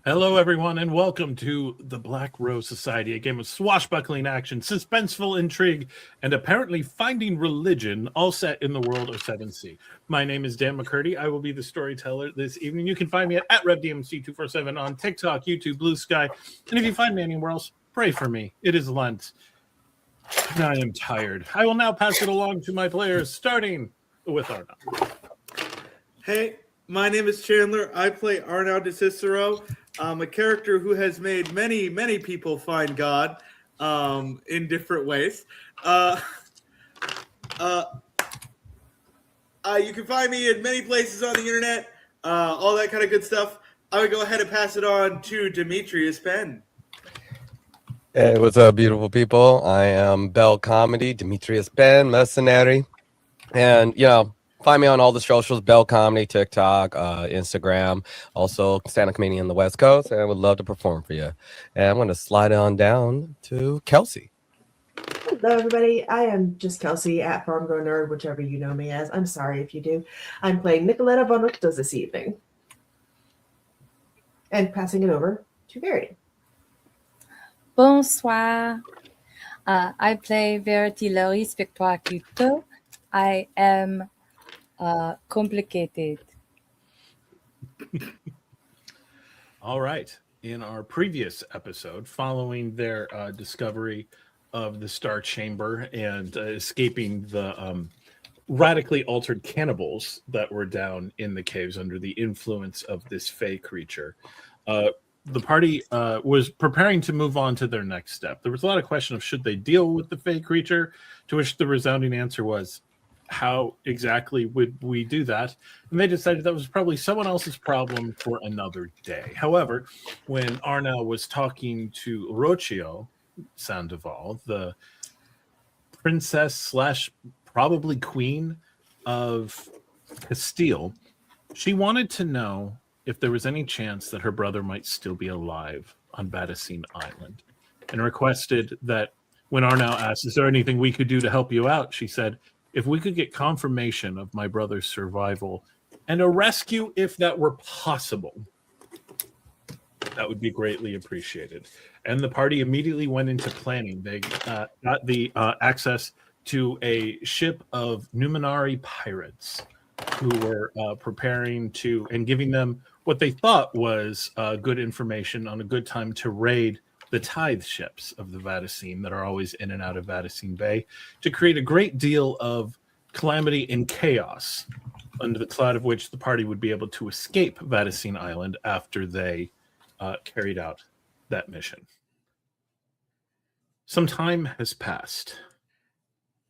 Hello, everyone, and welcome to the Black Rose Society, a game of swashbuckling action, suspenseful intrigue, and apparently finding religion, all set in the world of 7C. My name is Dan McCurdy. I will be the storyteller this evening. You can find me at RevDMC247 on TikTok, YouTube, Blue Sky, and if you find me anywhere else, pray for me. It is Lent, and I am tired. I will now pass it along to my players, starting with Arnau. Hey, my name is Chandler. I play Arnau Cecero. I'm a character who has made many people find God in different ways. You can find me in many places on the internet, all that kind of good stuff. I would go ahead and pass it on to Demetrius Penn. Hey, what's up, beautiful people? I am Bell Comedy, Demetrius Penn, mercenary. And, find me on all the socials, Bell Comedy, TikTok, Instagram, also stand-up comedian on the West Coast, and I would love to perform for you. And I'm going to slide on down to Kelsey. Hello, everybody. I am just Kelsey at Farm Grow Nerd, whichever you know me as. I'm sorry if you do. I'm playing Nikoletta von Richter this evening. And passing it over to Verity. Bonsoir. I play Verity Laurys, Victoire-Couteau. I am complicated. All right. In our previous episode, following their discovery of the Star Chamber and escaping the radically altered cannibals that were down in the caves under the influence of this fey creature, the party was preparing to move on to their next step. There was a lot of question of should they deal with the fey creature, to which the resounding answer was, how exactly would we do that? And they decided that was probably someone else's problem for another day. However, when Arnau was talking to Rocio Sandoval, the princess / probably queen of Castile, she wanted to know if there was any chance that her brother might still be alive on Batacine Island, and requested that when Arnau asked, is there anything we could do to help you out? She said, if we could get confirmation of my brother's survival and a rescue, if that were possible, that would be greatly appreciated. And the party immediately went into planning. They got the access to a ship of Numenari pirates who were preparing to and giving them what they thought was good information on a good time to raid the tithe ships of the Vatacine that are always in and out of Vatacine Bay, to create a great deal of calamity and chaos, under the cloud of which the party would be able to escape Vatacine Island after they carried out that mission. Some time has passed,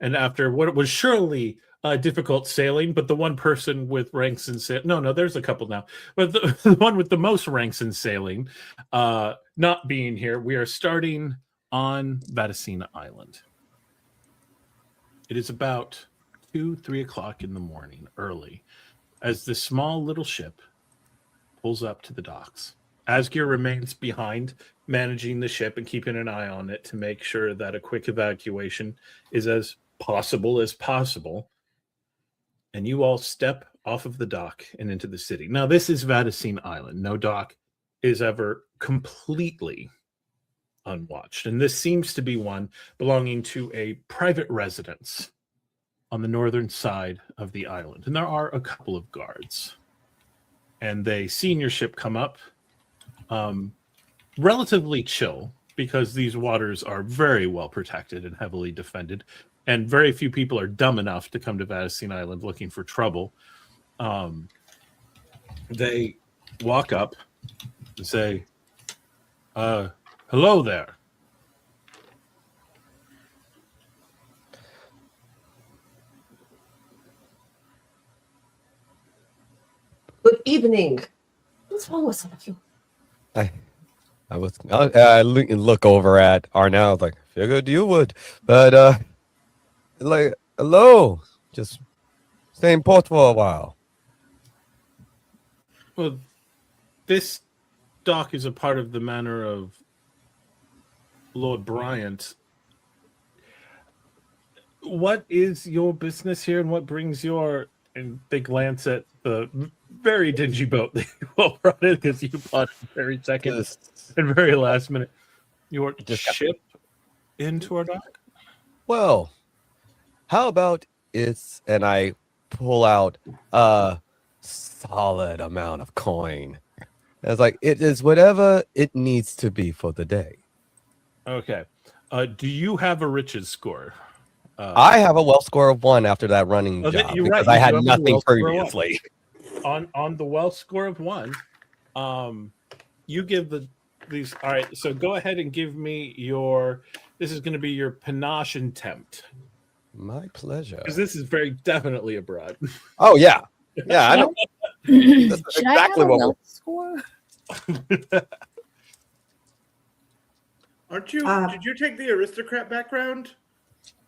and after what was surely difficult sailing, but the one person with ranks in sailing, no, there's a couple now, but the one with the most ranks in sailing not being here, we are starting on Vatacine Island. It is about 2-3 o'clock in the morning, early, as this small little ship pulls up to the docks. Asgeir remains behind, managing the ship and keeping an eye on it to make sure that a quick evacuation is as possible. And you all step off of the dock and into the city. Now, this is Vatacine Island. No dock is ever completely unwatched. And this seems to be one belonging to a private residence on the northern side of the island. And there are a couple of guards. And they see your ship come up, relatively chill, because these waters are very well protected and heavily defended. And very few people are dumb enough to come to Vatacine Island looking for trouble. They walk up and say, hello there. Good evening. What's wrong with some of you? I look over at Arnau, like, figured you would. But, like, hello. Just staying put for a while. Well, this dock is a part of the manor of Lord Bryant. What is your business here, and what brings your... And they glance at the very dingy boat that you all brought in because you bought it very second Just- and very last minute. Your Just got- ship into our dock. Well, how about and I pull out a solid amount of coin. I was like, it is whatever it needs to be for the day. Okay. Do you have a riches score? I have a wealth score of 1 after that running Oh, job you're because right, I you had do have a nothing wealth score of 1. previously. On the wealth score of 1, you give these. All right. So go ahead and give me your. This is going to be your panache and tempt My pleasure. because this is very definitely abroad. Oh yeah, yeah. I know. This is Should exactly I have a what wealth score? Aren't you? Did you take the aristocrat background?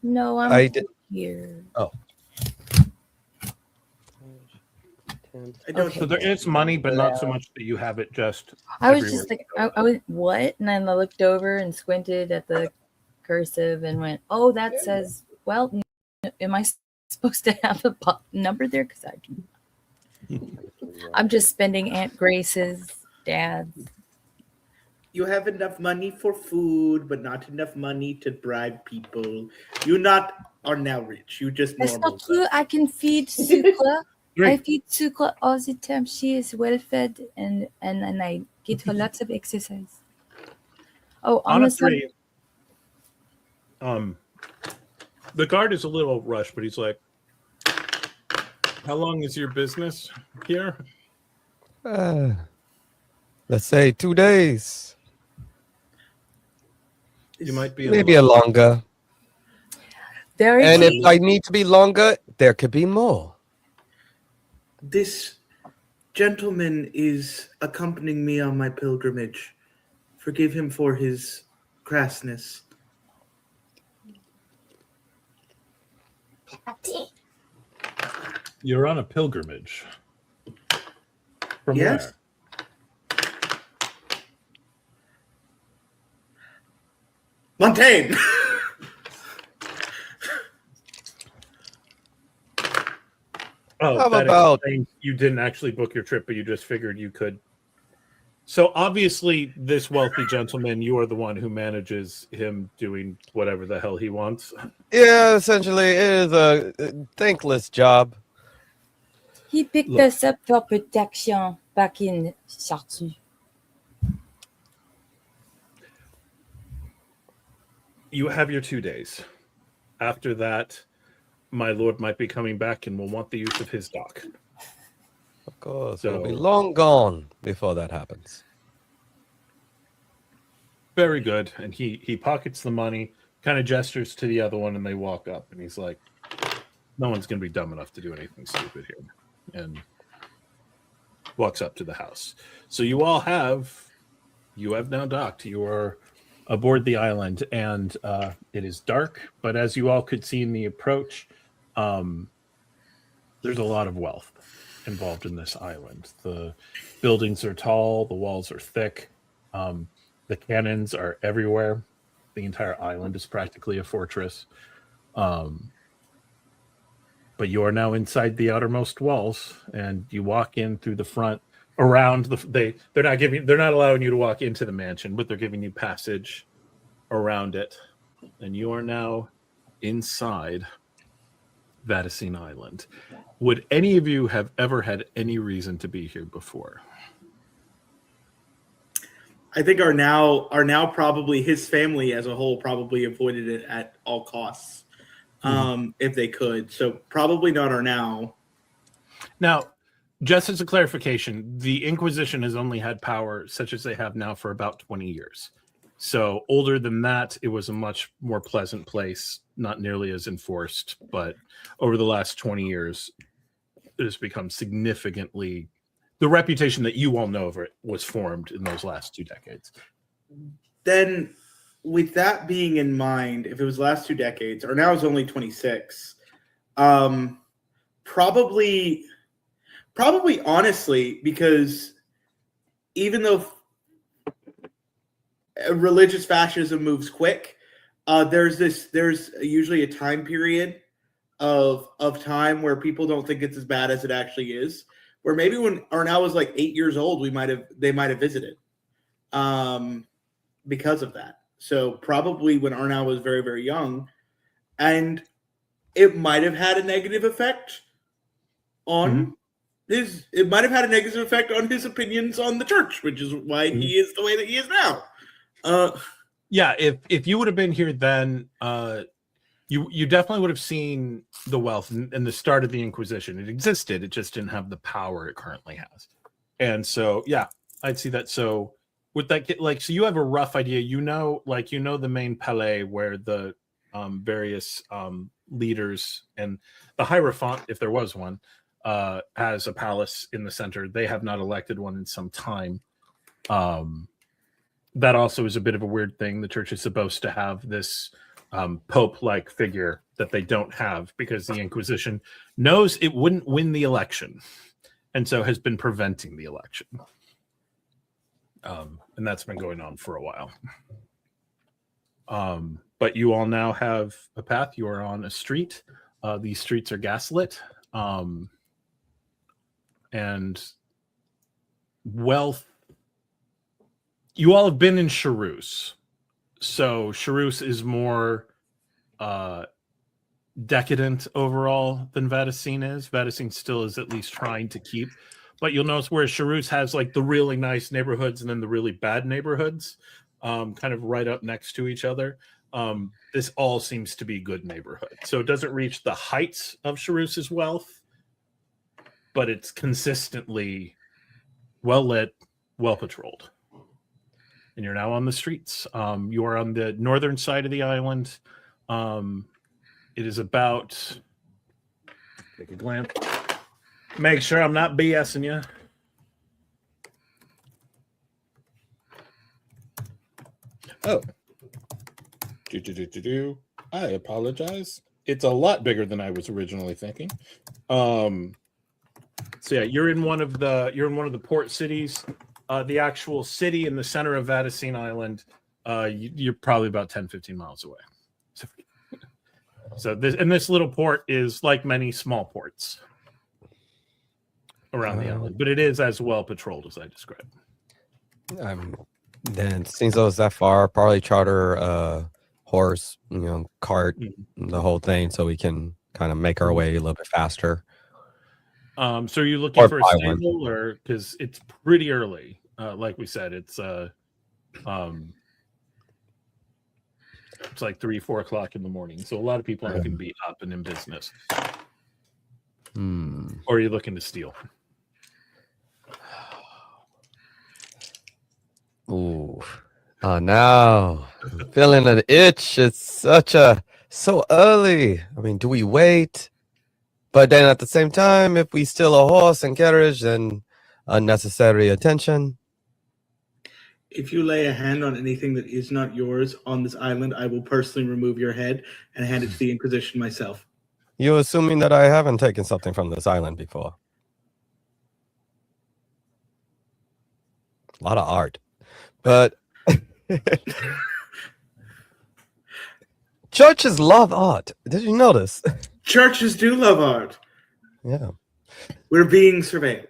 No, I'm I did. here. I don't. Okay. So there is money, but not so much that you have it just. I was everywhere. just like, I was what? And then I looked over and squinted at the cursive and went, "Oh, that says." Well, am I supposed to have a number there? Because I do. I'm just spending Aunt Grace's, Dad's. You have enough money for food, but not enough money to bribe people. You are now rich. You just That's normal. not true. I can feed Sucre. I Great. feed Sucre all the time. She is well fed, and I get her lots of exercise. Oh, On a honestly, 3, the guard is a little rushed, but he's like, "How long is your business here?" Let's say 2 days, You might be maybe a longer. very And cheap. if I need to be longer, there could be more. This gentleman is accompanying me on my pilgrimage. Forgive him for his crassness. You're on a pilgrimage. From Yes. where? Montaigne! Oh, How that about- explains you didn't actually book your trip, but you just figured you could. So obviously, this wealthy gentleman, you are the one who manages him doing whatever the hell he wants. Yeah, essentially, it is a thankless job. He picked Look. us up for protection back in Chartres. You have your 2 days. After that, my lord might be coming back and will want the use of his dock. Of course, we'll be So- long gone before that happens. Very good. And he pockets the money, kind of gestures to the other one, and they walk up. And he's like, "No one's going to be dumb enough to do anything stupid here." And walks up to the house. So you have now docked. You are aboard the island, and it is dark. But as you all could see in the approach, there's a lot of wealth involved in this island. The buildings are tall, the walls are thick, the cannons are everywhere. The entire island is practically a fortress. But you are now inside the outermost walls, and you walk in through the front, around they're not allowing you to walk into the mansion, but they're giving you passage around it, and you are now inside Vaticine Island. Would any of you have ever had any reason to be here before? I think are now probably his family as a whole probably avoided it at all costs, if they could. So probably not are now. Now, just as a clarification, the Inquisition has only had power such as they have now for about 20 years. So older than that, it was a much more pleasant place, not nearly as enforced. But over the last 20 years, it has become significantly... The reputation that you all know of it was formed in those last 2 decades. Then, with that being in mind, if it was last 2 decades, or now it's only 26, probably honestly, because even though religious fascism moves quick, there's usually a time period of time where people don't think it's as bad as it actually is, where maybe when Arnau was like 8 years old, they might have visited because of that. So probably when Arnau was very, very young, and it might have had a negative effect on it might have had a negative effect on his opinions on the church, which is why he is the way that he is now. Yeah, if you would have been here then, you definitely would have seen the wealth and the start of the Inquisition. It existed, it just didn't have the power it currently has. And so, yeah, I'd see that. So with that, so you have a rough idea, the main palais where the various leaders and the Hierophant, if there was one, has a palace in the center. They have not elected one in some time. That also is a bit of a weird thing. The church is supposed to have this Pope-like figure that they don't have because the Inquisition knows it wouldn't win the election, and so has been preventing the election. And that's been going on for a while. But you all now have a path. You are on a street. These streets are gaslit. And wealth. You all have been in Charus. So Charus is more decadent overall than Vatacine is. Vatacine still is at least trying to keep. But you'll notice where Charus has like the really nice neighborhoods and then the really bad neighborhoods kind of right up next to each other. This all seems to be good neighborhood. So it doesn't reach the heights of Charus's wealth, but it's consistently well lit, well patrolled. And you're now on the streets. You are on the northern side of the island. It is about, take a glance, make sure I'm not BSing you. Oh. I apologize. It's a lot bigger than I was originally thinking. So yeah, you're in one of the port cities. The actual city in the center of Vatacine Island, you're probably about 10, 15 miles away. So this little port is like many small ports around the island, but it is as well patrolled as I described. Then since it was that far, probably charter horse, cart, the whole thing, so we can kind of make our way a little bit faster. So are you looking for a stable, or because it's pretty early? Like we said, it's like 3-4 o'clock in the morning. So a lot of people aren't going to be up and in business. Or are you looking to steal? Ooh. Oh, now I'm feeling an itch. It's so early. I mean, do we wait? But then at the same time, if we steal a horse and carriage, then unnecessary attention. If you lay a hand on anything that is not yours on this island, I will personally remove your head and hand it to the Inquisition myself. You assuming that I haven't taken something from this island before? A lot of art. But churches love art. Did you notice? Churches do love art. Yeah. We're being surveilled.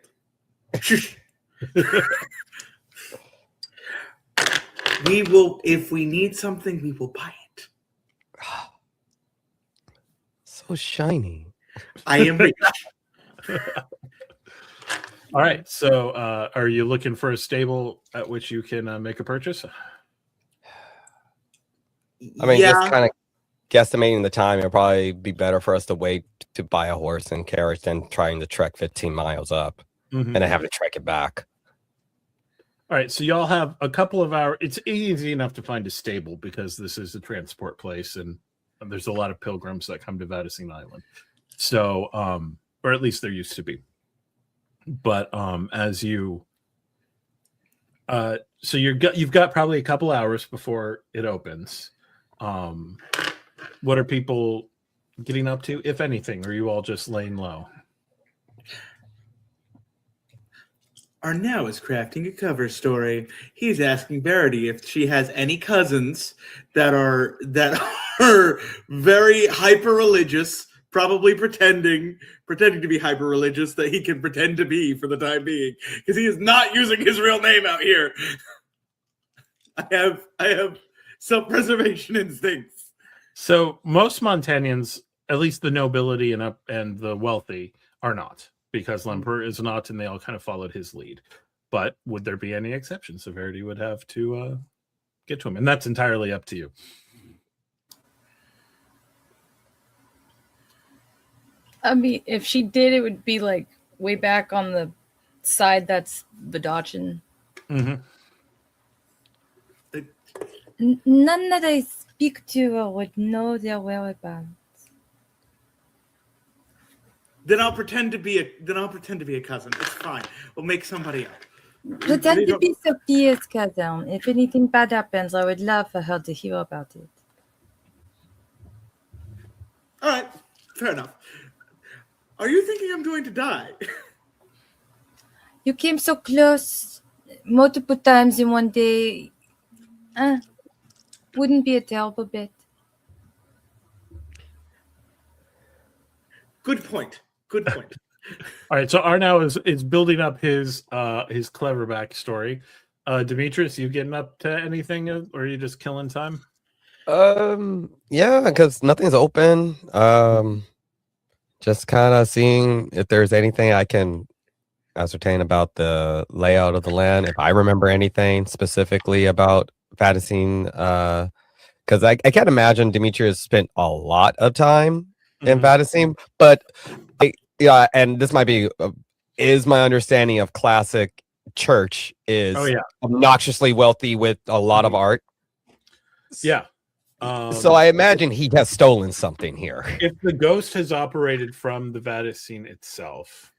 We will, if we need something, we will buy it. So shiny. I am rich. All right. So are you looking for a stable at which you can make a purchase? I mean, just kind of guesstimating the time, it'll probably be better for us to wait to buy a horse and carriage than trying to trek 15 miles up and I have to trek it back. All right, so y'all have a couple of hours. It's easy enough to find a stable because this is a transport place, and there's a lot of pilgrims that come to Vatacine Island. So, or at least there used to be. But as you, so you've got probably a couple hours before it opens. What are people getting up to, if anything? Or are you all just laying low? Arnau is crafting a cover story. He's asking Verity if she has any cousins that are very hyper religious, probably pretending to be hyper religious that he can pretend to be for the time being, because he is not using his real name out here. I have self-preservation instincts. So most Montanians, at least the nobility and the wealthy, are not, because Lemper is not, and they all kind of followed his lead. But would there be any exceptions? So Verity would have to get to him, and that's entirely up to you. I mean, if she did, it would be like way back on the side that's Vidachin. Mm-hmm. None that I speak to would know their whereabouts. Then I'll pretend to be a cousin. It's fine. We'll make somebody up. Pretend to be Sophia's cousin. If anything bad happens, I would love for her to hear about it. All right, fair enough. Are you thinking I'm going to die? You came so close multiple times in one day. Wouldn't be a terrible bet. Good point. All right, so Arnau is building up his clever backstory. Demetrius, you getting up to anything, or are you just killing time? Yeah, because nothing's open. Just kind of seeing if there's anything I can ascertain about the layout of the land. If I remember anything specifically about Vadicine, because I can't imagine Demetrius spent a lot of time in Vadicine, but yeah, and this might be is my understanding of classic church is obnoxiously wealthy with a lot of art. Yeah. So I imagine he has stolen something here. If the ghost has operated from the Vadicine itself.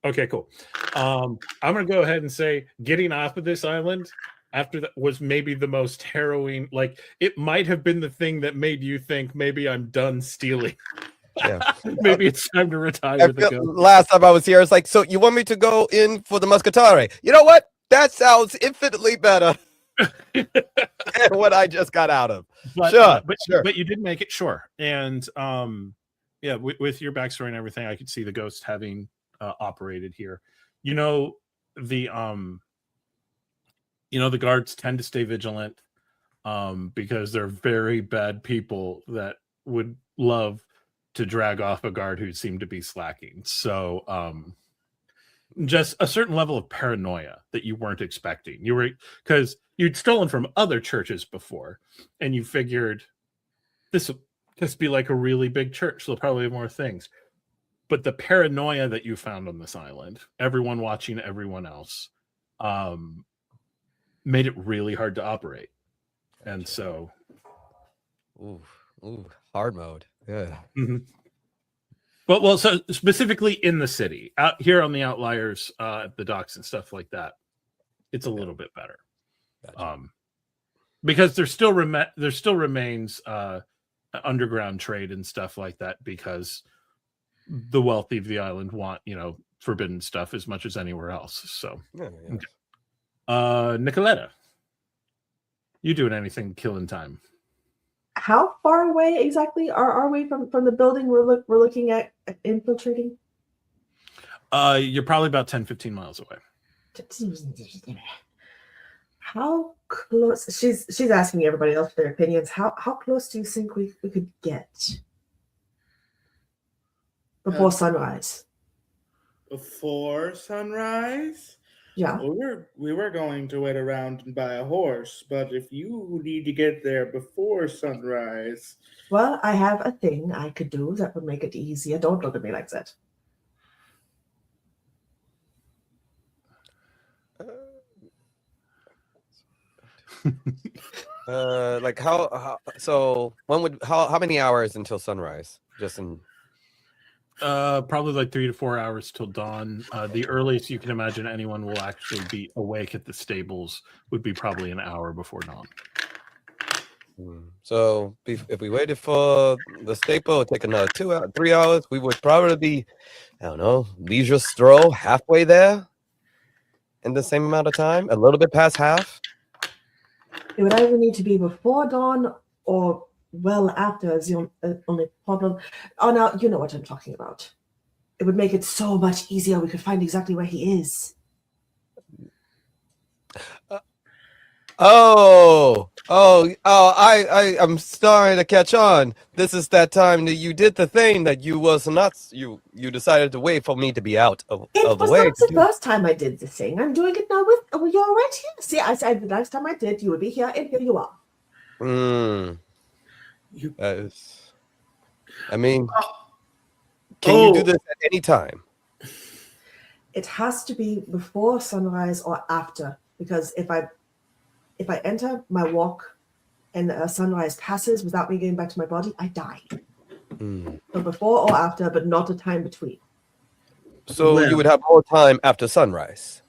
Okay, cool. I'm going to go ahead and say getting off of this island after that was maybe the most harrowing. Like, it might have been the thing that made you think maybe I'm done stealing. Yeah. Maybe it's time to retire the ghost. Last time I was here, it's like, so you want me to go in for the Muscatare? You know what? That sounds infinitely better than what I just got out of. But, sure, but you did make it, sure. And yeah, with your backstory and everything, I could see the ghost having operated here. The guards tend to stay vigilant because they're very bad people that would love to drag off a guard who seemed to be slacking. So just a certain level of paranoia that you weren't expecting. Because you'd stolen from other churches before, and you figured this will just be like a really big church. There'll probably have more things. But the paranoia that you found on this island, everyone watching everyone else, made it really hard to operate. And so... Ooh, hard mode. Yeah. Mm-hmm. Well, so specifically in the city, out here on the outliers, the docks and stuff like that, it's a little bit better. Gotcha. Because there still remains underground trade and stuff like that, because the wealthy of the island want, forbidden stuff as much as anywhere else. So, okay. Nikoletta, you doing anything killing time? How far away exactly are we from the building we're looking at infiltrating? You're probably about 10-15 miles away. How close? She's asking everybody else for their opinions. How close do you think we could get before sunrise? Before sunrise? Yeah. We were going to wait around and buy a horse, but if you need to get there before sunrise... Well, I have a thing I could do that would make it easier. Don't look at me like that. Like how many hours until sunrise? Just in... Probably like 3 to 4 hours till dawn. The earliest you can imagine anyone will actually be awake at the stables would be probably an hour before dawn. So if we waited for the staple, it'd take another 3 hours. We would probably be, I don't know, leisure stroll halfway there in the same amount of time, a little bit past half. It would either need to be before dawn or well after is the only problem. Oh, now you know what I'm talking about. It would make it so much easier. We could find exactly where he is. I'm starting to catch on. This is that time that you did the thing that you was not. You decided to wait for me to be out of It the was way. not the first time I did this thing. I'm doing it now with you're right here. See, I said the last time I did, you would be here, and here you are. I mean, can you do this at any time? It has to be before sunrise or after, because if I enter my walk and sunrise passes without me getting back to my body, I die. So before or after, but not a time between. So you would have more time after sunrise.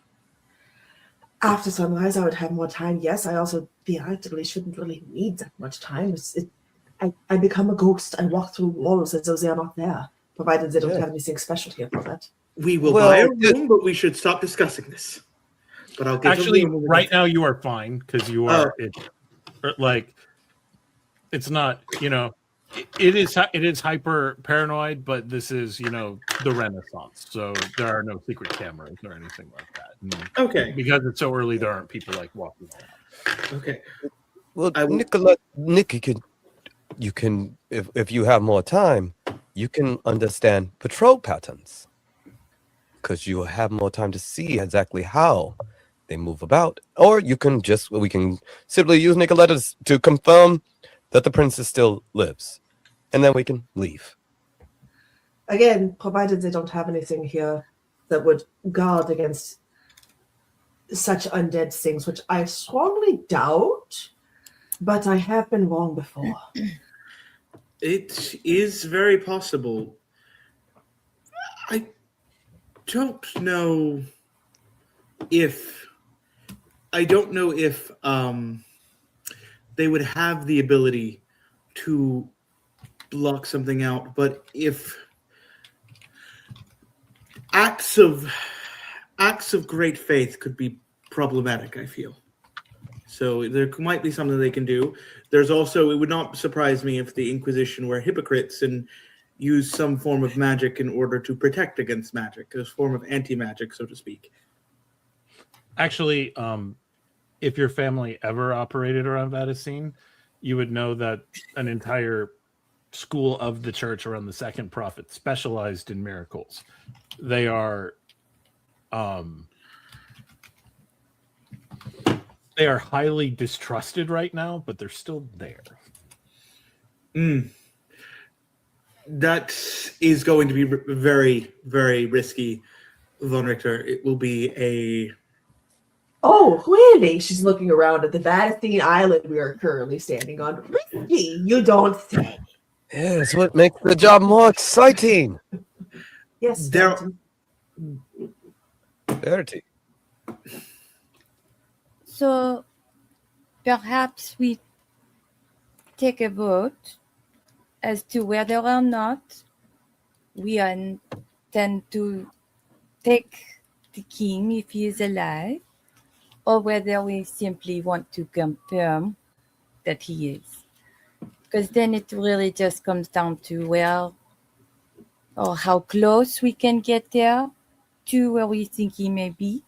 After sunrise, I would have more time. Yes, I also theoretically shouldn't really need that much time. I become a ghost. I walk through walls as though they are not there, provided they don't have anything special here for that. We will buy a room, but we should stop discussing this. But I'll get actually right now you are fine because you are it's not, you know, it is hyper paranoid, but this is, you know, the Renaissance, so there are no secret cameras or anything like that. And okay, because it's so early, there aren't people like walking around. Okay. Well, Nikki, you can if you have more time, you can understand patrol patterns because you will have more time to see exactly how they move about. Or we can simply use Nikoletta to confirm that the princess still lives, and then we can leave. Again, provided they don't have anything here that would guard against such undead things, which I strongly doubt, but I have been wrong before. It is very possible. I don't know if they would have the ability to block something out, but if acts of great faith could be problematic, I feel. So there might be something they can do. There's also, it would not surprise me if the Inquisition were hypocrites and used some form of magic in order to protect against magic, a form of anti-magic, so to speak. Actually, if your family ever operated around Vaticine, you would know that an entire school of the church around the second prophet specialized in miracles. They are highly distrusted right now, but they're still there. That is going to be very, very risky, Von Richter. It will be a... Oh, really? She's looking around at the Vaticine Island we are currently standing on. Risky, you don't say. Yeah, it's what makes the job more exciting. Yes, Verity. So perhaps we take a vote as to whether or not we intend to take the king if he is alive, or whether we simply want to confirm that he is. Because then it really just comes down to how close we can get there to where we think he may be.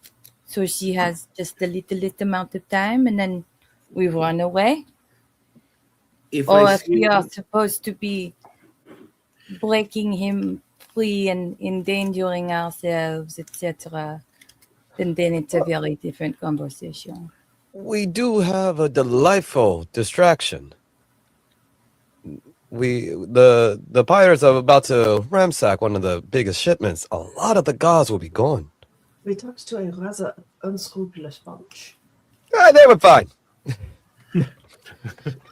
So she has just a little amount of time, and then we run away. If we are supposed to be breaking him free and endangering ourselves, etc., then it's a very different conversation. We do have a delightful distraction. The pirates are about to ransack one of the biggest shipments. A lot of the guards will be gone. We talked to a rather unscrupulous bunch. They were fine.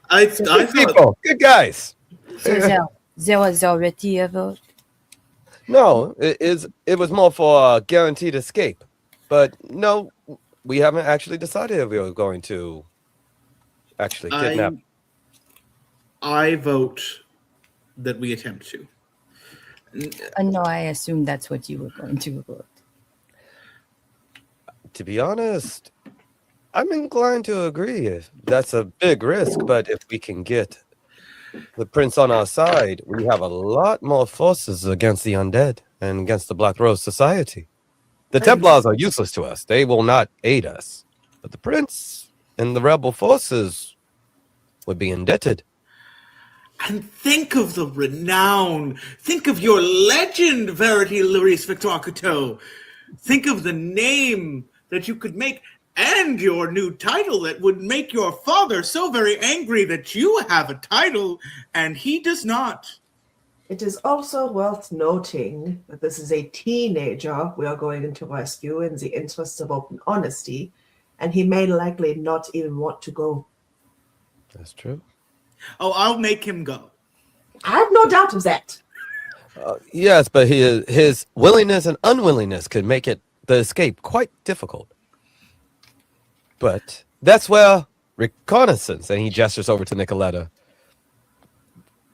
I people, good guys. So there was already a vote. No, it was more for a guaranteed escape. But no, we haven't actually decided if we were going to actually kidnap. I vote that we attempt to. No, I assume that's what you were going to vote. To be honest, I'm inclined to agree. That's a big risk, but if we can get the prince on our side, we have a lot more forces against the undead and against the Black Rose Society. The Templars are useless to us. They will not aid us. But the prince and the rebel forces would be indebted. And think of the renown. Think of your legend, Verity, Laurys, Victoire-Couteau. Think of the name that you could make and your new title that would make your father so very angry that you have a title and he does not. It is also worth noting that this is a teenager we are going to rescue in the interest of open honesty, and he may likely not even want to go. That's true. Oh, I'll make him go. I have no doubt of that. Yes, but his willingness and unwillingness could make the escape quite difficult. But that's where reconnaissance, and he gestures over to Nikoletta,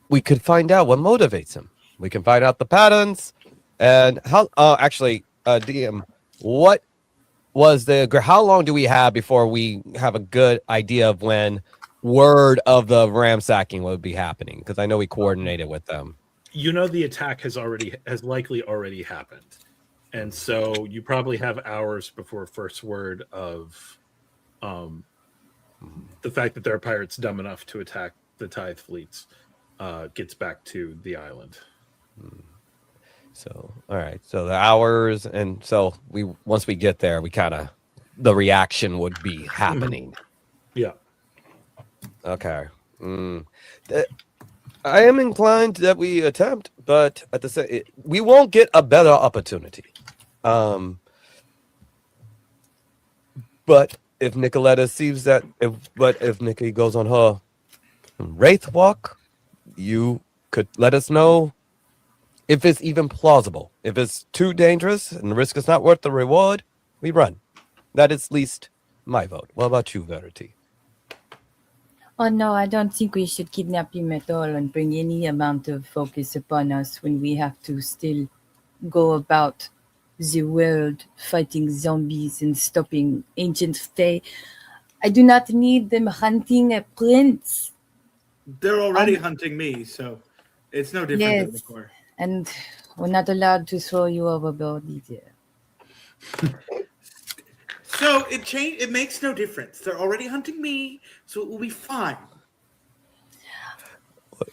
we could find out what motivates him. We can find out the patterns and how. DM, what was how long do we have before we have a good idea of when word of the ransacking would be happening? Because I know we coordinated with them. You know, the attack has likely already happened, and so you probably have hours before first word of the fact that there are pirates dumb enough to attack the Tithe fleets gets back to the island. So, all right. So the hours, and so once we get there, the reaction would be happening. Yeah. Okay. I am inclined that we attempt, but at the same, we won't get a better opportunity. But if Nikoletta sees that, if Nikki goes on her wraith walk, you could let us know if it's even plausible. If it's too dangerous and the risk is not worth the reward, we run. That is at least my vote. What about you, Verity? Oh no, I don't think we should kidnap him at all and bring any amount of focus upon us when we have to still go about the world fighting zombies and stopping ancient fae. I do not need them hunting a prince. They're already hunting me, so it's no different than Yes, before. and we're not allowed to throw you overboard either. So it makes no difference. They're already hunting me, so it will be fine.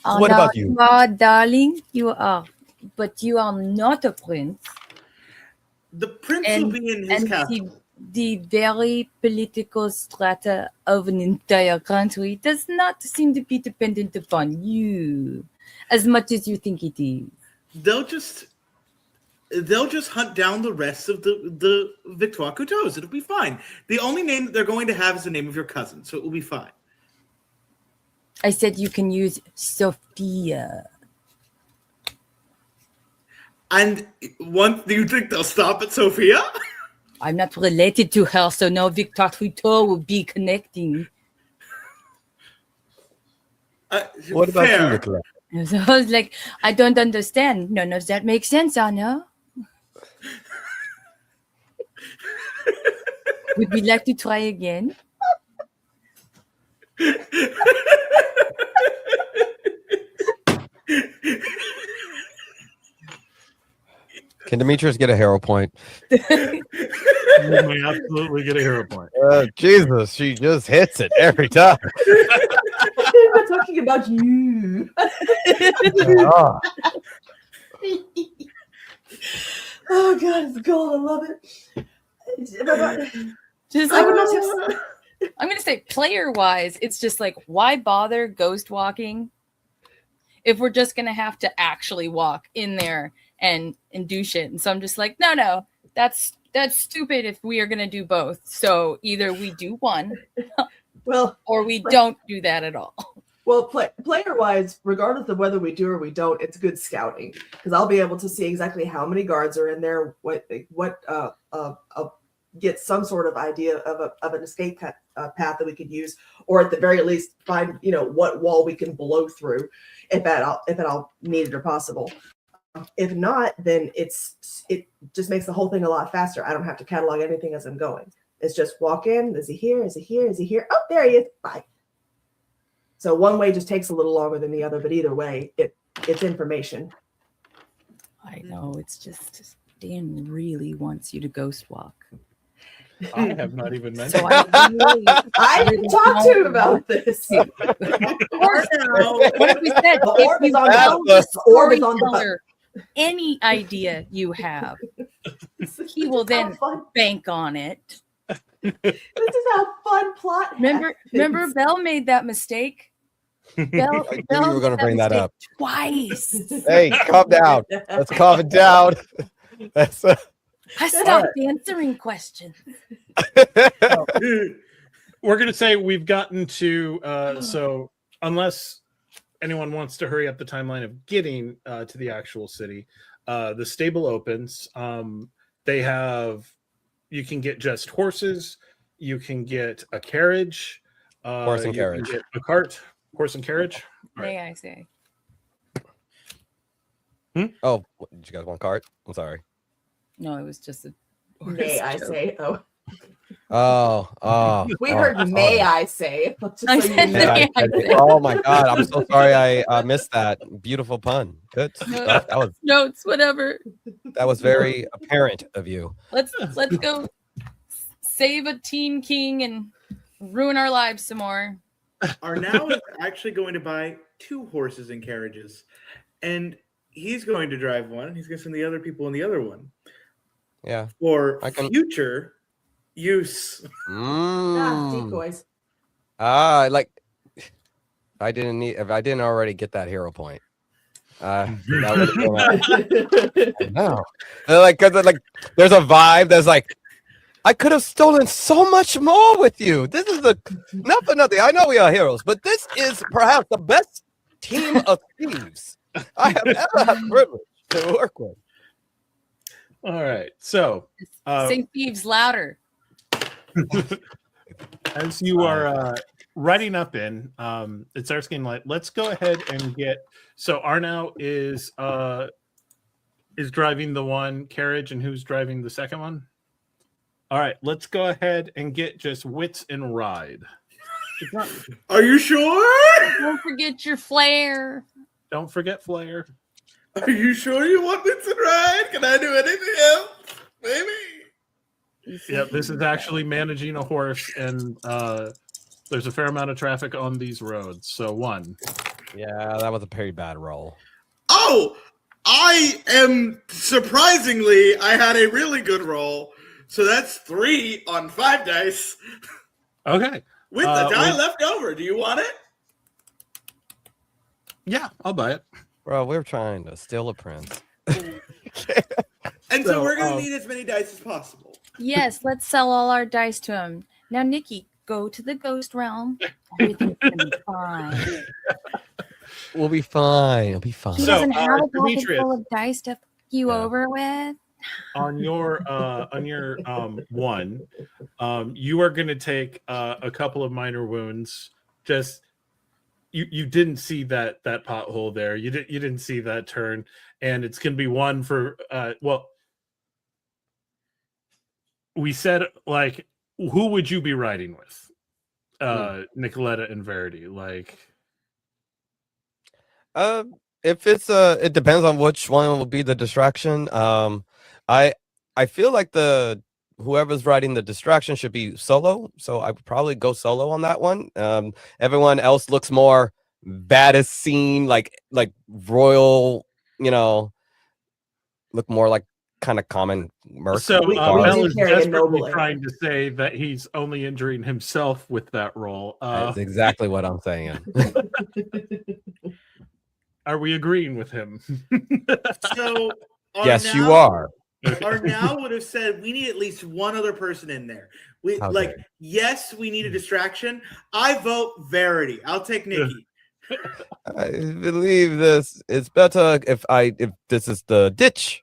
Oh, What no, about you? You are, darling. You are, but you are not a prince. The prince will be in his castle. The very political strata of an entire country does not seem to be dependent upon you as much as you think it is. They'll just hunt down the rest of the Victoire-Couteaux. It'll be fine. The only name that they're going to have is the name of your cousin, so it will be fine. I said you can use Sophia. And do you think they'll stop at Sophia? I'm not related to her, so no Victoire-Couteau will be connecting. What about fair. you, Nikoletta? So I was like, I don't understand. None of that makes sense, Arnau. Would we like to try again? Can Demetrius get a hero point? You may absolutely get a hero point. Jesus, she just hits it every time. We're talking about you. Ah. Oh God, it's gold. I love it. Just I like, would not have. I'm going to say player wise, it's just like, why bother ghost walking if we're just going to have to actually walk in there and do shit? And so I'm just like, no, that's stupid if we are going to do both. So either we do one or we don't do that at all. Well, player-wise, regardless of whether we do or we don't, it's good scouting because I'll be able to see exactly how many guards are in there, get some sort of idea of an escape path that we could use, or at the very least find what wall we can blow through if at all needed or possible. If not, then it just makes the whole thing a lot faster. I don't have to catalog anything as I'm going. It's just walk in. Is he here? Is he here? Is he here? Oh, there he is. Bye. So one way just takes a little longer than the other, but either way, it's information. I know, it's just Dan really wants you to ghost walk. I have not even mentioned. So I really, I didn't talk to him about this. of course, what have we said? The If orb you is on tell the- the the orb is on the storyteller any idea you have, he will then bank on it. This is how fun plot. Remember, happens. Belle made that mistake. Belle, I knew you were going to bring that mistake up. twice. Hey, calm down. Let's calm it down. That's I stopped answering questions. We're going to say we've gotten to, so unless anyone wants to hurry up the timeline of getting to the actual city, the stable opens. They have, you can get just horses, you can get a carriage, Horse and you carriage. can get a cart, horse and carriage. All right. May I say? Oh, did you guys want cart? I'm sorry. No, it was just a. May I joke. say? Oh, we Oh, heard. May I say? Just I so you said know. may I say. Oh my God! I'm so sorry. I missed that beautiful pun. Good stuff. Notes, whatever. That was very apparent of you. Let's go save a teen king and ruin our lives some more. Arnau is actually going to buy 2 horses and carriages, and he's going to drive one. He's going to send the other people in the other one Yeah. for I can- future use. Decoys. Like if I didn't already get that hero point. That would have been no. Because there's a vibe that's like, I could have stolen so much more with you. This is not for nothing. I know we are heroes, but this is perhaps the best team of thieves I have ever had the privilege to work with. All right. So Sing thieves louder. as you are riding up in, it starts getting light. Let's go ahead and get. So Arnau is driving the one carriage, and who's driving the second one? All right. Let's go ahead and get just wits and ride. Are you sure? Don't forget your flair. Don't forget flair. Are you sure you want me to ride? Can I do anything else? Maybe. Yep. This is actually managing a horse, and there's a fair amount of traffic on these roads. So 1. Yeah, that was a pretty bad roll. Oh, I am surprisingly, I had a really good roll. So that's 3 on 5 dice Okay. with the die with- left over. Do you want it? Yeah, I'll buy it. Bro, we're trying to steal a prince. And So, so we're going to need as many dice as possible. Yes, let's sell all our dice to him. Now, Nikki, go to the ghost realm. Everything's gonna be fine. We'll be fine. It'll be fine. He So, doesn't have a pocket Demetrius. full of dice to fuck you Yeah. over with. On your one, you are going to take a couple of minor wounds. Just you didn't see that pothole there. You didn't see that turn, and it's going to be 1 for well. We said, like, who would you be riding with? Nikoletta and Verity, like. If it's it depends on which one will be the distraction. I feel like whoever's writing the distraction should be solo, so I would probably go solo on that one. Everyone else looks more baddest scene, like royal, look more like kind of common merc. So We Bell do is carry a desperately noble trying to say that he's only injuring himself with that roll. That's exactly what I'm saying. Are we agreeing with him? So Yes, you are. Arnau would have said we need at least one other person in there. We How like, dare yes, we need a distraction. I vote Verity. I'll take Nikki. I believe this. It's better if this is the ditch.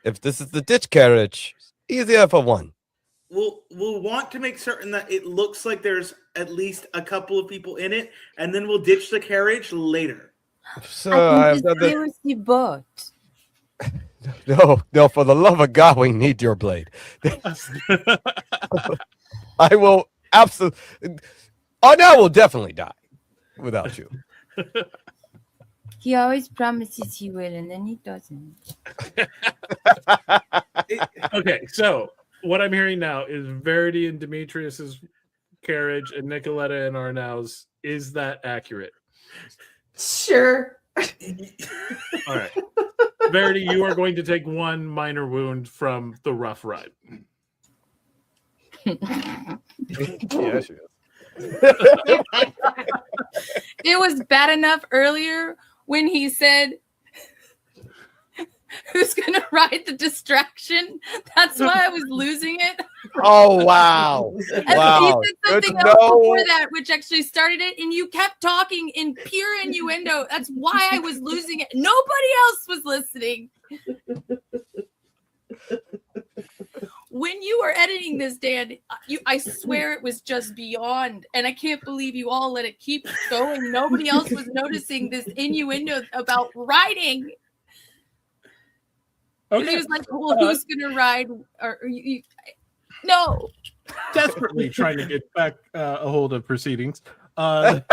If this is the ditch carriage, easier for one. We'll want to make certain that it looks like there's at least a couple of people in it, and then we'll ditch the carriage later. So I I've can done just the- do as you boat. No, for the love of God, we need your blade. I will absolutely. Oh, now we'll definitely die. without you. He always promises he will, and then he doesn't. Okay, so what I'm hearing now is Verity and Demetrius's carriage and Nikoletta and Arnau's. Is that accurate? Sure. All right. Verity, you are going to take one minor wound from the rough ride. Yeah, she is. It was bad enough earlier when he said, "Who's gonna ride the distraction?" That's why I was losing it. Oh wow! And Wow. he said Good something to else know. before that, which actually started it, and you kept talking in pure innuendo. That's why I was losing it. Nobody else was listening. When you were editing this, Dan, I swear it was just beyond, and I can't believe you all let it keep going. Nobody else was noticing this innuendo about riding. Okay. He was like, "Well, who's gonna ride?" No. Desperately trying to get back a hold of proceedings. The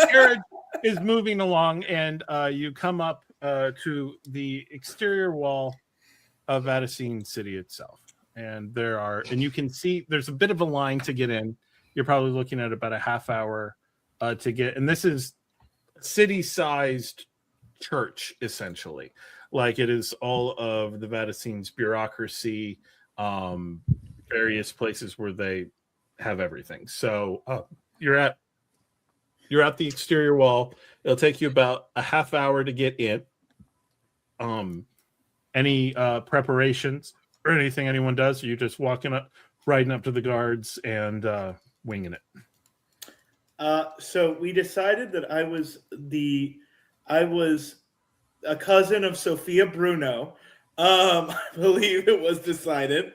carriage is moving along, and you come up to the exterior wall of Vadacine City itself. And you can see there's a bit of a line to get in. You're probably looking at about a half hour to get, and this is city-sized church, essentially. Like it is all of the Vadacine's bureaucracy, various places where they have everything. So you're at the exterior wall. It'll take you about a half hour to get in. Any preparations or anything anyone does? Or you just riding up to the guards and winging it? So we decided that I was a cousin of Sophia Bruno. I believe it was decided.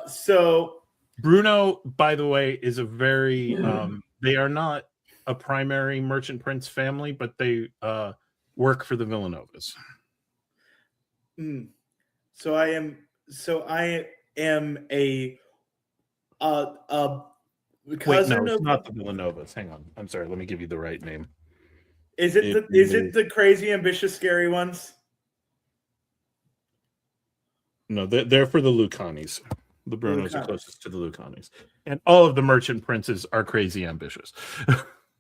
So Bruno, by the way, is a very they are not a primary merchant prince family, but they work for the Villanovas. So I am a cousin no, of. not the Villanovas. Hang on, I'm sorry. Let me give you the right name. Is it the crazy, ambitious, scary ones? No, they're for the Lucanis. The Brunos are closest to the Lucanis, and all of the merchant princes are crazy ambitious.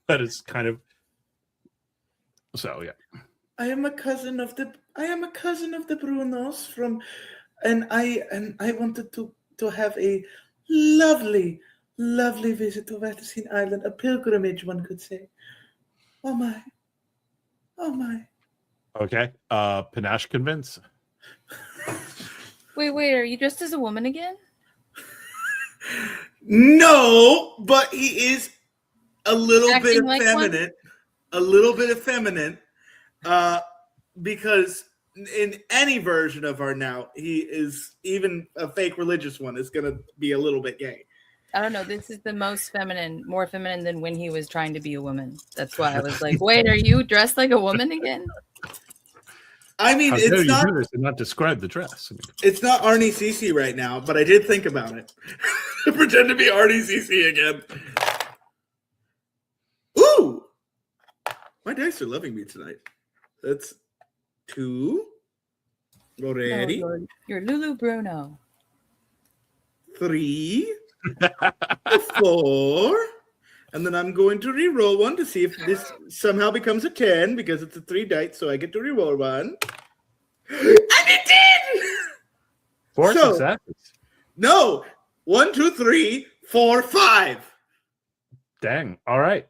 That is kind of so. Yeah, I am a cousin of the Brunos and I wanted to have a lovely visit to Vadacine Island, a pilgrimage, one could say. Oh my. okay. Panache convince. Wait, are you dressed as a woman again? No, but he is a little bit Acting effeminate, because in any version of Arnau, he is, even a fake religious one, is going to be a little bit gay. I don't know. This is the most feminine, more feminine than when he was trying to be a woman. That's why I was like, wait, are you dressed like a woman again? I mean, it's not. You not describe the dress. It's not Arnie Cece right now, but I did think about it. Pretend to be Arnie Cece again. Ooh, my dice are loving me tonight. That's 2. Already. No, you're Lulu Bruno. 3. 4. And then I'm going to re-roll one to see if this somehow becomes a 10, because it's a 3 dice, so I get to re-roll one. And it did! 4 successes. No! 1, 2, 3, 4, 5. Dang. All right.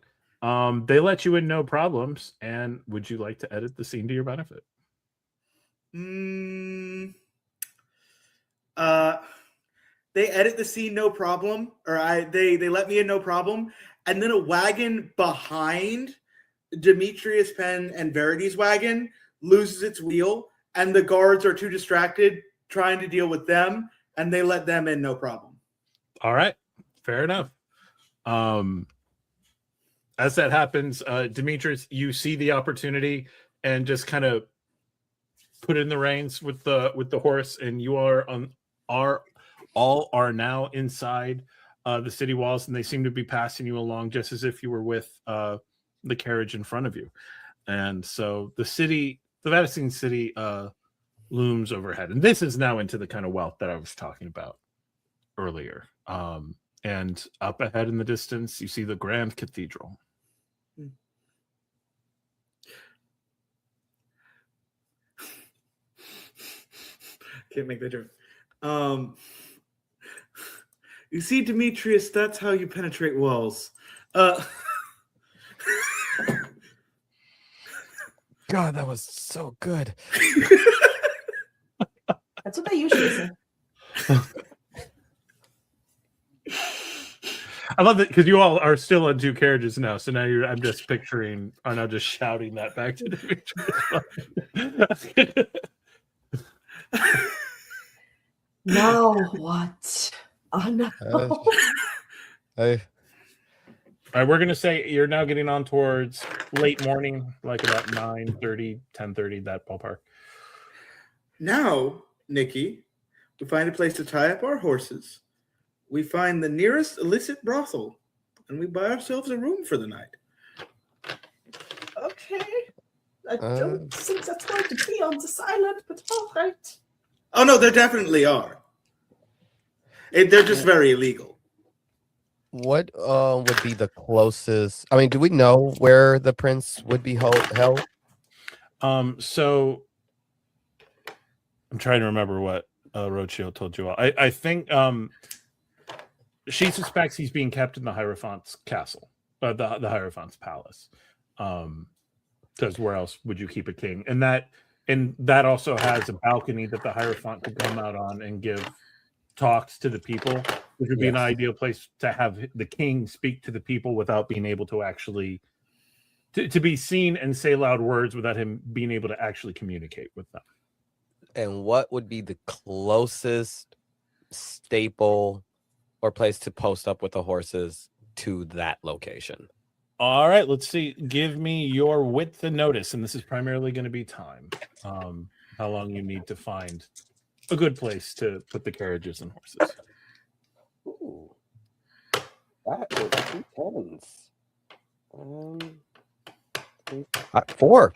They let you in no problems. And would you like to edit the scene to your benefit? They edit the scene no problem, or they let me in no problem, and then a wagon behind Demetrius Penn and Verity's wagon loses its wheel, and the guards are too distracted trying to deal with them, and they let them in no problem. All right. Fair enough. As that happens, Demetrius, you see the opportunity and just kind of put in the reins with the horse, and you all are now inside the city walls, and they seem to be passing you along just as if you were with the carriage in front of you. And so the Vatican city looms overhead. And this is now into the kind of wealth that I was talking about earlier. And up ahead in the distance, you see the Grand Cathedral. Can't make that joke. You see, Demetrius, that's how you penetrate walls. God, that was so good. That's what they usually say. I love it because you all are still on two carriages now. So now I'm just picturing Arnau just shouting that back to Demetrius. Now what? Oh no. All right, we're going to say you're now getting on towards late morning, like about 9:30, 10:30, that ballpark. Now, Nikki, we find a place to tie up our horses. We find the nearest illicit brothel, and we buy ourselves a room for the night. Okay. I don't think that's going to be on the silent, but all right. Oh, no, there definitely are. They're just very illegal. What would be the closest? I mean, do we know where the prince would be held? So I'm trying to remember what Rocio told you all. I think she suspects he's being kept in the Hierophant's castle, the Hierophant's palace. Because where else would you keep a king? And that also has a balcony that the Hierophant could come out on and give talks to the people, which would be an ideal place to have the king speak to the people without being able to actually to be seen and say loud words without him being able to actually communicate with them. And what would be the closest staple or place to post up with the horses to that location? All right, let's see. Give me your width and notice, and this is primarily going to be time. How long you need to find a good place to put the carriages and horses. Ooh, that is 2 tens. 4.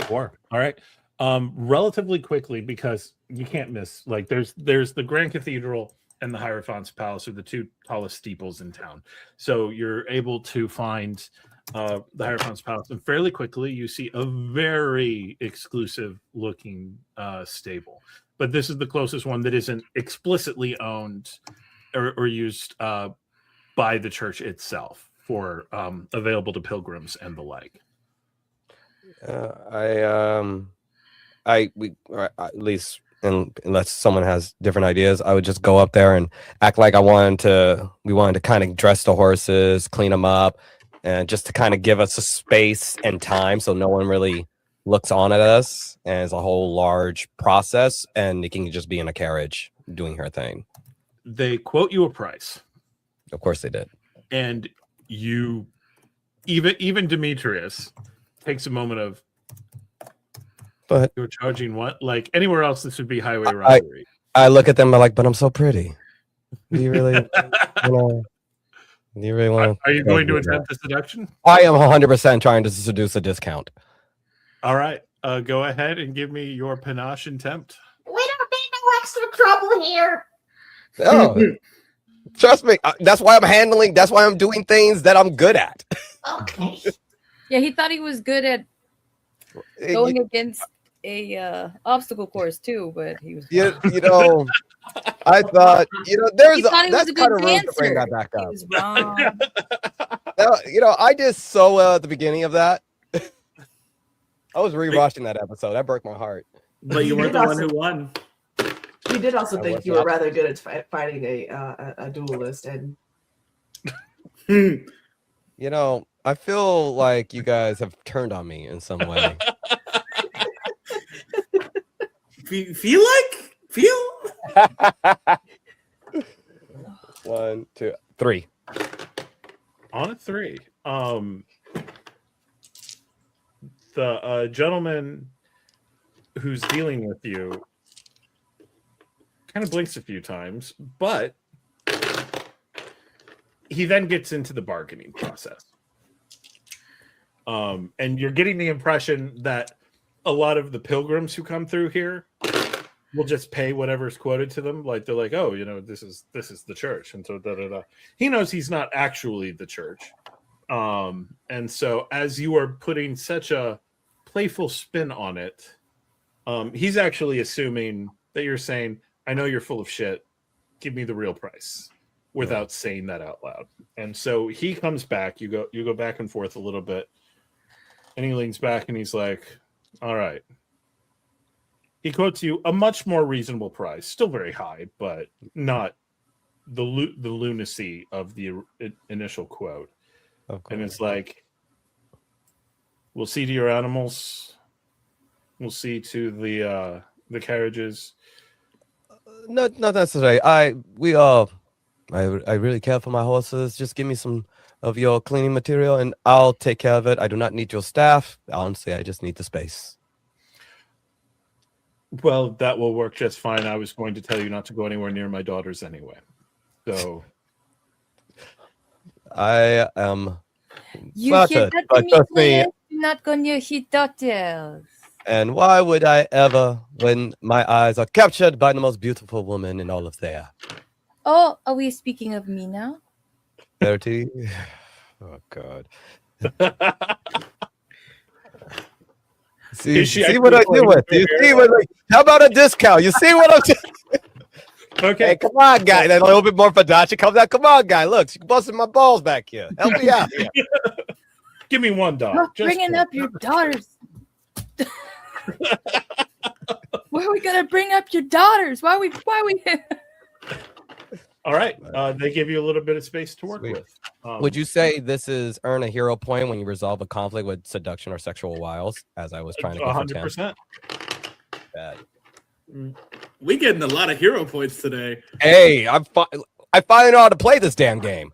All right. Relatively quickly, because you can't miss. Like there's the Grand Cathedral and the Hierophant's Palace are the two tallest steeples in town. So you're able to find the Hierophant's Palace, and fairly quickly you see a very exclusive looking stable. But this is the closest one that isn't explicitly owned or used by the church itself for available to pilgrims and the like. At least unless someone has different ideas, I would just go up there and act like we wanted to kind of dress the horses, clean them up, and just to kind of give us a space and time so no one really looks on at us, and it's a whole large process, and it can just be in a carriage doing her thing. They quote you a price. Of course they did. And you, even Demetrius takes a moment of, but you're charging what? Like anywhere else, this would be highway robbery. I look at them like, but I'm so pretty. Do you really, do you really want? Are you going to attempt the seduction? I am 100% trying to seduce a discount. All right, go ahead and give me your panache and tempt. We don't need no extra trouble here. Oh, trust me. That's why I'm doing things that I'm good at. Okay. Yeah, he thought he was good at going against a obstacle course too, but he was. You know, I thought there's that's kind of room to bring that back He up. was wrong. I did so well at the beginning of that. I was rewatching that episode. That broke my heart. But you weren't the one who won. You did also I think was you were not. rather good at fighting a duelist, and I feel like you guys have turned on me in some way. Feel? 1, 2, 3. On a 3. The gentleman who's dealing with you kind of blinks a few times, but he then gets into the bargaining process. And you're getting the impression that a lot of the pilgrims who come through here will just pay whatever's quoted to them. Like they're like, oh, this is the church, and so he knows he's not actually the church. And so as you are putting such a playful spin on it, he's actually assuming that you're saying, I know you're full of shit, give me the real price, without saying that out loud. And so he comes back, you go back and forth a little bit, and he leans back and he's like, all right. He quotes you a much more reasonable price, still very high, but not the lunacy of the initial quote. And it's like, we'll see to your animals, we'll see to the carriages. Not necessarily. I really care for my horses. Just give me some of your cleaning material and I'll take care of it. I do not need your staff. Honestly, I just need the space. Well, that will work just fine. I was going to tell you not to go anywhere near my daughters anyway. So I am You flattered, hear but that, trust me. Nicholas? You're not going to hit daughters. And why would I ever, when my eyes are captured by the most beautiful woman in all of Thea? Oh, are we speaking of me now? Verity? Oh, God. See what I do with? You see what? How about a discount? You see what I'm doing? Okay. Hey, come on, guy. That a little bit more Fadachi comes out. Come on, guy. Look, she's busting my balls back here. Help me out here. Give me $1. Not Just bringing one. up your daughters. Why are we gonna bring up your daughters? Why we? All right. They give you a little bit of space to work Sweet. with. Would you say this is earn a hero point when you resolve a conflict with seduction or sexual wiles, as I was trying to go for 10? 100%? Bad. We getting a lot of hero points today. Hey, I finally know how to play this damn game.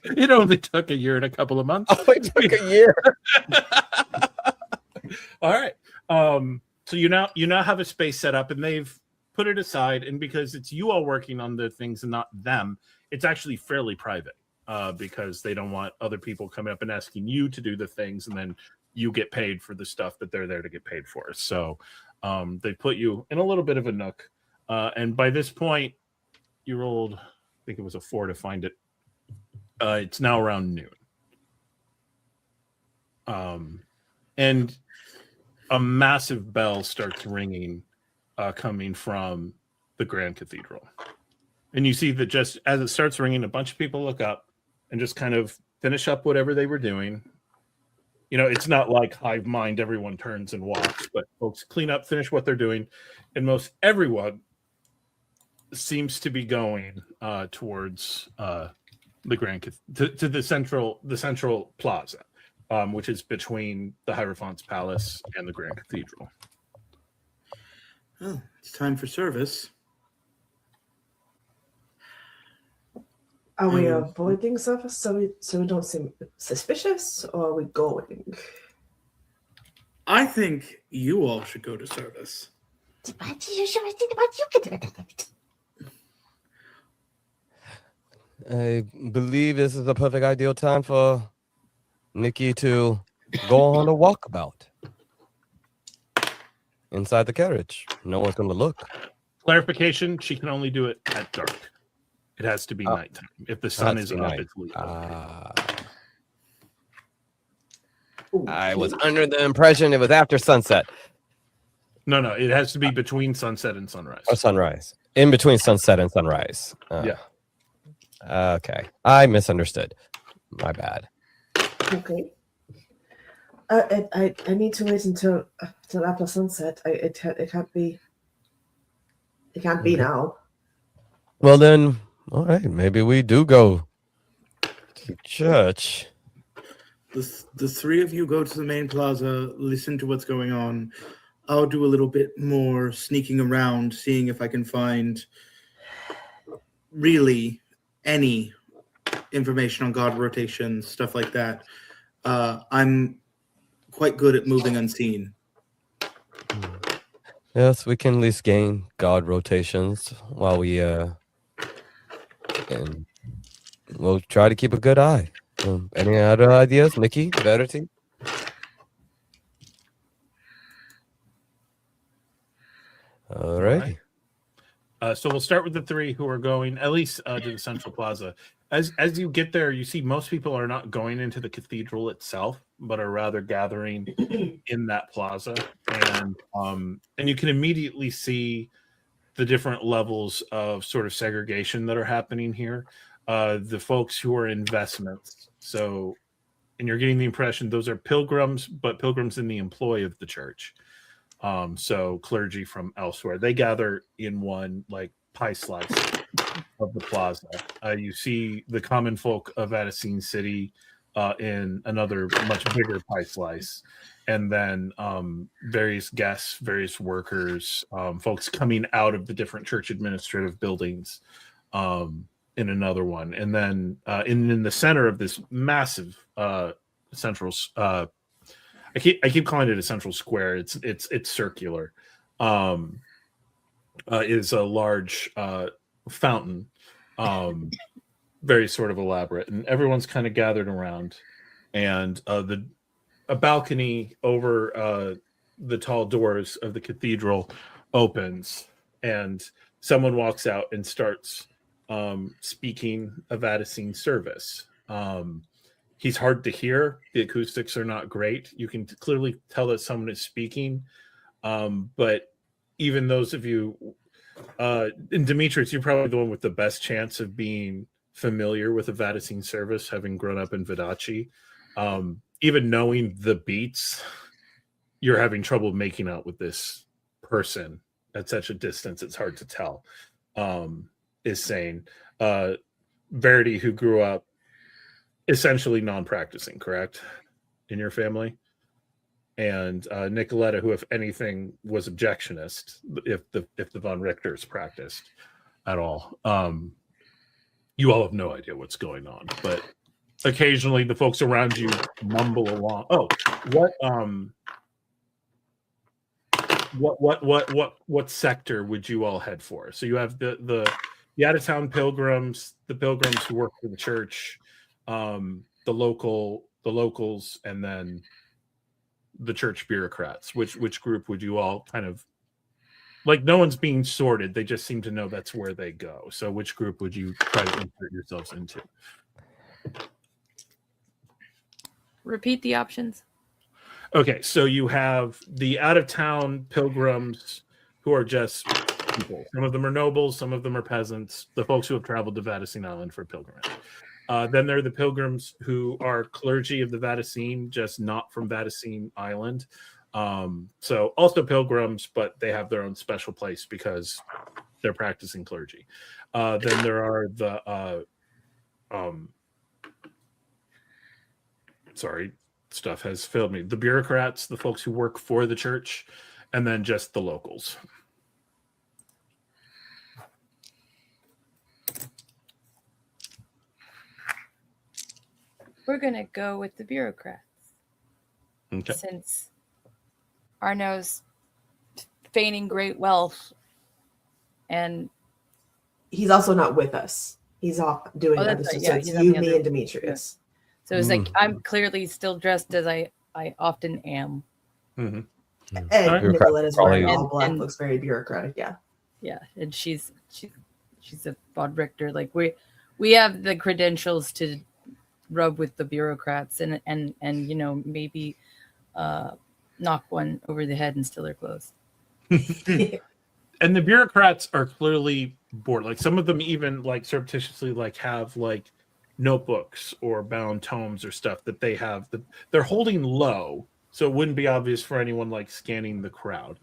It only took a year and a couple of months. Oh, it took a year. All right. So you now have a space set up, and they've put it aside. And because it's you all working on the things and not them, it's actually fairly private. Because they don't want other people coming up and asking you to do the things, and then you get paid for the stuff that they're there to get paid for. So they put you in a little bit of a nook. And by this point, you rolled, I think it was a 4 to find it. It's now around noon. And a massive bell starts ringing coming from the Grand Cathedral. And you see that just as it starts ringing, a bunch of people look up and just kind of finish up whatever they were doing. It's not like hive mind, everyone turns and walks, but folks clean up, finish what they're doing. And most everyone seems to be going towards the Grand to the central plaza, which is between the Hierophant's Palace and the Grand Cathedral. Oh, it's time for service. Are we avoiding service so we don't seem suspicious, or are we going? I think you all should go to service. I believe this is the perfect ideal time for Nikki to go on a walkabout inside the carriage. No one's going to look. Clarification: she can only do it at dark. It has to be nighttime. If the sun is up, it's legal. I was under the impression it was after sunset. No, it has to be between sunset and sunrise. Or sunrise. In between sunset and sunrise. Yeah. Okay. I misunderstood. My bad. Okay. I need to wait until after sunset. It can't be. It can't be now. Well then, all right. Maybe we do go to church. The three of you go to the main plaza, listen to what's going on. I'll do a little bit more sneaking around, seeing if I can find really any information on guard rotations, stuff like that. I'm quite good at moving unseen. Yes, we can at least gain guard rotations while we can we'll try to keep a good eye. Any other ideas, Nikki, Verity? All righty. So we'll start with the three who are going at least to the Central Plaza. As you get there, you see most people are not going into the cathedral itself, but are rather gathering in that plaza, and you can immediately see the different levels of sort of segregation that are happening here. The folks who are in vestments, so, and you're getting the impression those are pilgrims, but pilgrims in the employ of the church. So clergy from elsewhere, they gather in one like pie slice of the plaza. You see the common folk of Addisine City in another much bigger pie slice, and then various guests, various workers, folks coming out of the different church administrative buildings in another one, and then in the center of this massive central. I keep calling it a central square. It's circular. Is a large fountain, very sort of elaborate, and everyone's kind of gathered around. And a balcony over the tall doors of the cathedral opens, and someone walks out and starts speaking a Vaticine service. He's hard to hear. The acoustics are not great. You can clearly tell that someone is speaking. But even those of you, and Demetrius, you're probably the one with the best chance of being familiar with a Vaticine service, having grown up in Vidaci. Even knowing the beats, you're having trouble making out with this person at such a distance. It's hard to tell, is saying. Verity, who grew up essentially non-practicing, correct, in your family, and Nikoletta, who, if anything, was objectionist, if the von Richters practiced at all. You all have no idea what's going on, but occasionally the folks around you mumble along. Oh, what sector would you all head for? So you have the out-of-town pilgrims, the pilgrims who work for the church, the locals, and then the church bureaucrats. Which group would you all kind of like? No one's being sorted. They just seem to know that's where they go. So which group would you try to insert yourselves into? Repeat the options. Okay, so you have the out-of-town pilgrims who are just people. Some of them are nobles, some of them are peasants, the folks who have traveled to Vaticine Island for pilgrimage. Then there are the pilgrims who are clergy of the Vaticine, just not from Vaticine Island. So also pilgrims, but they have their own special place because they're practicing clergy. Then there are the sorry, stuff has failed me. The bureaucrats, the folks who work for the church, and then just the locals. We're going to go with the bureaucrats. Okay. Since Arnau's feigning great wealth, and He's also not with us. He's off doing other that's stuff. right. So Yeah, it's he's on you, the me, other- and Demetrius. so it's like I'm clearly still dressed as I often am. Mm-hmm. And Bureaucrat, Nikoletta's wearing probably. all black, And- looks very bureaucratic. Yeah. Yeah, and she's a von Richter. Like we have the credentials to rub with the bureaucrats and you know, maybe knock one over the head and steal their clothes. And the bureaucrats are clearly bored. Like some of them even like surreptitiously like have like notebooks or bound tomes or stuff that they have that they're holding low, so it wouldn't be obvious for anyone like scanning the crowd.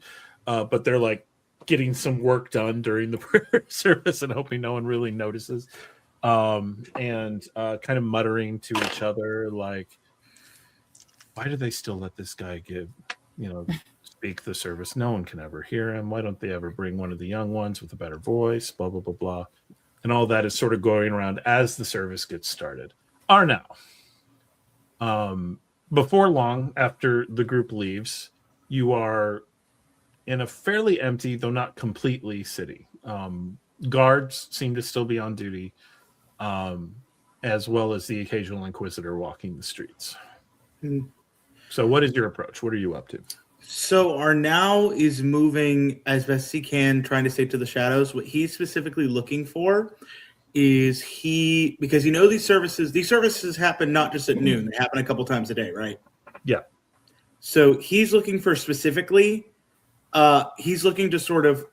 But they're like getting some work done during the prayer service and hoping no one really notices. And kind of muttering to each other like, why do they still let this guy give, speak the service? No one can ever hear him. Why don't they ever bring one of the young ones with a better voice? Blah, blah, blah, blah. And all that is sort of going around as the service gets started. Arnau, before long, after the group leaves, you are in a fairly empty, though not completely, city. Guards seem to still be on duty. as well as the occasional inquisitor walking the streets. Hmm. So what is your approach? What are you up to? So Arnau is moving as best he can, trying to stay to the shadows. What he's specifically looking for is because these services happen not just at noon, they happen a couple times a day, right? Yeah. So he's looking for specifically, he's looking to sort of,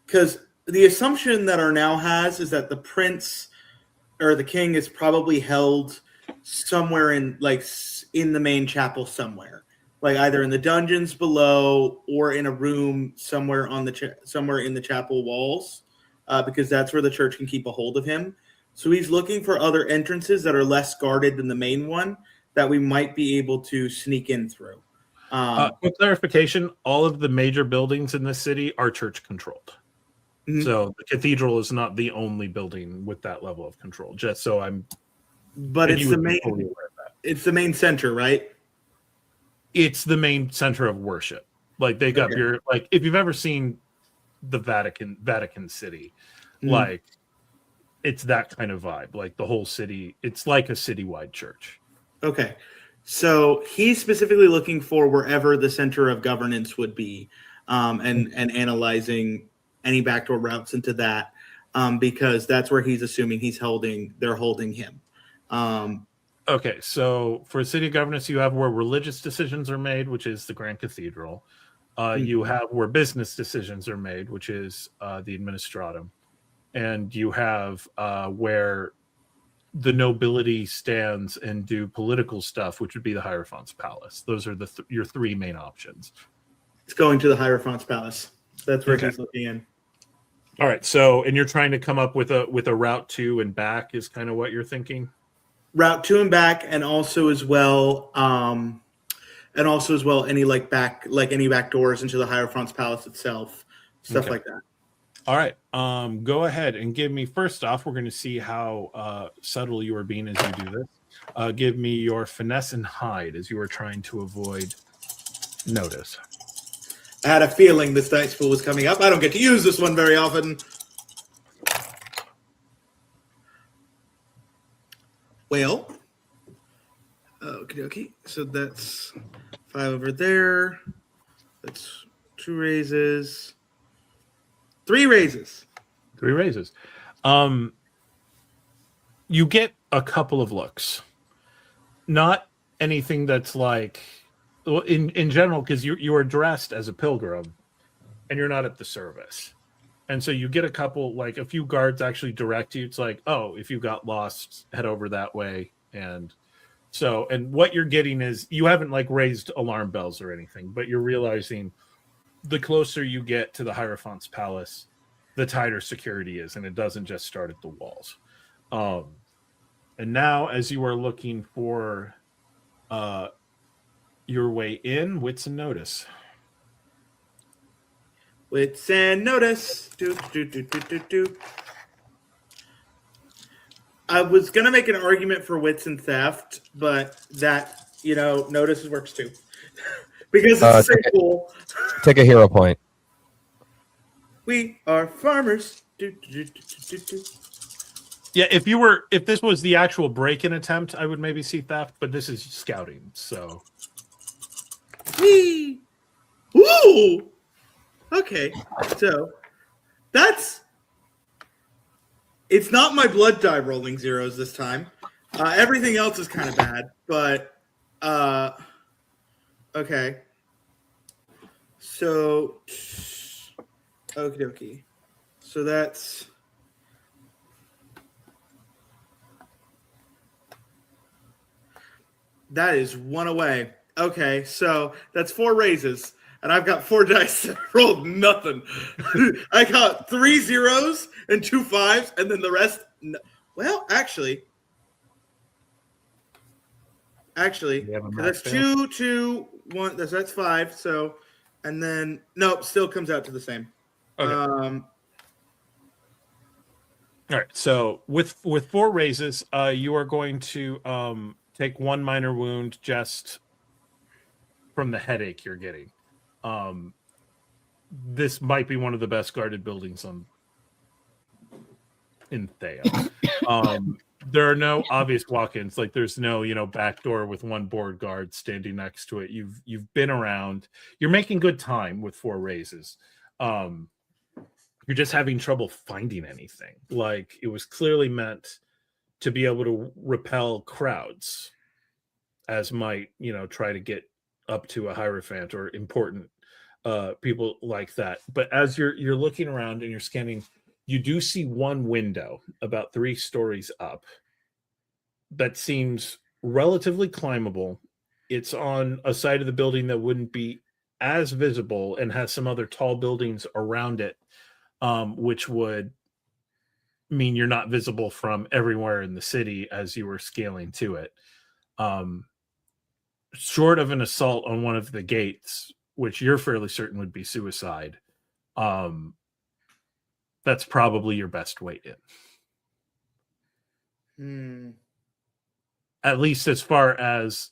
because the assumption that Arnau has is that the prince or the king is probably held somewhere in the main chapel somewhere, like either in the dungeons below or in a room somewhere somewhere in the chapel walls, because that's where the church can keep a hold of him. So he's looking for other entrances that are less guarded than the main one that we might be able to sneak in through. For clarification, all of the major buildings in the city are church controlled. Mhm. So the cathedral is not the only building with that level of control. Just so But and it's you the would be main. fully aware of that. It's the main center, right? It's the main center of worship. Like they got Okay. if you've ever seen the Vatican City, Mhm. like it's that kind of vibe. Like the whole city, it's like a citywide church. Okay. So he's specifically looking for wherever the center of governance would be, and analyzing any backdoor routes into that, because that's where he's assuming they're holding him. Okay, so for city governance, you have where religious decisions are made, which is the Grand Cathedral. You have where business decisions are made, which is the Administratum. And you have where the nobility stands and do political stuff, which would be the Hierophant's Palace. Those are your three main options. It's going to the Hierophant's Palace. That's where Okay. he's looking in. All right, so and you're trying to come up with a route to and back is kind of what you're thinking. Route to and back, and also as well, any any back doors into the Hierophant's Palace itself, stuff Okay. like that. All right, go ahead and give me, first off, we're going to see how subtle you are being as you do this. Give me your finesse and hide as you are trying to avoid notice. I had a feeling this dice pool was coming up. I don't get to use this one very often. Well, okie dokie. So that's 5 over there. That's 2 raises. 3 raises. 3 raises. You get a couple of looks. Not anything that's like, well, in general, because you are dressed as a pilgrim and you're not at the service. And so you get a few guards actually direct you. It's like, oh, if you got lost, head over that way. And what you're getting is you haven't raised alarm bells or anything, but you're realizing the closer you get to the Hierophant's Palace, the tighter security is, and it doesn't just start at the walls. And now, as you are looking for your way in, wits and notice. Wits and notice. Do. I was going to make an argument for wits and theft, but that, notice works too. Because it's the same pool. Take a hero point. We are farmers. Do. Yeah, if this was the actual break-in attempt, I would maybe see theft, but this is scouting, so. Whee! Ooh! Okay, so it's not my blood die rolling zeros this time. Everything else is kind of bad, but okay. So, okie dokie. So that is 1 away. Okay, so that's 4 raises. And I've got 4 dice that rolled nothing. I got 3 zeros and 2 5s, and then the rest. Well, actually, that's 2, 2, 1. That's 5. So, and then nope, still comes out to the same. Okay. All right. So with 4 raises, you are going to take 1 minor wound just from the headache you're getting. This might be one of the best guarded buildings in Thea. There are no obvious walk-ins. Like there's no, back door with one board guard standing next to it. You've been around. You're making good time with 4 raises. You're just having trouble finding anything. Like it was clearly meant to be able to repel crowds, as might, try to get up to a Hierophant or important people like that. But as you're looking around and you're scanning, you do see one window about 3 stories up that seems relatively climbable. It's on a side of the building that wouldn't be as visible and has some other tall buildings around it, which would mean you're not visible from everywhere in the city as you were scaling to it. Short of an assault on one of the gates, which you're fairly certain would be suicide, that's probably your best way in. At least as far as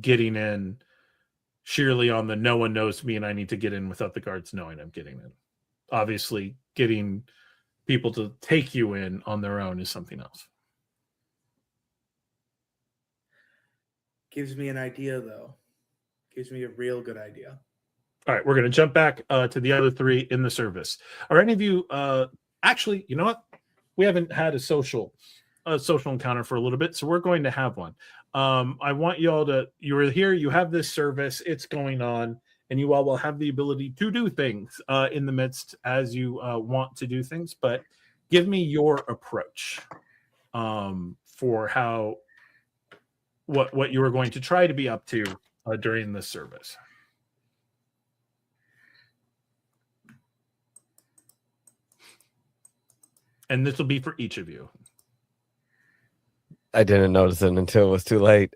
getting in sheerly on the no one knows me and I need to get in without the guards knowing I'm getting in. Obviously, getting people to take you in on their own is something else. Gives me an idea, though. Gives me a real good idea. All right, we're going to jump back to the other 3 in the service. Are any of you actually, you know what? We haven't had a social encounter for a little bit, so we're going to have one. I want you all to, you're here, you have this service, it's going on, and you all will have the ability to do things in the midst as you want to do things, but give me your approach for how, what you are going to try to be up to during this service. And this will be for each of you. I didn't notice it until it was too late.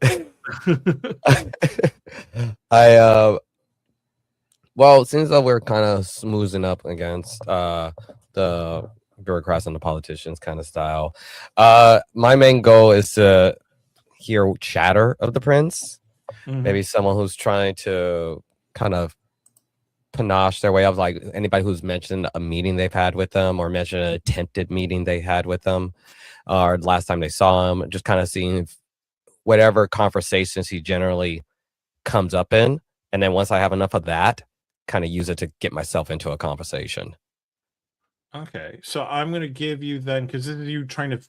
Well, since we're kind of smoozing up against the bureaucrats and the politicians kind of style, my main goal is to hear chatter of the prince. Mm-hmm. Maybe someone who's trying to kind of panache their way up, like anybody who's mentioned a meeting they've had with them or mentioned an attempted meeting they had with them, or last time they saw him, just kind of seeing if whatever conversations he generally comes up in. And then once I have enough of that, kind of use it to get myself into a conversation. Okay. So I'm going to give you then, because this is you trying to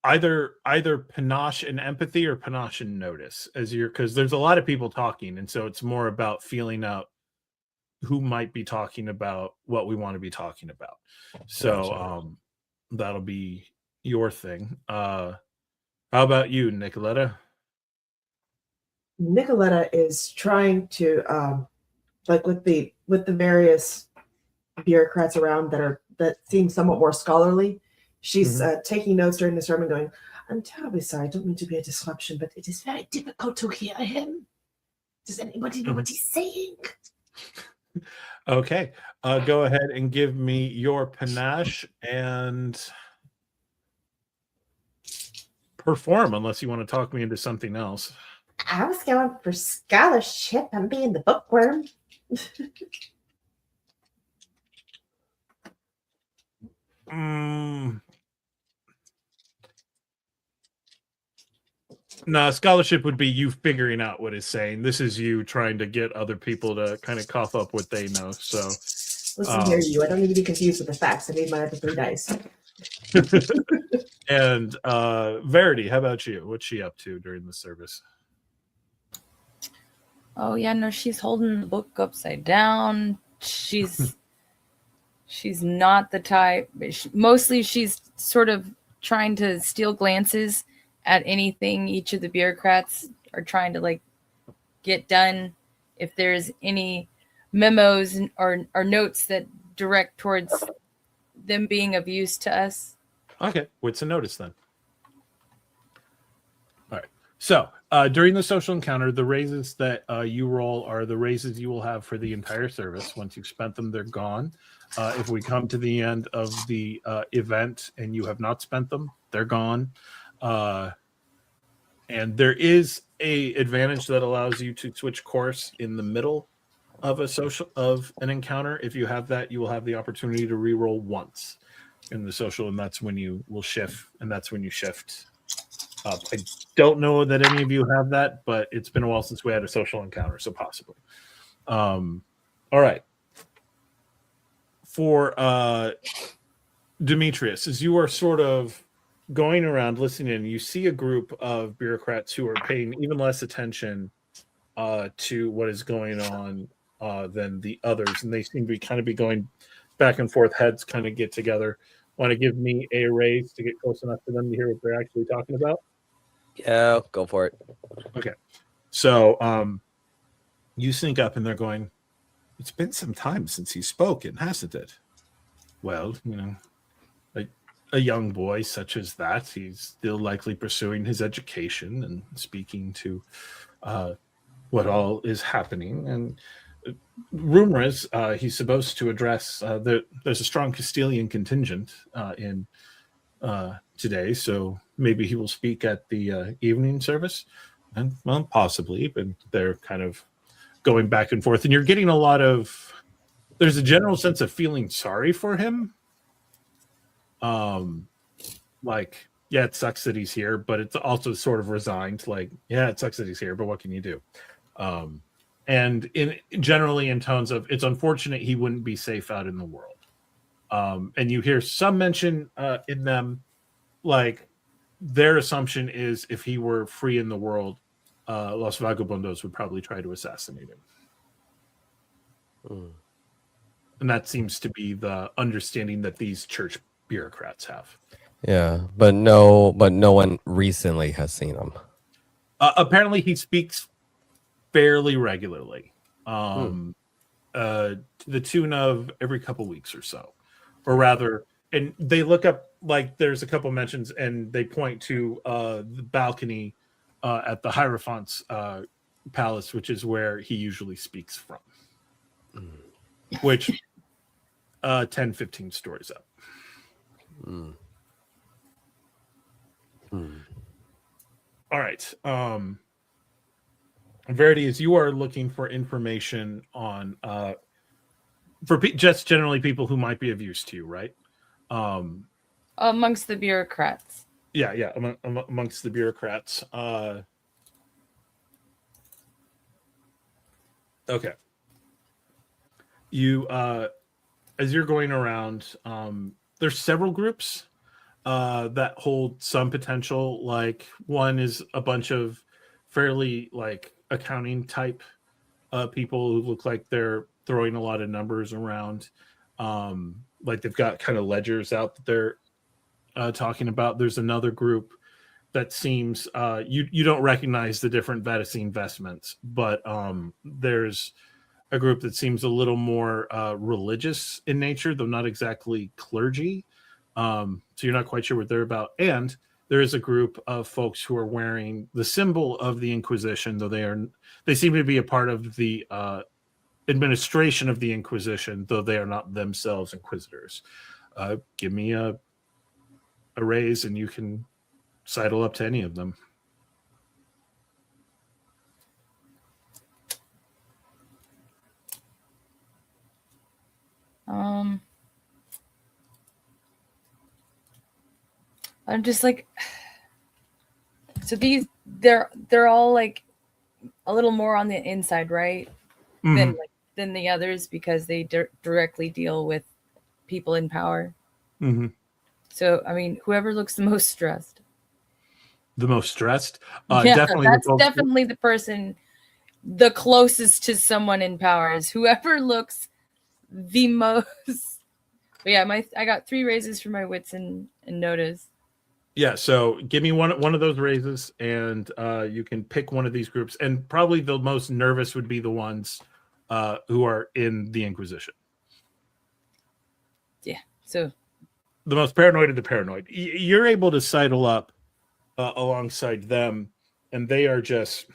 either panache and empathy or panache and notice as you're, because there's a lot of people talking. And so it's more about feeling out who might be talking about what we want to be talking about. So that'll be your thing. How about you, Nikoletta? Nikoletta is trying to like with the various bureaucrats around that seem somewhat more scholarly. She's taking notes during the sermon, going, "I'm terribly sorry. I don't mean to be a disruption, but it is very difficult to hear him. Does anybody know what he's saying?" Okay. Go ahead and give me your panache and perform, unless you want to talk me into something else. I was going for scholarship. I'm being the bookworm. No, scholarship would be you figuring out what it's saying. This is you trying to get other people to kind of cough up what they know. So listen here, you. I don't need to be confused with the facts. I need my other 3 dice. And Verity, how about you? What's she up to during the service? Oh yeah, no, she's holding the book upside down. She's not the type. Mostly, she's sort of trying to steal glances at anything each of the bureaucrats are trying to like get done. If there's any memos or notes that direct towards them being of use to us. Okay, what's a notice then? All right. So during the social encounter, the raises that you roll are the raises you will have for the entire service. Once you've spent them, they're gone. If we come to the end of the event and you have not spent them, they're gone. And there is a advantage that allows you to switch course in the middle of an encounter. If you have that, you will have the opportunity to re-roll once. in the social, and that's when you will shift, and that's when you shift up. I don't know that any of you have that, but it's been a while since we had a social encounter, so possibly. All right. For Demetrius, as you are sort of going around listening, you see a group of bureaucrats who are paying even less attention to what is going on than the others, and they seem to be going back and forth. Heads kind of get together. Want to give me a raise to get close enough for them to hear what they're actually talking about? Yeah, go for it. Okay. So you sync up and they're going, it's been some time since he's spoken, hasn't it? Well, a young boy such as that, he's still likely pursuing his education and speaking to what all is happening. And rumor is he's supposed to address, there's a strong Castilian contingent in today, so maybe he will speak at the evening service. And well, possibly, but they're kind of going back and forth, and you're getting a lot of, there's a general sense of feeling sorry for him. Like, yeah, it sucks that he's here, but it's also sort of resigned, like, yeah, it sucks that he's here, but what can you do? And generally in tones of, it's unfortunate he wouldn't be safe out in the world. And you hear some mention in them, like, their assumption is if he were free in the world, Los Vagabundos would probably try to assassinate him. And that seems to be the understanding that these church bureaucrats have. Yeah, but no one recently has seen him. Apparently he speaks fairly regularly, to the tune of every couple weeks or so, or rather, and they look up, like, there's a couple mentions and they point to the balcony at the Hierophant's palace, which is where he usually speaks from, which 10-15 stories up. All right. Verity, as you are looking for information on just generally people who might be of use to you, right? Amongst the bureaucrats. Yeah, amongst the bureaucrats. Okay. You, as you're going around, there's several groups that hold some potential. Like, one is a bunch of fairly, like, accounting type people who look like they're throwing a lot of numbers around. Like, they've got kind of ledgers out that they're talking about. There's another group that seems you don't recognize the different Vatican investments, but there's a group that seems a little more religious in nature, though not exactly clergy. So you're not quite sure what they're about. And there is a group of folks who are wearing the symbol of the Inquisition, though they seem to be a part of the administration of the Inquisition, though they are not themselves inquisitors. Give me a raise and you can sidle up to any of them. I'm just like, so they're all like a little more on the inside, right? Mm-hmm. Than the others, because they directly deal with people in power. Mm-hmm. So, I mean, whoever looks the most stressed. The most stressed? Yeah, definitely. that's definitely the person the closest to someone in power is whoever looks the most. But yeah, I got 3 raises for my wits and notice. Yeah, so give me one of those raises, and you can pick one of these groups. And probably the most nervous would be the ones who are in the Inquisition. Yeah, so the most paranoid of the paranoid. You're able to sidle up alongside them, and they are just...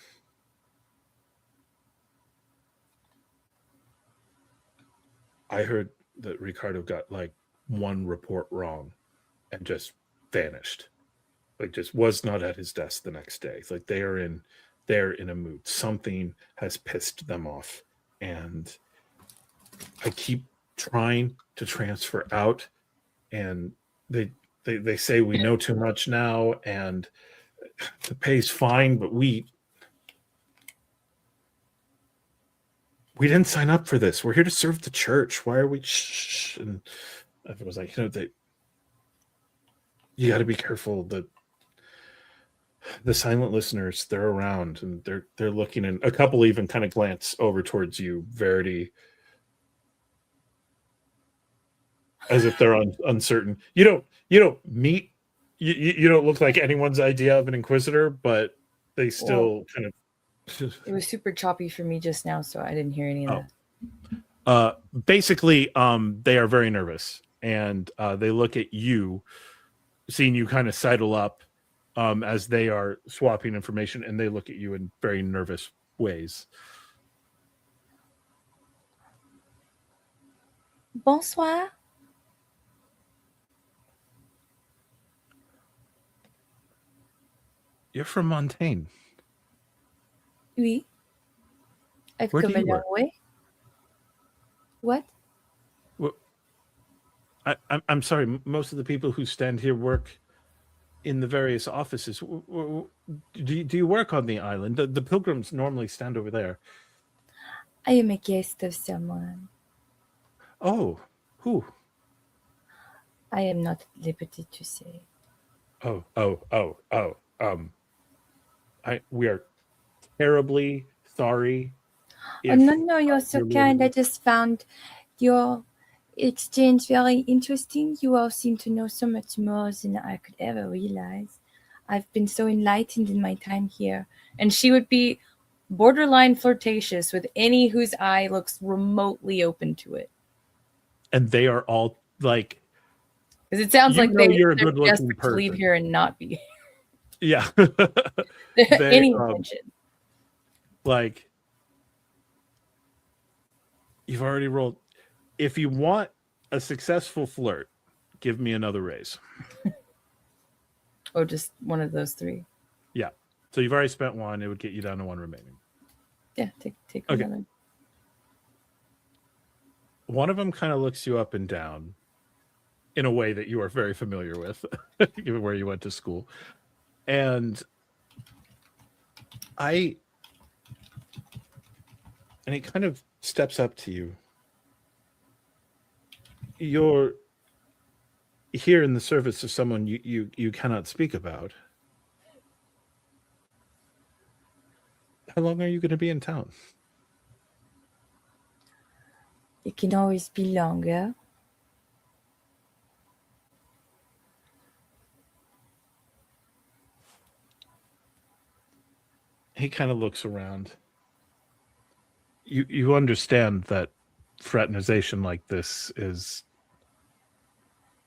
I heard that Ricardo got like one report wrong and just vanished. Like, just was not at his desk the next day. It's like they're in a mood. Something has pissed them off. And I keep trying to transfer out, and they say we know too much now, and the pay's fine, but we didn't sign up for this. We're here to serve the church. Why are we? Shh. And everyone's like, you got to be careful. The silent listeners, they're around, and they're looking, and a couple even kind of glance over towards you, Verity, as if they're uncertain. You don't meet. You don't look like anyone's idea of an inquisitor, but they still kind of. It was super choppy for me just now, so I didn't hear any of that. Basically, they are very nervous, and they look at you, seeing you kind of sidle up as they are swapping information, and they look at you in very nervous ways. Bonsoir. You're from Montaigne. Oui. I've Where do come a you long work? way. What? Well, I'm sorry. Most of the people who stand here work in the various offices. Do you work on the island? The pilgrims normally stand over there. I am a guest of someone. Oh, who? I am not at liberty to say. We are terribly sorry. Oh, no, you're so you're kind. really- I just found your exchange very interesting. You all seem to know so much more than I could ever realize. I've been so enlightened in my time here. And she would be borderline flirtatious with any whose eye looks remotely open to it. And they are all like, Because it sounds You like know they're you're a good-looking desperate to leave person. here and not be. yeah. Any intention. Like, you've already rolled. If you want a successful flirt, give me another raise. Or just one of those three. Yeah. So you've already spent one. It would get you down to one remaining. Yeah, take Okay. another. One of them kind of looks you up and down in a way that you are very familiar with, given where you went to school. And he kind of steps up to you. You're here in the service of someone you cannot speak about. How long are you going to be in town? It can always be longer. He kind of looks around. You understand that fraternization like this is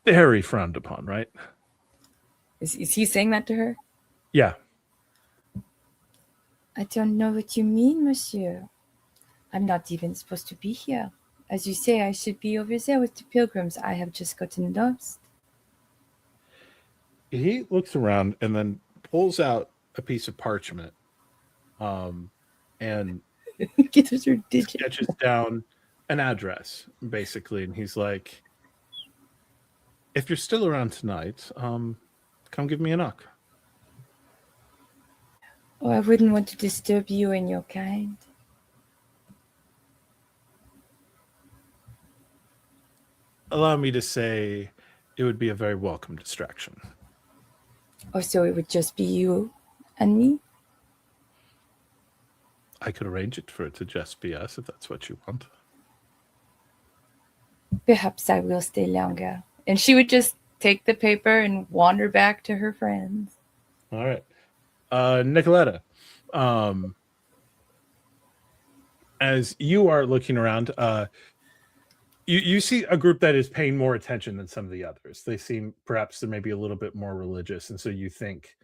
very frowned upon, right? Is he saying that to her? Yeah. I don't know what you mean, monsieur. I'm not even supposed to be here. As you say, I should be over there with the pilgrims. I have just gotten lost. He looks around and then pulls out a piece of parchment and Get us your digit. sketches down an address, basically. And he's like, if you're still around tonight, come give me a knock. Oh, I wouldn't want to disturb you and your kind. Allow me to say it would be a very welcome distraction. Oh, so it would just be you and me? I could arrange it for it to just be us if that's what you want. Perhaps I will stay longer. And she would just take the paper and wander back to her friends. All right. Nikoletta, as you are looking around, you see a group that is paying more attention than some of the others. They seem perhaps they may be a little bit more religious. And so you think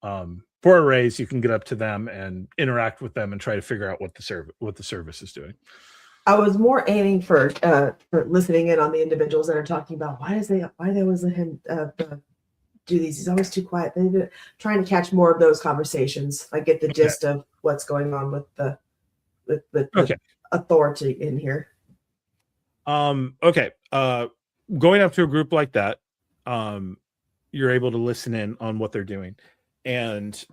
for a raise, you can get up to them and interact with them and try to figure out what the service is doing. I was more aiming for listening in on the individuals that are talking about why they always let him do these. He's always too quiet. They're trying to catch more of those conversations. I get the gist of what's going on with the authority in here. Okay. Going up to a group like that, you're able to listen in on what they're doing, and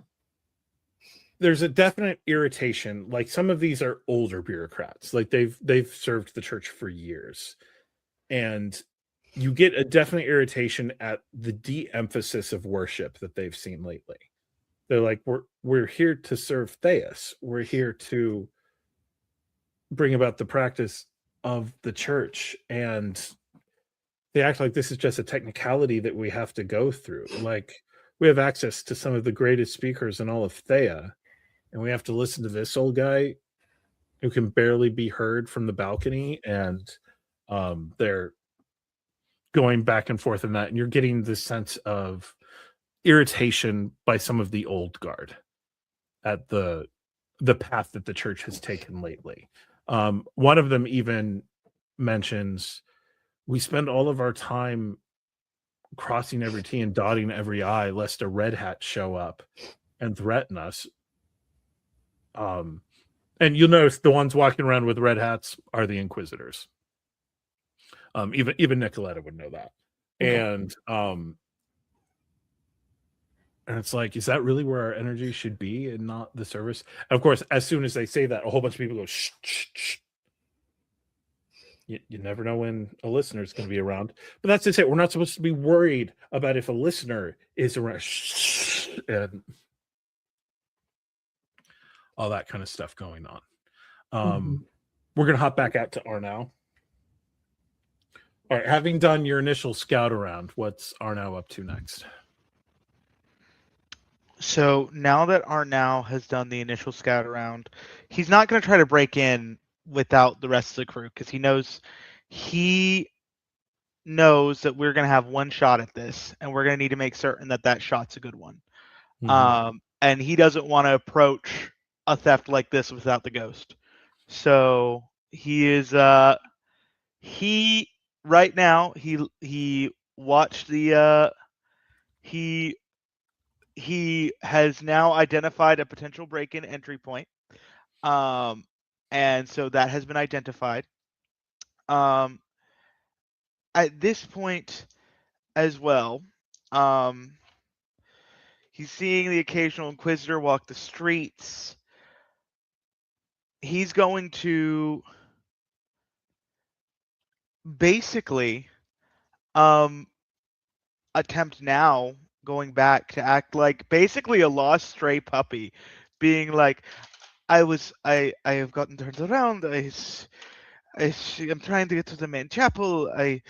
there's a definite irritation. Like, some of these are older bureaucrats, like they've served the church for years, and you get a definite irritation at the de-emphasis of worship that they've seen lately. They're like, we're here to serve Theas. We're here to bring about the practice of the church, and they act like this is just a technicality that we have to go through. Like, we have access to some of the greatest speakers in all of Thea, and we have to listen to this old guy who can barely be heard from the balcony, and they're going back and forth in that, and you're getting this sense of irritation by some of the old guard at the path that the church has taken lately. One of them even mentions, we spend all of our time crossing every T and dotting every I, lest a red hat show up and threaten us. And you'll notice the ones walking around with red hats are the Inquisitors. Even Nikoletta would know that. Okay. And it's like, is that really where our energy should be and not the service? And of course, as soon as they say that, a whole bunch of people go, shh, shh, shh. You never know when a listener is going to be around. But that's just it. We're not supposed to be worried about if a listener is around, shh, and all that kind of stuff going on. We're going to hop back out to Arnau. All right, having done your initial scout around, what's Arnau up to next? So now that Arnau has done the initial scout around, he's not going to try to break in without the rest of the crew, because he knows that we're going to have one shot at this, and we're going to need to make certain that that shot's a good one. And he doesn't want to approach a theft like this without the ghost. So he is right now he watched the he has now identified a potential break-in entry point. And so that has been identified. At this point as well, he's seeing the occasional Inquisitor walk the streets. He's going to basically attempt now, going back, to act like basically a lost stray puppy, being like, I have gotten turned around. I'm trying to get to the main chapel. I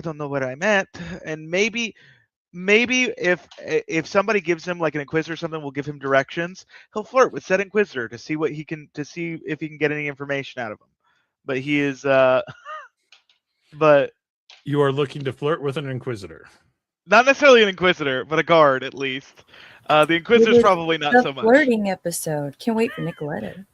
don't know where I'm at. And maybe if somebody gives him like an Inquisitor or something, will give him directions, he'll flirt with said Inquisitor to see if he can get any information out of him. But he is but you are looking to flirt with an Inquisitor. Not necessarily an Inquisitor, but a guard at least. The Inquisitor's probably not so much. Flirting episode. Can't wait for Nikoletta.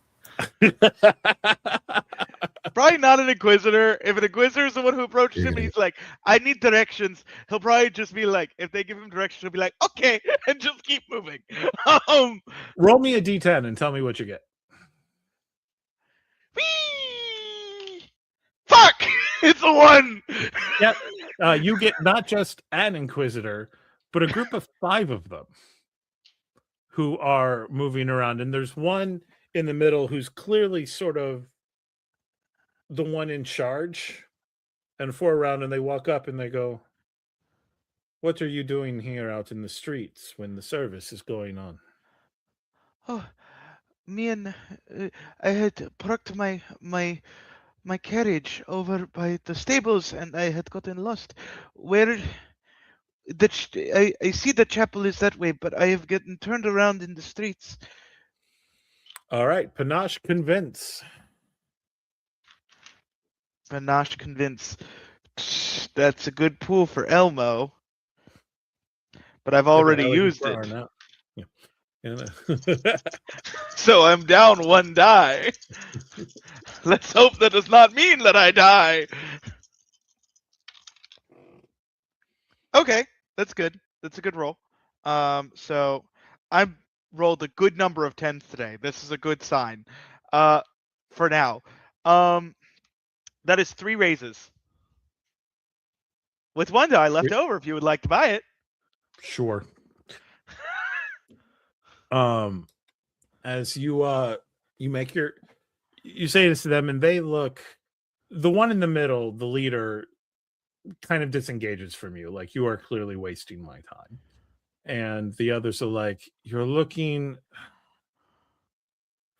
Probably not an Inquisitor. If an Inquisitor is the one who approaches him and he's like, I need directions, he'll probably just be like, if they give him directions, he'll be like, okay, and just keep moving. Roll me a d10 and tell me what you get. Whee! Fuck! It's a 1! Yep. You get not just an Inquisitor, but a group of 5 of them who are moving around. And there's one in the middle who's clearly sort of the one in charge. And 4 around, and they walk up and they go, what are you doing here out in the streets when the service is going on? Oh, me and I had parked my carriage over by the stables, and I had gotten lost. Where I see the chapel is that way, but I have gotten turned around in the streets. All right, Panache convince. Panache convince. That's a good pool for Elmo, but I've already used it. Yeah. So I'm down 1 die. Let's hope that does not mean that I die. Okay, that's good. That's a good roll. So I've rolled a good number of 10s today. This is a good sign. For now. That is 3 raises. with one die left over if you would like to buy it. Sure. As you make you say this to them, and they look, the one in the middle, the leader, kind of disengages from you, like you are clearly wasting my time. And the others are like, you're looking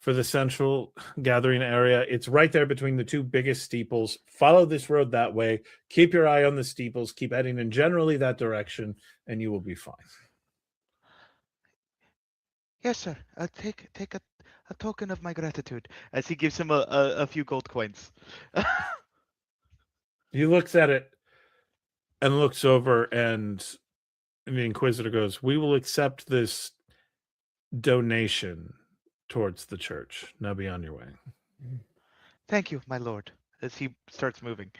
for the central gathering area. It's right there between the two biggest steeples. Follow this road that way. Keep your eye on the steeples. Keep heading in generally that direction, and you will be fine. Yes, sir. Take a token of my gratitude, as he gives him a few gold coins. He looks at it and looks over, and the Inquisitor goes, "We will accept this donation towards the church. Now be on your way." Thank you, my lord, as he starts moving.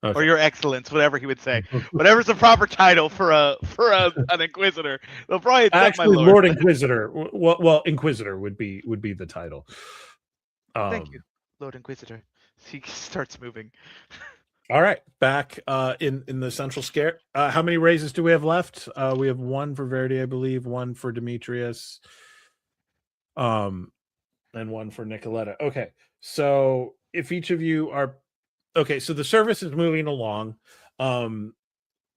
Okay. Or your excellence, whatever he would say. Whatever's the proper title for an Inquisitor. They'll probably accept Actually, my lord. Lord Inquisitor. Well, Inquisitor would be the title. Thank you, Lord Inquisitor. He starts moving. All right, back in the central scare. How many raises do we have left? We have one for Verity, I believe, one for Demetrius, and one for Nikoletta. Okay, so if each of you are okay, so the service is moving along.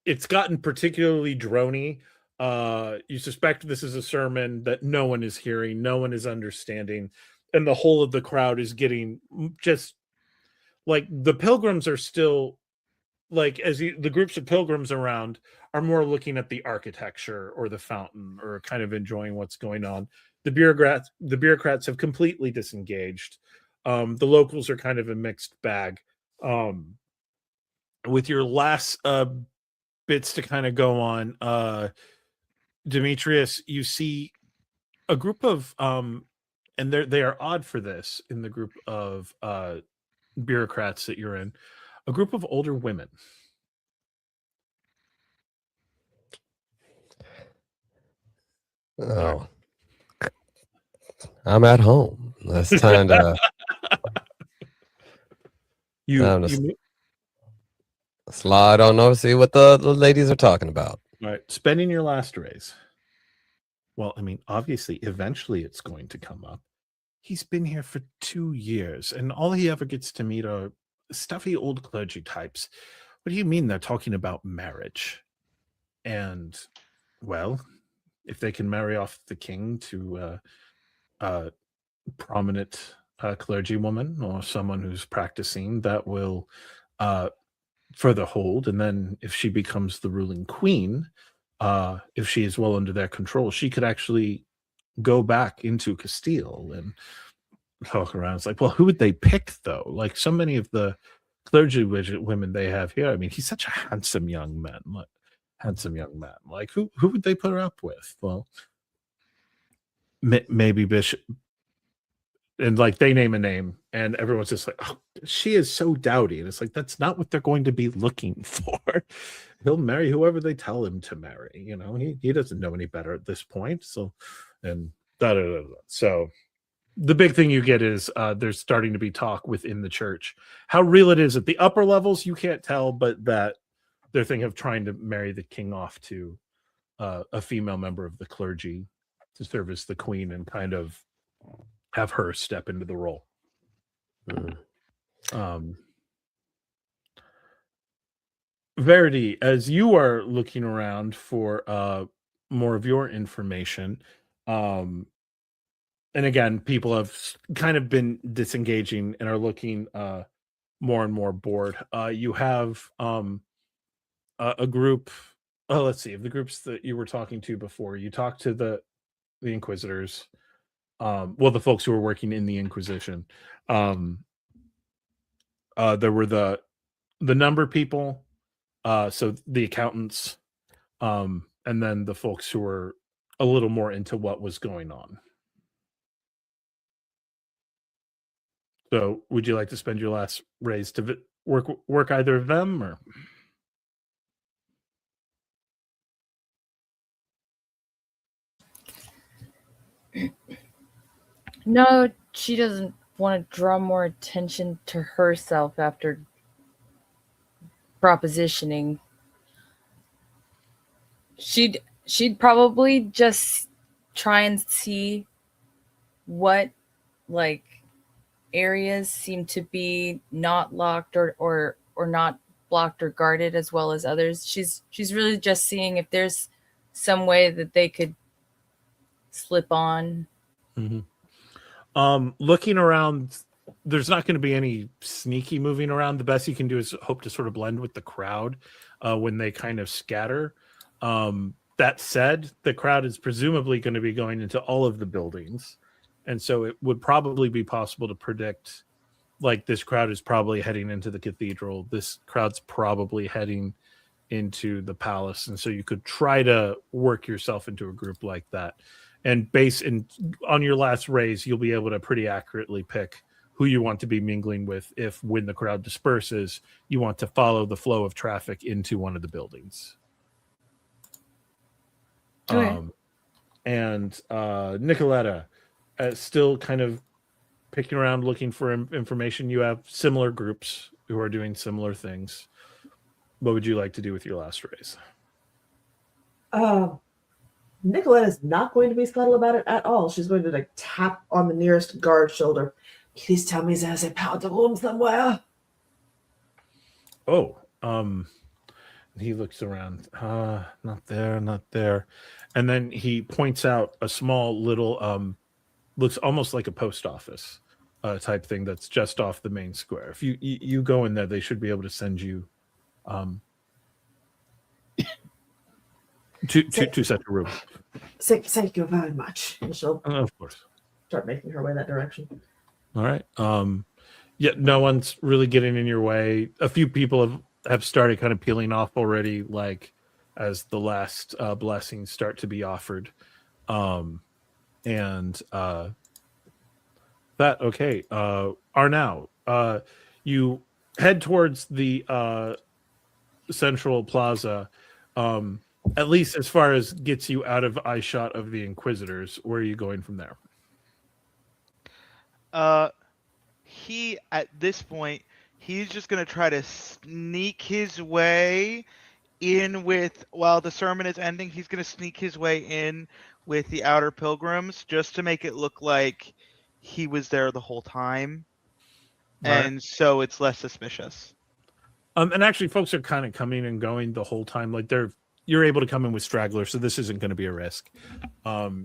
It's gotten particularly drony. You suspect this is a sermon that no one is hearing, no one is understanding, and the whole of the crowd is getting just like the pilgrims are still like the groups of pilgrims around are more looking at the architecture or the fountain or kind of enjoying what's going on. The bureaucrats have completely disengaged. The locals are kind of a mixed bag. With your last bits to kind of go on, Demetrius, you see a group of and they are odd for this in the group of bureaucrats that you're in, a group of older women. Oh, I'm at home. It's time to. Slide on over, see what the ladies are talking about. All right, spending your last raise. Well, I mean, obviously, eventually it's going to come up. He's been here for 2 years, and all he ever gets to meet are stuffy old clergy types. What do you mean they're talking about marriage? And, well, if they can marry off the king to a prominent clergywoman or someone who's practicing, that will further hold. And then if she becomes the ruling queen, if she is well under their control, she could actually go back into Castile and talk around. It's like, well, who would they pick though? Like so many of the clergy women they have here. I mean, he's such a handsome young man. Like who would they put her up with? Well, maybe Bishop. And like they name a name, and everyone's just like, "Oh, she is so dowdy," and it's like that's not what they're going to be looking for. He'll marry whoever they tell him to marry. You know, he doesn't know any better at this point. So, and so the big thing you get is there's starting to be talk within the church. How real it is at the upper levels, you can't tell, but that they're thinking of trying to marry the king off to a female member of the clergy to serve as the queen and kind of have her step into the role. Verity, as you are looking around for more of your information, and again, people have kind of been disengaging and are looking more and more bored. You have a group. Oh, let's see. Of the groups that you were talking to before, you talked to the Inquisitors. Well, the folks who were working in the Inquisition. There were the number people, so the accountants, and then the folks who were a little more into what was going on. So, would you like to spend your last raise to work either of them, or? No, she doesn't want to draw more attention to herself after propositioning She'd probably just try and see what like areas seem to be not locked or not blocked or guarded as well as others. She's really just seeing if there's some way that they could slip on. Looking around, there's not going to be any sneaky moving around. The best you can do is hope to sort of blend with the crowd when they kind of scatter. That said, the crowd is presumably going to be going into all of the buildings. And so it would probably be possible to predict, like, this crowd is probably heading into the cathedral. This crowd's probably heading into the palace. And so you could try to work yourself into a group like that. And on your last raise, you'll be able to pretty accurately pick who you want to be mingling with if, when the crowd disperses, you want to follow the flow of traffic into one of the buildings. Okay. And Nikoletta, still kind of picking around looking for information. You have similar groups who are doing similar things. What would you like to do with your last raise? Nicoletta's not going to be subtle about it at all. She's going to like tap on the nearest guard's shoulder. Please tell me there's a powder room somewhere. Oh, he looks around. Not there, not there. And then he points out a small little, looks almost like a post office type thing that's just off the main square. If you go in there, they should be able to send you two sets of rooms. Thank you very much. And she'll Of course. start making her way that direction. All right. Yeah, no one's really getting in your way. A few people have started kind of peeling off already, like as the last blessings start to be offered. Arnau, you head towards the central plaza, at least as far as gets you out of eyeshot of the Inquisitors. Where are you going from there? He, at this point, he's just going to try to sneak his way in with, while the sermon is ending, he's going to sneak his way in with the outer pilgrims just to make it look like he was there the whole time. Right. And so it's less suspicious. And actually, folks are kind of coming and going the whole time. Like you're able to come in with stragglers, so this isn't going to be a risk.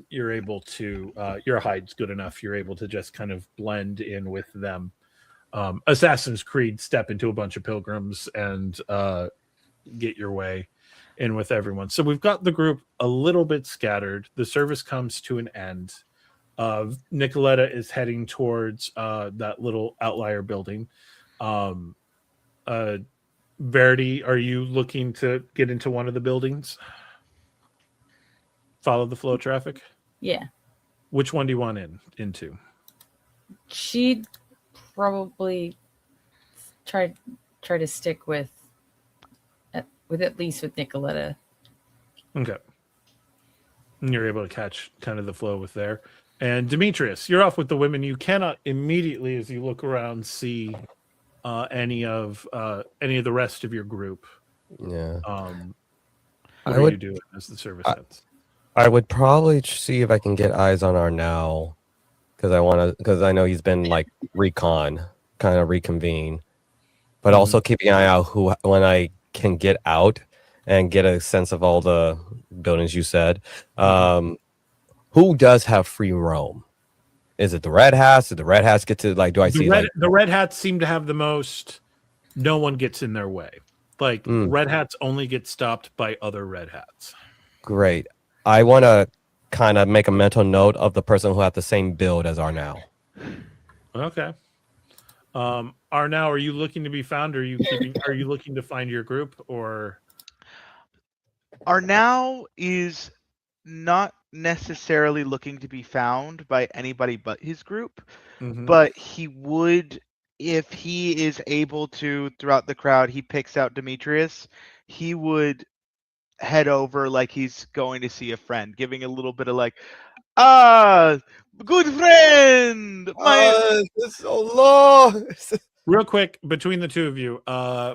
You're able to, your hide's good enough. You're able to just kind of blend in with them. Assassin's Creed, step into a bunch of pilgrims and get your way in with everyone. So we've got the group a little bit scattered. The service comes to an end. Nikoletta is heading towards that little outlier building. Verity, are you looking to get into one of the buildings? Follow the flow of traffic? Yeah. Which one do you want into? She'd probably try to stick with at least with Nikoletta. Okay. And you're able to catch kind of the flow with there. And Demetrius, you're off with the women. You cannot immediately, as you look around, see any of the rest of your group. Yeah. What are you doing as the service ends? I would probably see if I can get eyes on Arnau, because I know he's been like kind of reconvene, but also keeping an eye out when I can get out and get a sense of all the buildings you said. Who does have free roam? Is it the red hats? Did the red hats get to the red hats seem to have the most? No one gets in their way. Like red hats only get stopped by other red hats. Great. I want to kind of make a mental note of the person who had the same build as Arnau. Okay. Arnau, are you looking to be found? Or are you looking to find your group? Or Arnau is not necessarily looking to be found by anybody but his group, but he would, if he is able to, throughout the crowd, he picks out Demetrius, he would head over like he's going to see a friend, giving a little bit of like, good friend, it's so long. real quick, between the two of you,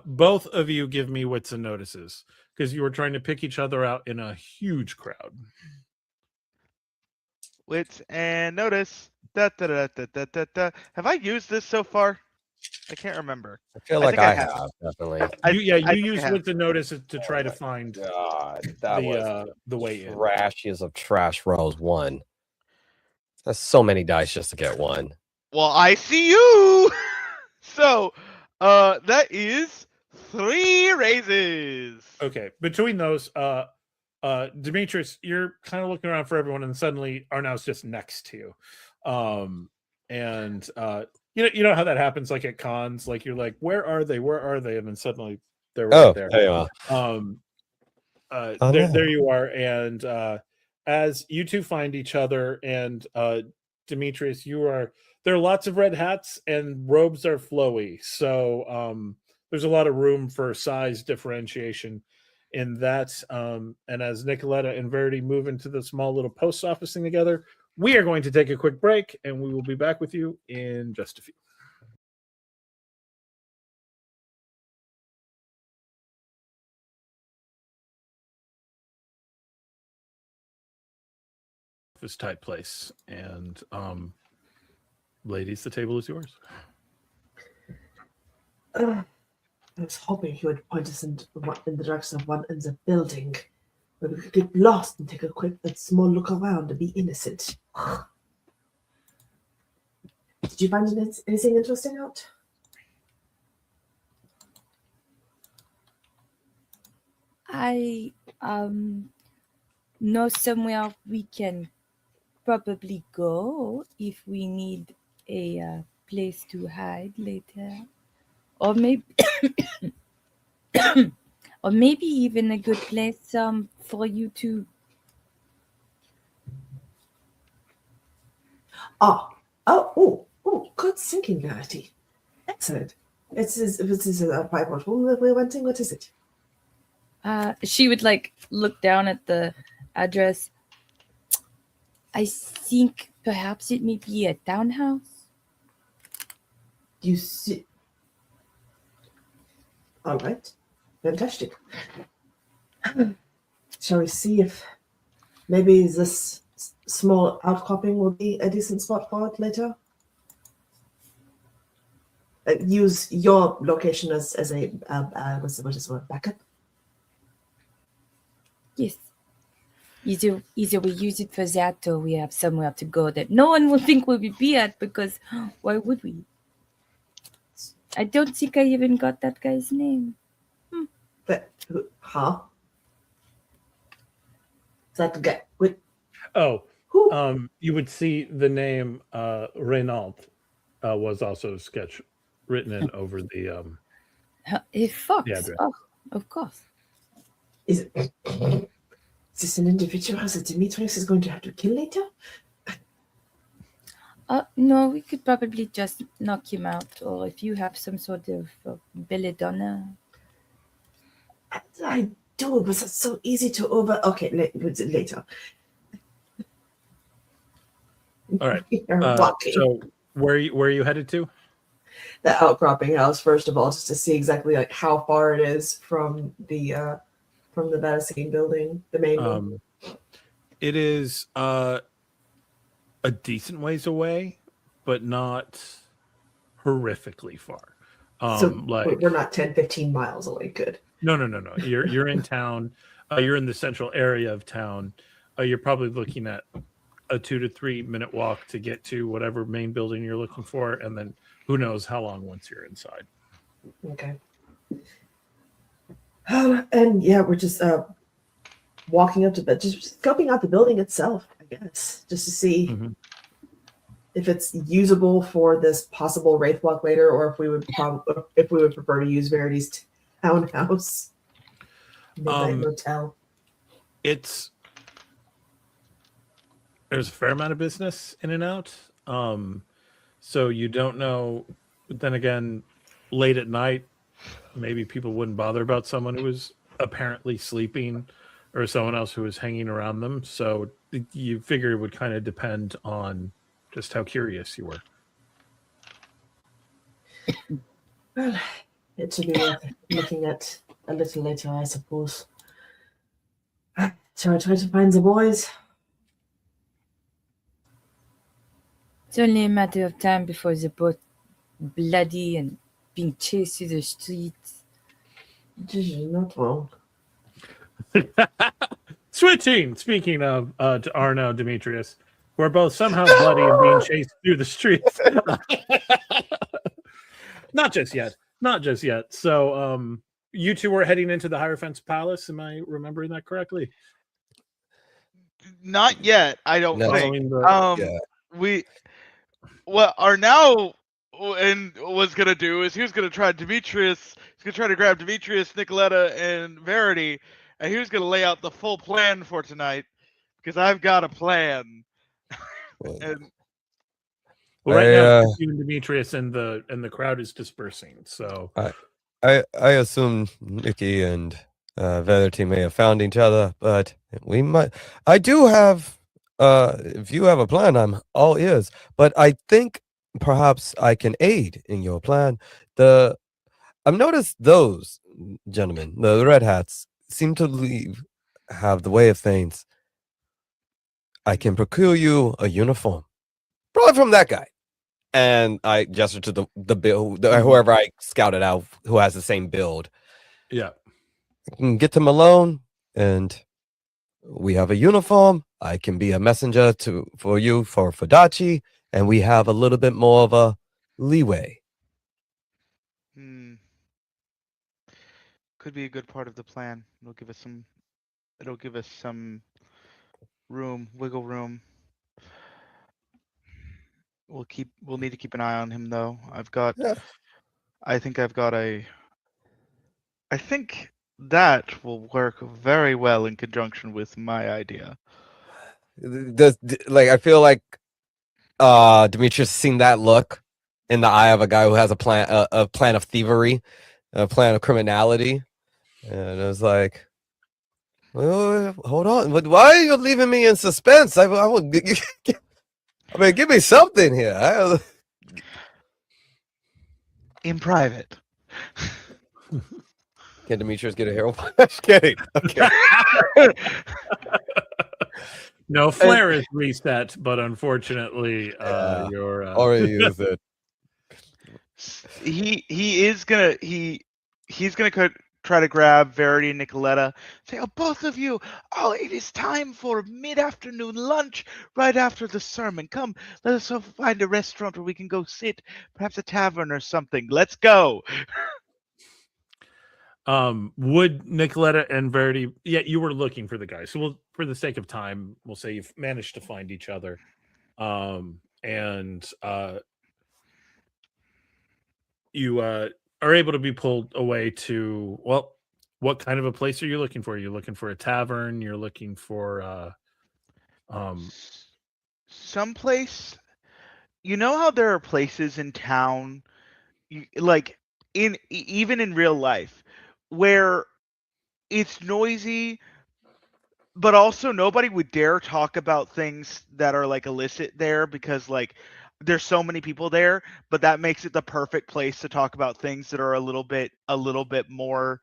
both of you give me wits and notices, because you were trying to pick each other out in a huge crowd. Wits and notice. Da, da, da, da, da, da, da. Have I used this so far? I can't remember. I feel I like think I I have. have, definitely. You I think I use have. with the notice to try to find God, that was the way in. trashiest of trash rolls. 1. That's so many dice just to get 1. Well, I see you. So, that is 3 raises. Okay, between those, Demetrius, you're kind of looking around for everyone, and suddenly Arnau's just next to you. You know how that happens, like at cons, like you're like, where are they? Where are they? And then suddenly they're right there. There you are. There you are. And as you two find each other, and Demetrius, there are lots of red hats, and robes are flowy. So there's a lot of room for size differentiation in that. And as Nikoletta and Verity move into the small little post office thing together, we are going to take a quick break, and we will be back with you in just a few. This type place, and ladies, the table is yours. I was hoping he would point us in the direction of one in the building, where we could get lost and take a small look around and be innocent. Did you find anything interesting out? I know somewhere we can probably go if we need a place to hide later, or maybe or maybe even a good place for you to. Good thinking, Verity. Excellent. This is a private room that we're renting. What is it? She would like look down at the address. I think perhaps it may be a townhouse. You see. All right. Fantastic. Shall we see if maybe this small outcropping will be a decent spot for it later? Use your location as a what is the word, backup? Yes. Either we use it for that, or we have somewhere to go that no one will think we'll be at, because why would we? I don't think I even got that guy's name. Huh? That guy. Wait. Oh, Who? you would see the name Renault was also written in over the Fox. the address. Oh, of course. Is this an individual that Demetrius is going to have to kill later? No, we could probably just knock him out, or if you have some sort of belladonna. I do, but it's so easy to over. Okay, later. All right. Walking. So where are you headed to? The outcropping house, first of all, just to see exactly like how far it is from the Vaticine building, the main one. It is a decent ways away, but not horrifically far. So we're not 10, 15 miles away. Good. No. You're in town. You're in the central area of town. You're probably looking at a 2 to 3 minute walk to get to whatever main building you're looking for, and then who knows how long once you're inside. Okay. And yeah, we're just walking up to bed, just scoping out the building itself, I guess, just to see if it's usable for this possible wraith walk later, or if we would prefer to use Verity's townhouse, midnight motel. There's a fair amount of business in and out, so you don't know. But then again, late at night, maybe people wouldn't bother about someone who was apparently sleeping or someone else who was hanging around them. So you figure it would kind of depend on just how curious you were. Well, it should be worth looking at a little later, I suppose. Shall I try to find the boys? It's only a matter of time before they're both bloody and being chased through the streets. You're not wrong. Switching. Speaking of to Arnau Demetrius, we're both somehow bloody and being chased through the streets. Not just yet. Not just yet. So, you two were heading into the Hierophant's Palace. Am I remembering that correctly? Not yet, I don't No. think. Yeah. What Arnau was gonna do is he was gonna try Demetrius. He's gonna try to grab Demetrius, Nikoletta, and Verity, and he was gonna lay out the full plan for tonight because I've got a plan. And Well, right now, I, it's you and Demetrius, and the crowd is dispersing. So, I assume Nikki and Verity may have found each other, but we might. I do have. If you have a plan, I'm all ears. But I think perhaps I can aid in your plan. I've noticed those gentlemen, the red hats, seem to have the way of things. I can procure you a uniform, probably from that guy. And I gesture to the build, whoever I scouted out who has the same build. yeah. I can get to Malone, and we have a uniform. I can be a messenger for you for Fadachi, and we have a little bit more of a leeway. could be a good part of the plan. It'll give us some wiggle room. We'll need to keep an eye on him though. I think that will work very well in conjunction with my idea. I feel like Demetrius seen that look in the eye of a guy who has a plan of thievery, a plan of criminality, and it was like, well, hold on, why are you leaving me in suspense? I mean, give me something here. In private. Can Demetrius get a hero point? Just kidding. Okay. No, Flare is reset, but unfortunately, Yeah. your Already used it. He's gonna try to grab Verity and Nikoletta. Say, oh, both of you! Oh, it is time for mid-afternoon lunch right after the sermon. Come, let us find a restaurant where we can go sit, perhaps a tavern or something. Let's go. would Nikoletta and Verity? Yeah, you were looking for the guy. So we'll, for the sake of time, we'll say you've managed to find each other, and you are able to be pulled away to, well, what kind of a place are you looking for? You're looking for a tavern. You're looking for someplace. You know how there are places in town, like even in real life, where it's noisy, but also nobody would dare talk about things that are like illicit there because like there's so many people there, but that makes it the perfect place to talk about things that are a little bit more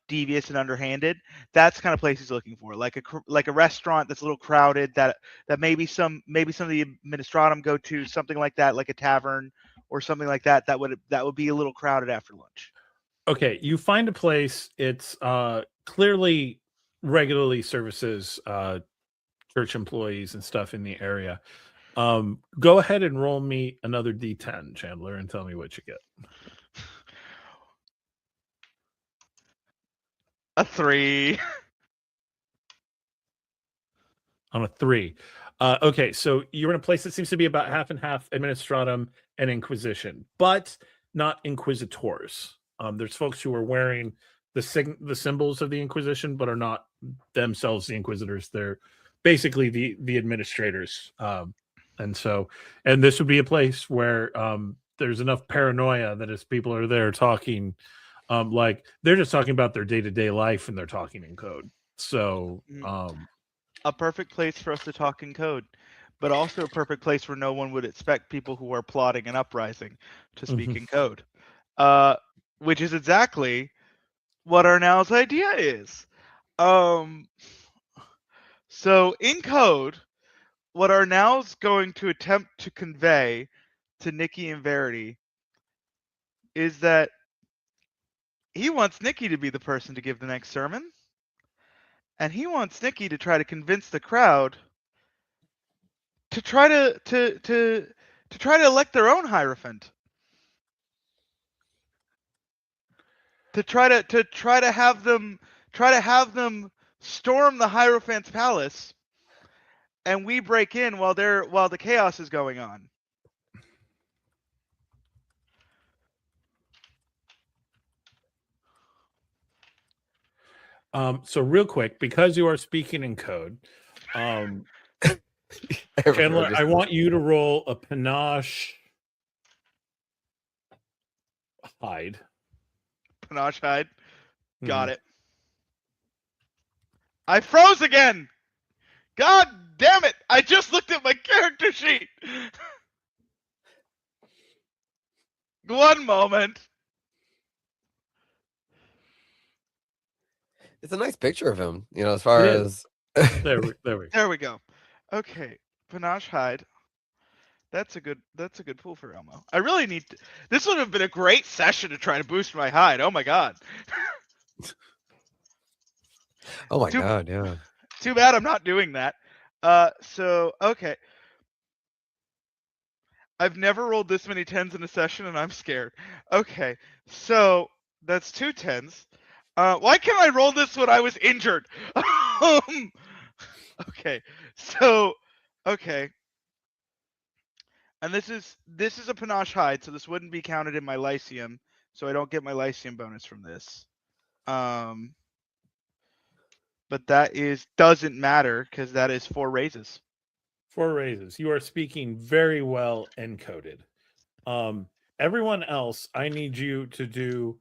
devious and underhanded. That's the kind of place he's looking for, like a restaurant that's a little crowded, that maybe some of the administratum go to, something like that, like a tavern or something like that. That would be a little crowded after lunch. Okay, you find a place. It's clearly regularly services church employees and stuff in the area. Go ahead and roll me another D10, Chandler, and tell me what you get. A 3. On a 3. Okay, so you're in a place that seems to be about half and half administratum and inquisition, but not inquisitors. There's folks who are wearing the symbols of the Inquisition, but are not themselves the inquisitors. They're basically the administrators. And this would be a place where there's enough paranoia that as people are there talking, like they're just talking about their day-to-day life and they're talking in code. So a perfect place for us to talk in code, but also a perfect place where no one would expect people who are plotting an uprising to speak in code, which is exactly what Arnau's idea is. So in code, what Arnau's going to attempt to convey to Nikki and Verity is that he wants Nikki to be the person to give the next sermon, and he wants Nikki to try to convince the crowd to try to try to elect their own Hierophant. To try to have them storm the Hierophant's palace, and we break in while the chaos is going on. So real quick, because you are speaking in code, Chandler, I want you to roll a panache hide. Panache hide. Got it. I froze again. God damn it! I just looked at my character sheet. One moment. It's a nice picture of him, you know, as far It as There we go. There we go. Okay, Panache hide. That's a good pool for Elmo. I really need to, this would have been a great session to try to boost my hide. Oh my god. oh my god, yeah. Too bad I'm not doing that. So okay. I've never rolled this many 10s in a session and I'm scared. Okay, so that's 2 10s. Why can't I roll this when I was injured? Okay, so okay. And this is a panache hide, so this wouldn't be counted in my Lyceum, so I don't get my Lyceum bonus from this. But that doesn't matter because that is 4 raises. 4 raises. You are speaking very well encoded. Everyone else, I need you to do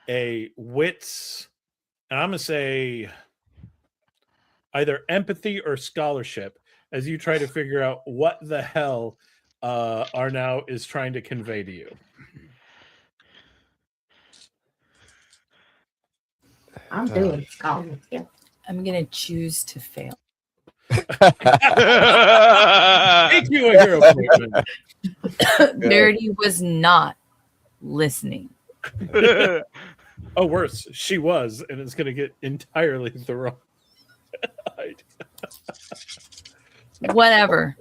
a wits, and I'm gonna say either empathy or scholarship as you try to figure out what the hell Arnau is trying to convey to you. I'm doing scholarship. I'm gonna choose to fail. Make you a hero point. Verity was not listening. Oh, worse, she was, and it's going to get entirely the wrong. Whatever.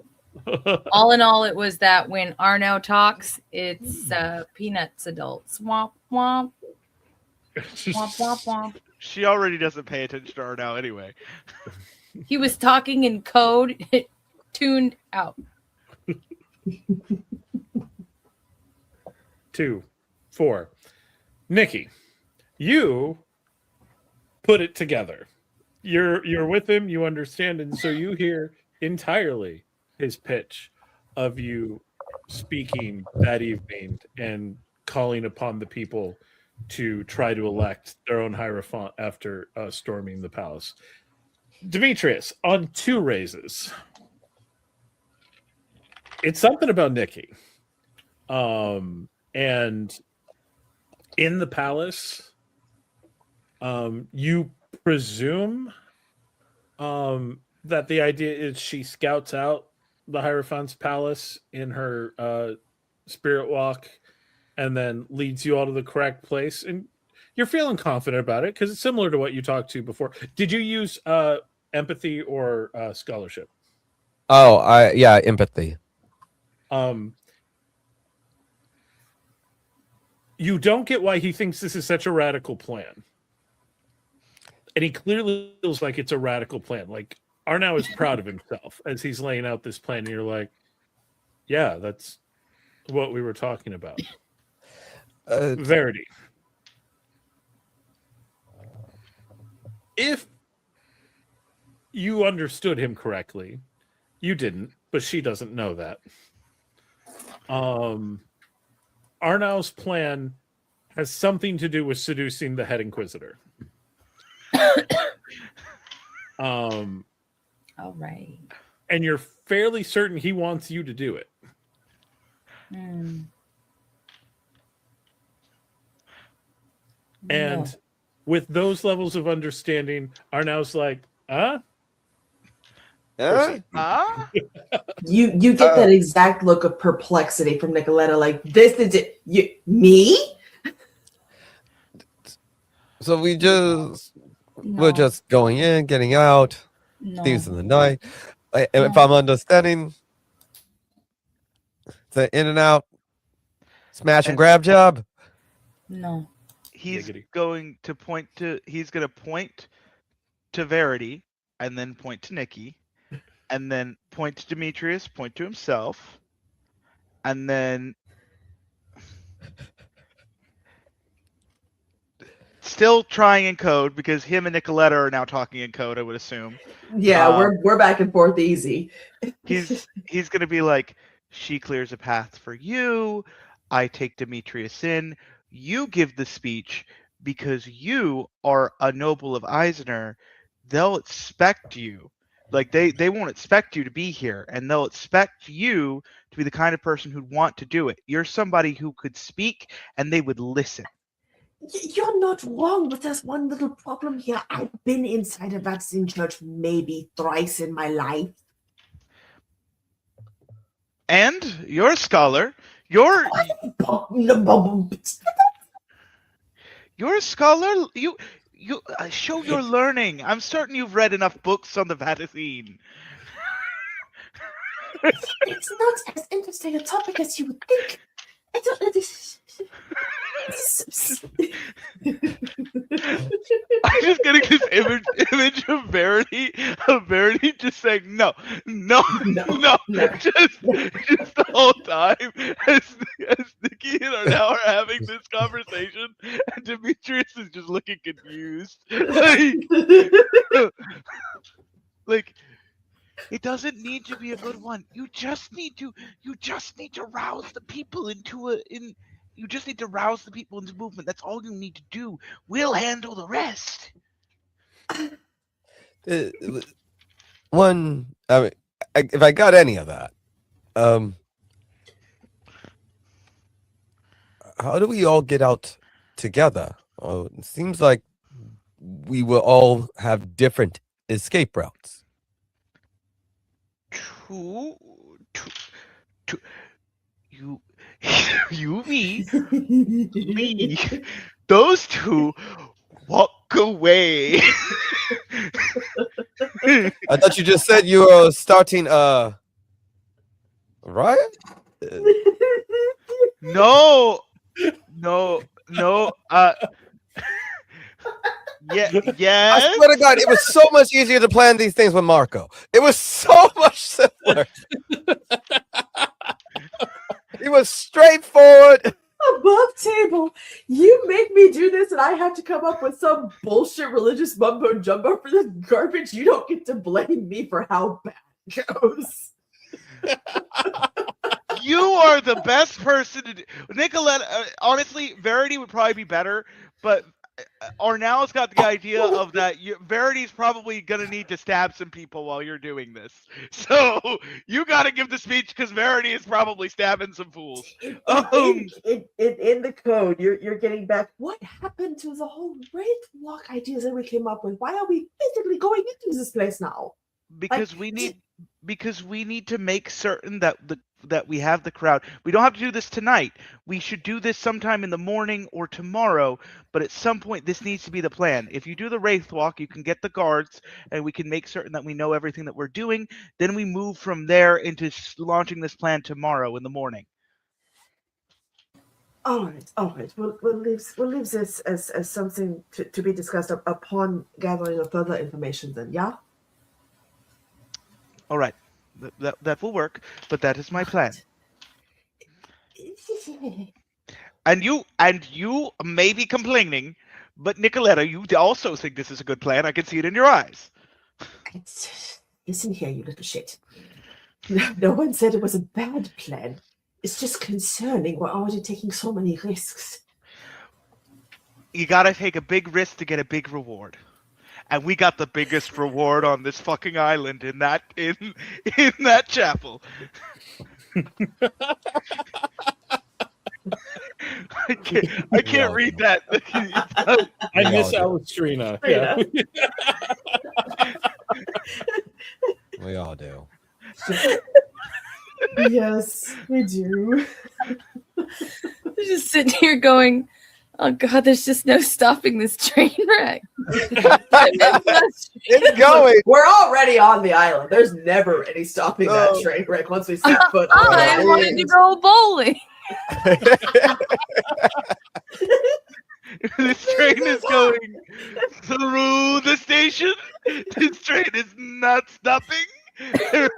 All in all, it was that when Arnau talks, it's Peanuts adult. Swamp, womp. Womp, womp, womp. She already doesn't pay attention to Arnau anyway. He was talking in code, it tuned out. 2, 4. Nikki, you put it together. You're with him, you understand, and so you hear entirely his pitch of you speaking that evening and calling upon the people to try to elect their own Hierophant after storming the palace. Demetrius, on 2 raises. It's something about Nikki. And in the palace, you presume that the idea is she scouts out the Hierophant's palace in her spirit walk and then leads you all to the correct place. And you're feeling confident about it because it's similar to what you talked to before. Did you use empathy or scholarship? Oh, empathy. You don't get why he thinks this is such a radical plan. And he clearly feels like it's a radical plan. Like, Arnau is proud of himself as he's laying out this plan. And you're like, yeah, that's what we were talking about. Verity. If you understood him correctly, you didn't, but she doesn't know that. Arnau's plan has something to do with seducing the head inquisitor. All right. And you're fairly certain he wants you to do it. And No. with those levels of understanding, Arnau's like, huh? Huh? Huh? You get that exact look of perplexity from Nikoletta, like this is it. Me? So we're just No, going in, getting out, thieves no, in the night. If No. I'm understanding, the in and out, smash and And- grab job. no. He's Giggity. going to point to Verity, and then point to Nikki, and then point to Demetrius, point to himself, and then still trying in code because him and Nikoletta are now talking in code, I would assume. Yeah, we're back and forth easy. He's gonna be like, she clears a path for you, I take Demetrius in, you give the speech because you are a noble of Eisner, they'll expect you. Like they won't expect you to be here, and they'll expect you to be the kind of person who'd want to do it. You're somebody who could speak and they would listen. You're not wrong, but there's one little problem here. I've been inside a vaccine church maybe thrice in my life. And you're a scholar. You're a scholar. You show your learning. I'm certain you've read enough books on the Vatican. It's not as interesting a topic as you would think. I don't know this. I'm just getting this image of Verity just saying no, just the whole time as Nikki and Arnau are having this conversation, and Demetrius is just looking confused, like it doesn't need to be a good one. You just need to rouse the people into You just need to rouse the people into movement. That's all you need to do. We'll handle the rest. One, I mean, if I got any of that, how do we all get out together? Oh, it seems like we will all have different escape routes. Me, those two walk away. I thought you just said you were starting a riot? No. Yeah. Yes. I swear to God, it was so much easier to plan these things with Marco. It was so much simpler. It was straightforward. Above table, you make me do this, and I have to come up with some bullshit religious mumbo jumbo for this garbage. You don't get to blame me for how bad it goes. You are the best person to do. Nikoletta, honestly, Verity would probably be better, but Arnau's got the idea of that. Verity's probably gonna need to stab some people while you're doing this, so you got to give the speech because Verity is probably stabbing some fools. In the code, you're getting back. What happened to the whole raid lock ideas that we came up with? Why are we physically going into this place now? Because we need to make certain that we have the crowd. We don't have to do this tonight. We should do this sometime in the morning or tomorrow, but at some point this needs to be the plan. If you do the Wraith Walk, you can get the guards and we can make certain that we know everything that we're doing. Then we move from there into launching this plan tomorrow in the morning. All right. We'll leave this as something to be discussed upon gathering of further information then, yeah? All right. That will work, but that is my plan. And you may be complaining, but Nikoletta, you also think this is a good plan. I can see it in your eyes. Listen here, you little shit. No one said it was a bad plan. It's just concerning. We're already taking so many risks. You gotta take a big risk to get a big reward. And we got the biggest reward on this fucking island in that chapel. I can't read that. I miss Alestrina. Yeah. We all do. Yes, we do. I'm just sitting here going, oh God, there's just no stopping this train wreck. It's going. We're already on the island. There's never any stopping that No. train wreck once we set foot on the I wanted island. to go bowling. This train is going through the station. This train is not stopping. There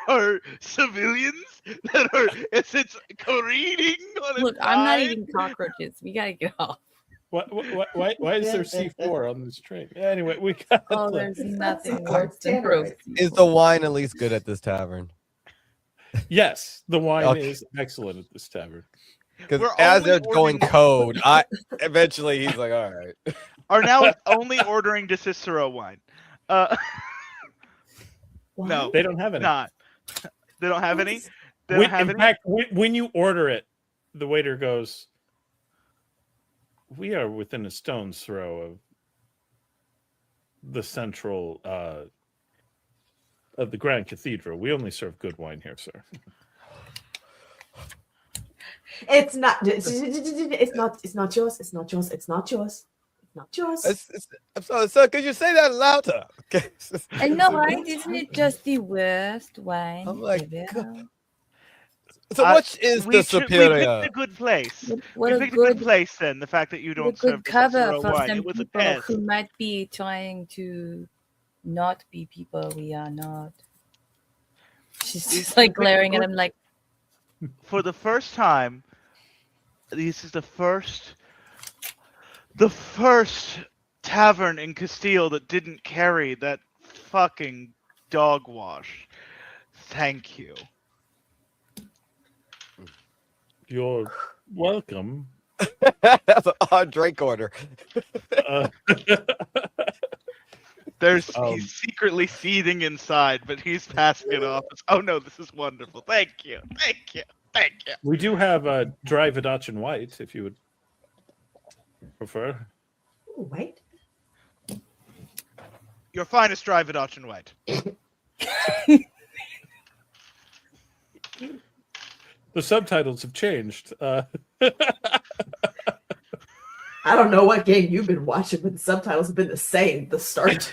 are civilians that are as it's careening on its Look, I'm not side. eating cockroaches. We gotta get off. Why is there C4 on this train? Anyway, we got. Oh, there's nothing a worse than cartoon. Is the wine at least good at this tavern? Yes, the wine Okay. is excellent at this tavern. Because We're as only they're going ordering- code, eventually he's like, all right. Arnau is only ordering De Cicero wine. No, They don't have any. not. They don't have any. They When- don't have in any. fact, when you order it, the waiter goes, "We are within a stone's throw of the central of the Grand Cathedral. We only serve good wine here, sir." It's not. It's not. It's not yours. It's not yours. It's not yours. It's not yours. I'm sorry, sir. Could you say that louder? Okay. I know, right? Isn't it just the worst wine Oh my ever? So which is We the should- We superior? picked a good place. What We a picked a good good, place then. The fact that you what a don't serve good De cover Cicero for wine. some It was a people test. who might be trying to not be people we are not. She's You just like picked a glaring at good- him like, For the first time, this is the first tavern in Castile that didn't carry that fucking dog wash. Thank you. You're welcome. That's an odd drink order. Uh, He's secretly seething inside, but he's passing it off as, oh no, this is wonderful. Thank you. Thank you. Thank you. we do have a dry Vidachin white, if you would prefer. Ooh, wait. Your finest dry Vidachin white. The subtitles have changed. I don't know what game you've been watching, but the subtitles have been the same. The start.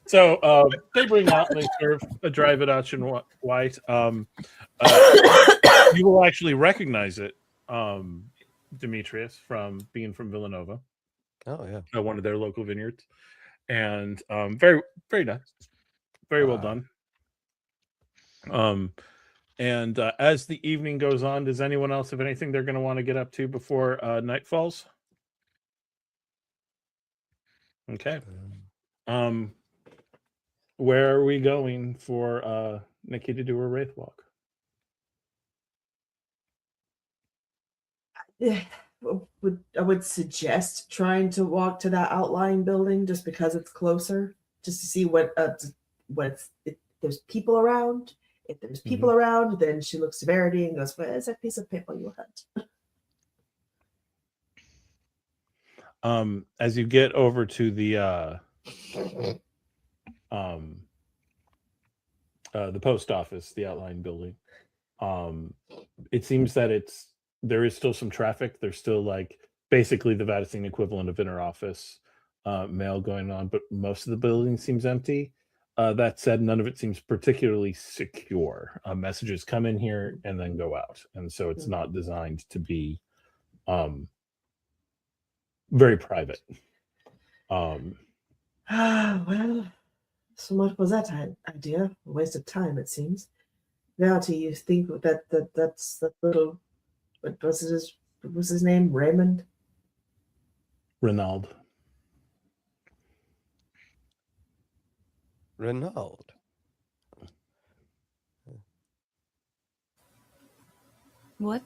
So they bring out and they serve a dry Vidachin white. You will actually recognize it, Demetrius, from being from Villanova, Oh yeah. one of their local vineyards, and very, very nice, very well done. And as the evening goes on, does anyone else have anything they're going to want to get up to before night falls? Okay. Where are we going for Nikki to do her wraith walk? I would suggest trying to walk to that outlying building just because it's closer, just to see if there's people around. If there's people around, then she looks to Verity and goes, "Where's that piece of paper you had?" As you get over to the post office, the outlying building, it seems that there is still some traffic. There's still like basically the Vatican equivalent of inner office mail going on, but most of the building seems empty. That said, none of it seems particularly secure. Messages come in here and then go out, and so it's not designed to be very private. Well, so much was that idea. A waste of time, it seems. Verity, you think that's that little, what was his name? Raymond? Renaud. Renaud. what?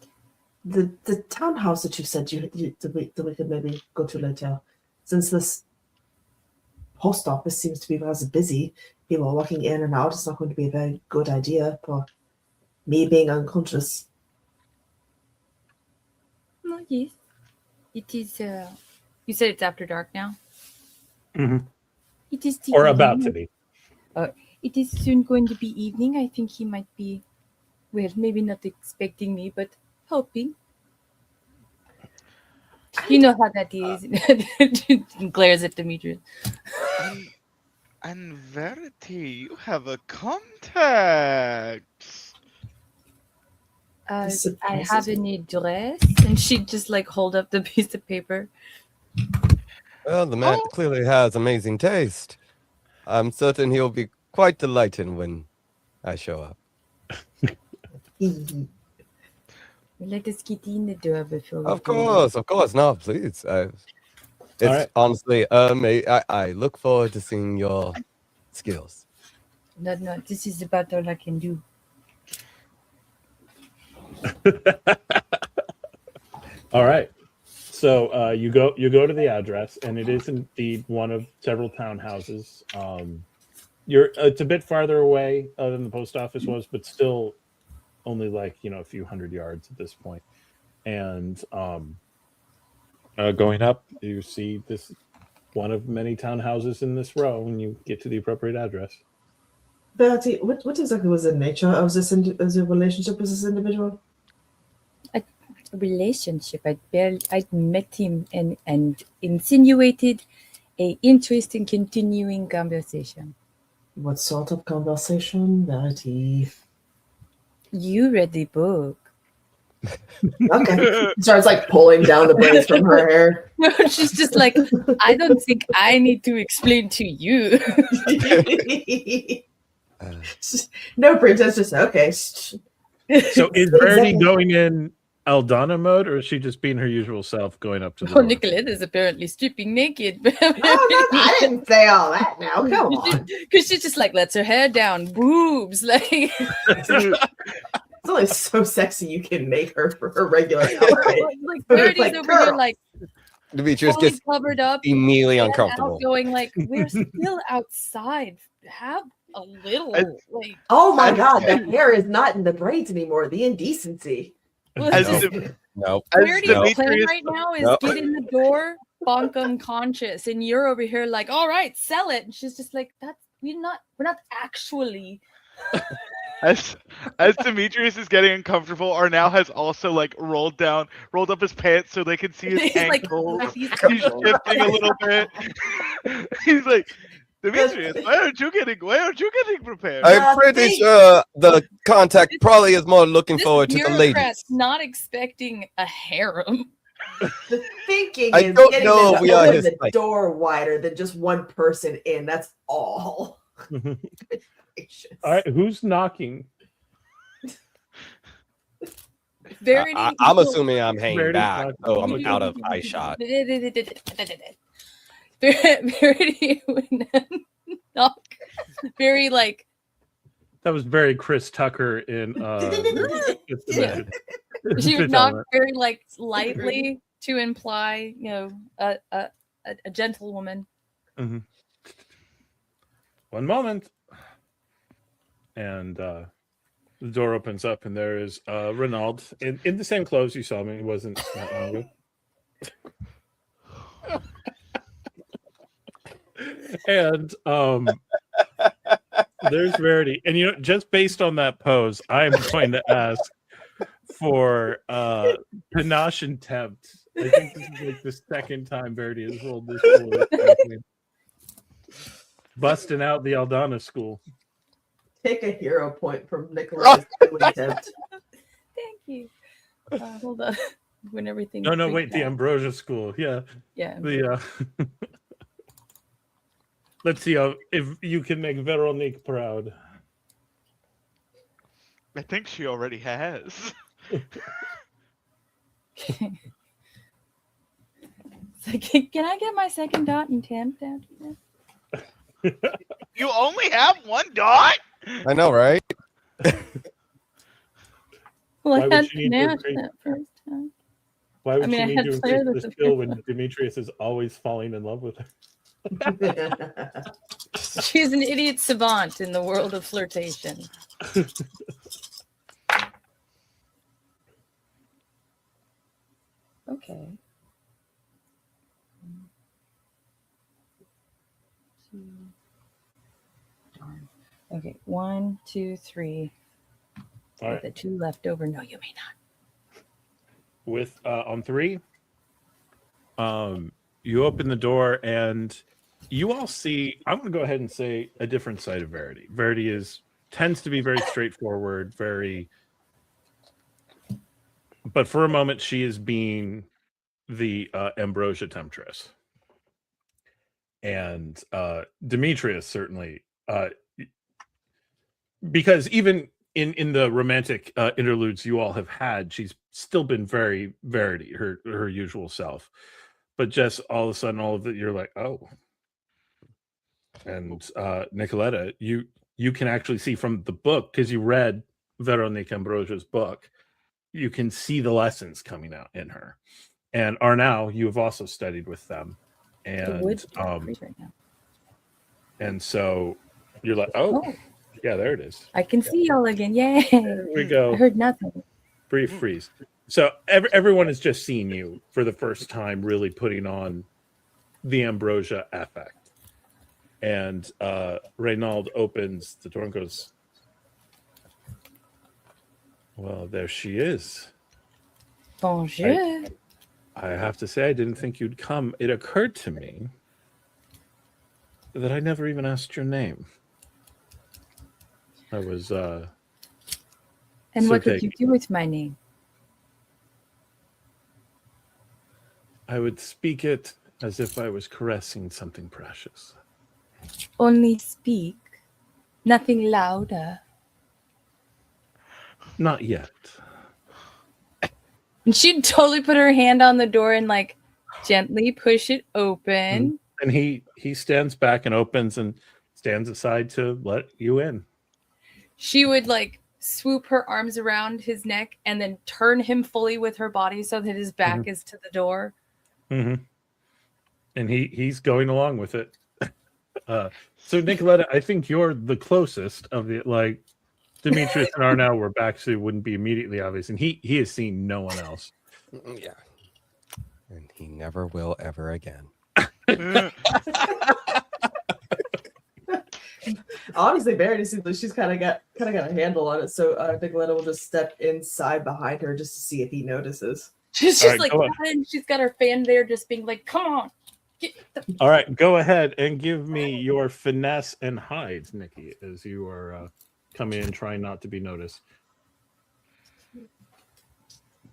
The townhouse that you said that we could maybe go to later, since this post office seems to be rather busy. People are walking in and out. It's not going to be a very good idea for me being unconscious. Oh, yes. It is, you said it's after dark now? Mhm. It is the Or about to evening. be. It is soon going to be evening. I think he might be, well, maybe not expecting me, but hoping. You know how that is. And glares at Demetrius. And Verity, you have a contact. This I surprises have me. an address, and she'd just like hold up the piece of paper. Well, the man clearly has amazing taste. I'm certain he'll be quite delighted when I show up. Let us get in the door before we Of go. course. No, please. It's right. honestly, I look forward to seeing your skills. No, this is about all I can do. All right. So you go to the address, and it is indeed one of several townhouses. It's a bit farther away than the post office was, but still only like a few hundred yards at this point. And going up, you see this one of many townhouses in this row when you get to the appropriate address. Verity, what exactly was the nature of this relationship with this individual? Relationship. I'd met him and insinuated a interest in continuing conversation. What sort of conversation, Verity? You read the book. Okay. Starts like pulling down the braids from her hair. She's just like, I don't think I need to explain to you. No pretense, just okay. So is Verity going in Aldana mode, or is she just being her usual self going up to the door? Nikoletta is apparently stripping naked. I didn't say all that now. Come on. Because she's just like lets her hair down, boobs. Like It's only so sexy you can make her for her regular outfit. like Verity's Like, over here girl. like Demetrius fully just covered up, immediately and uncomfortable. out going like, we're still outside. Have a little like. Oh my god, the hair is not in the braids anymore. The indecency. As No. Dem- Nope. Verity's Nope. plan Demetrius- right now is Nope. get in the door, bonk unconscious, and you're over here like, all right, sell it. And she's just like, we're not actually. As Demetrius is getting uncomfortable, Arnau has also like rolled up his pants so they can see his He's like, ankles. he's- He's shifting a little bit. He's like, Demetrius, why aren't you getting prepared? I'm pretty sure the contact probably is more looking forward to the bureaucrat's ladies. not expecting a harem. The thinking I is don't getting know them we to are open his the type. door wider than just one person in. That's all. All right, who's knocking? Verity, I'm assuming I'm hanging Verity's back, not- so I'm out of eye shot. Verity would knock very like That was very Chris Tucker in Fifth Dimension. she would Fifth knock Element. very like lightly to imply, a gentlewoman. Mhm. One moment. And the door opens up, and there is Renaud in the same clothes you saw me. He wasn't that long ago. And there's Verity. And just based on that pose, I'm going to ask for panache and tempt. I think this is like the second time Verity has rolled this forward. Busting out the Aldana school. Take a hero point from Nicola's attempt. Thank you. Hold on. When everything. No, freaked wait, the out. Ambrosia school. Yeah. Yeah. The let's see if you can make Veronique proud. I think she already has. So can I get my second dot and tempt after this? You only have one dot? I know, right? Well, Why I would had she need to panache increase- that first time. Why would I mean, she I need had to Claire increase the the skill when Demetrius is always falling in love with her? She's an idiot savant in the world of flirtation. Okay. Darn. Okay, 1, 2, 3. All With right. the 2 left over. No, you may not. With on 3, you open the door and you all see. I'm going to go ahead and say a different side of Verity. Verity tends to be very straightforward, but for a moment she is being the ambrosia temptress, and Demetrius certainly, because even in the romantic interludes you all have had, she's still been very Verity, her usual self, but just all of a sudden all of it, you're like, oh. And Nikoletta, you can actually see from the book, because you read Veronique Ambrosia's book, you can see the lessons coming out in her. And Arnau, you have also studied with them, and Right now. and so you're like, oh, yeah, there it is. I can see y'all again. Yay! There we go. I heard nothing. Brief freeze. So everyone has just seen you for the first time, really putting on the ambrosia affect. And Reynald opens the door and goes, well, there she is. Bonjour. I have to say, I didn't think you'd come. It occurred to me that I never even asked your name. I was and so what did taken. you do with my name? I would speak it as if I was caressing something precious. Only speak. Nothing louder. Not yet. And she'd totally put her hand on the door and like gently push it open. And he stands back and opens and stands aside to let you in. She would like swoop her arms around his neck and then turn him fully with her body so that his back is to the door. Mm-hmm. And he's going along with it. So Nikoletta, I think you're the closest of the, like, Demetrius and Arnau were back, so it wouldn't be immediately obvious. And he has seen no one else. Yeah. And he never will ever again. Honestly, Verity seems like she's kind of got a handle on it. So Nikoletta will just step inside behind her just to see if he notices. She's All just right, like, go on. and she's got her fan there just being like, come on. All right, go ahead and give me your finesse and hides, Nikki, as you are coming in trying not to be noticed.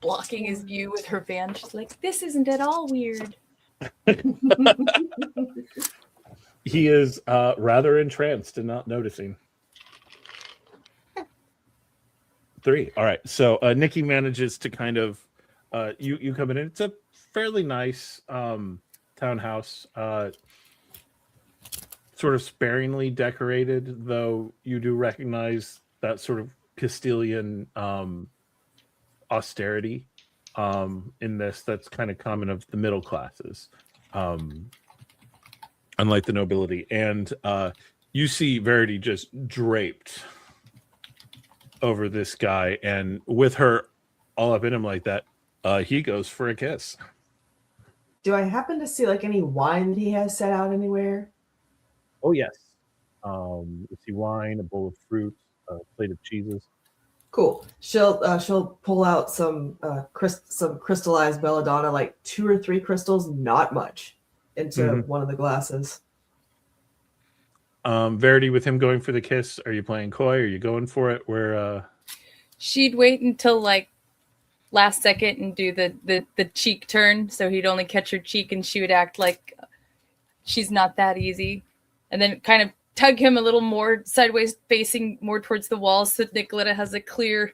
Blocking his view with her fan. She's like, this isn't at all weird. He is rather entranced and not noticing. 3. All right. So Nikki manages to kind of you come in. It's a fairly nice townhouse, sort of sparingly decorated, though you do recognize that sort of Castilian austerity in this that's kind of common of the middle classes. Unlike the nobility. And you see Verity just draped over this guy, and with her all up in him like that, he goes for a kiss. Do I happen to see like any wine that he has set out anywhere? Oh, yes. You see wine, a bowl of fruit, a plate of cheeses. Cool. She'll pull out some crystallized belladonna, like 2 or 3 crystals, not much, into one of the glasses. Verity, with him going for the kiss, are you playing coy? Are you going for it? Where She'd wait until like last second and do the cheek turn, so he'd only catch her cheek and she would act like she's not that easy, and then kind of tug him a little more sideways, facing more towards the wall, so that Nikoletta has a clear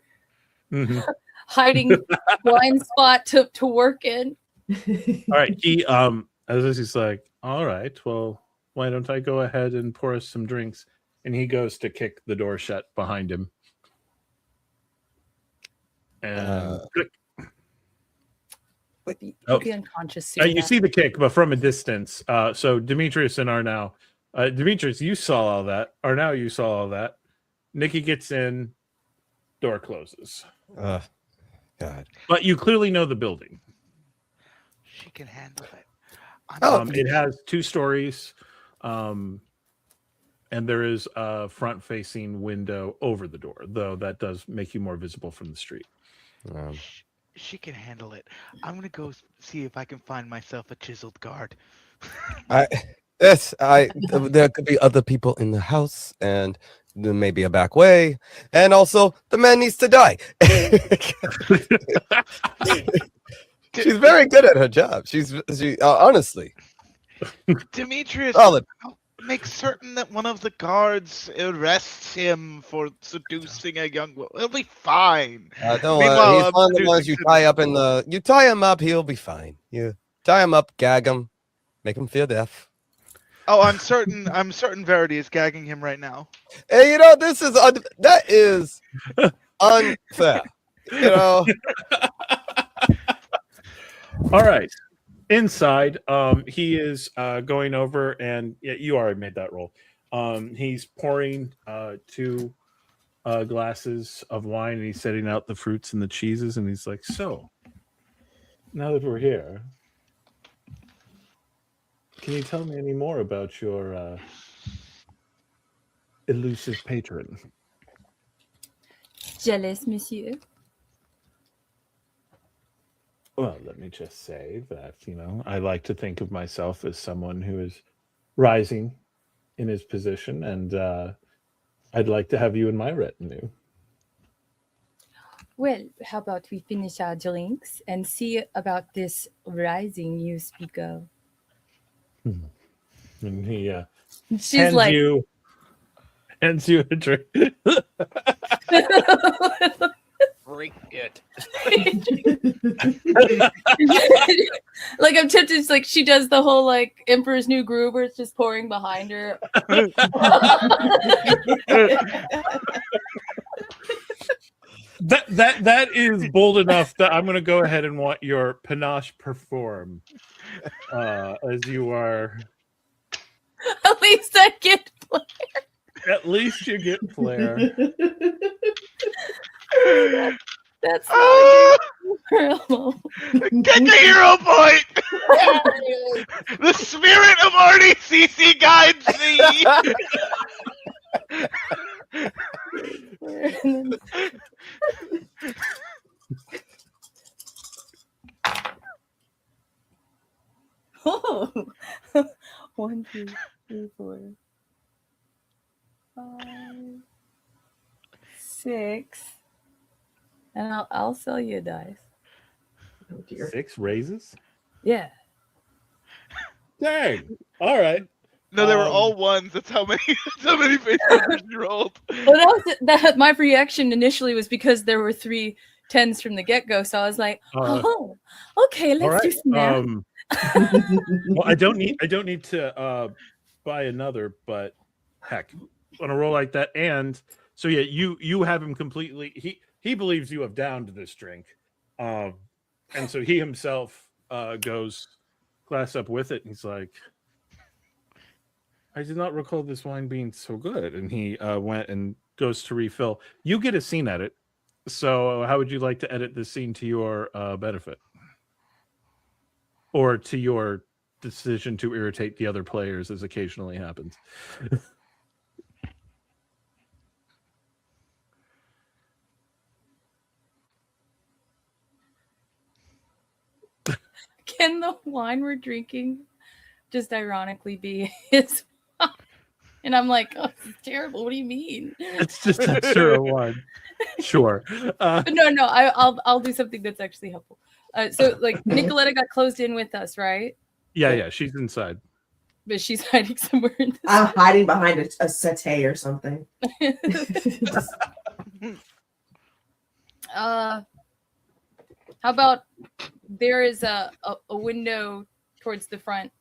hiding blind spot to work in. all right, he as he's like, all right, well, why don't I go ahead and pour us some drinks? And he goes to kick the door shut behind him. And He'd be unconscious soon. you see the kick, but from a distance. So Demetrius and Arnau. Demetrius, you saw all that. Arnau, you saw all that. Nikki gets in, door closes. God. But you clearly know the building. She can handle it. It has 2 stories. And there is a front-facing window over the door, though that does make you more visible from the street. She can handle it. I'm gonna go see if I can find myself a chiseled guard. There could be other people in the house, and there may be a back way, and also the man needs to die. She's very good at her job. She honestly, Demetrius, solid. make certain that one of the guards arrests him for seducing a young woman. He'll be fine. Don't Meanwhile, worry. He's I'm one of the ones you seducing tie up you tie him up, he'll be fine. You tie him up, gag him, make him feel death. Oh, I'm certain Verity is gagging him right now. Hey, that is unfair. All right. Inside, he is going over, and you already made that roll. He's pouring 2 glasses of wine, and he's setting out the fruits and the cheeses, and he's like, so, now that we're here, can you tell me any more about your elusive patron? Jealous, monsieur. Well, let me just say that, I like to think of myself as someone who is rising in his position, and I'd like to have you in my retinue. Well, how about we finish our drinks and see about this rising you speak of? And he She's like, hands you a drink. Drink it. like I'm tempted. It's like she does the whole like Emperor's New Groove, where it's just pouring behind her. That is bold enough that I'm going to go ahead and want your panache perform, as you are. At least I get flair. At least you get flair. That's not Get the hero point! The spirit of RDCC guides thee! Oh, 1, 2, 3, 4, 5, 6, and I'll sell you a dice. Oh dear. 6 raises? Yeah. Dang. All right. No, they were all ones. That's how many face numbers you rolled. Well, my reaction initially was because there were 3 10s from the get-go, so I was like, oh, okay, let's do some math. Well, I don't need to buy another, but heck, on a roll like that, and so yeah, you have him completely. He believes you have downed this drink, and so he himself goes glass up with it, and he's like, I did not recall this wine being so good, and he went and goes to refill. You get a scene edit, so how would you like to edit this scene to your benefit? Or to your decision to irritate the other players, as occasionally happens. Can the wine we're drinking just ironically be his wine? And I'm like, oh, this is terrible. What do you mean? It's just a sure one. Sure. No, I'll do something that's actually helpful. So like Nikoletta got closed in with us, right? Yeah, she's inside. But she's hiding somewhere in this. I'm hiding behind a settee or something. How about there is a window towards the front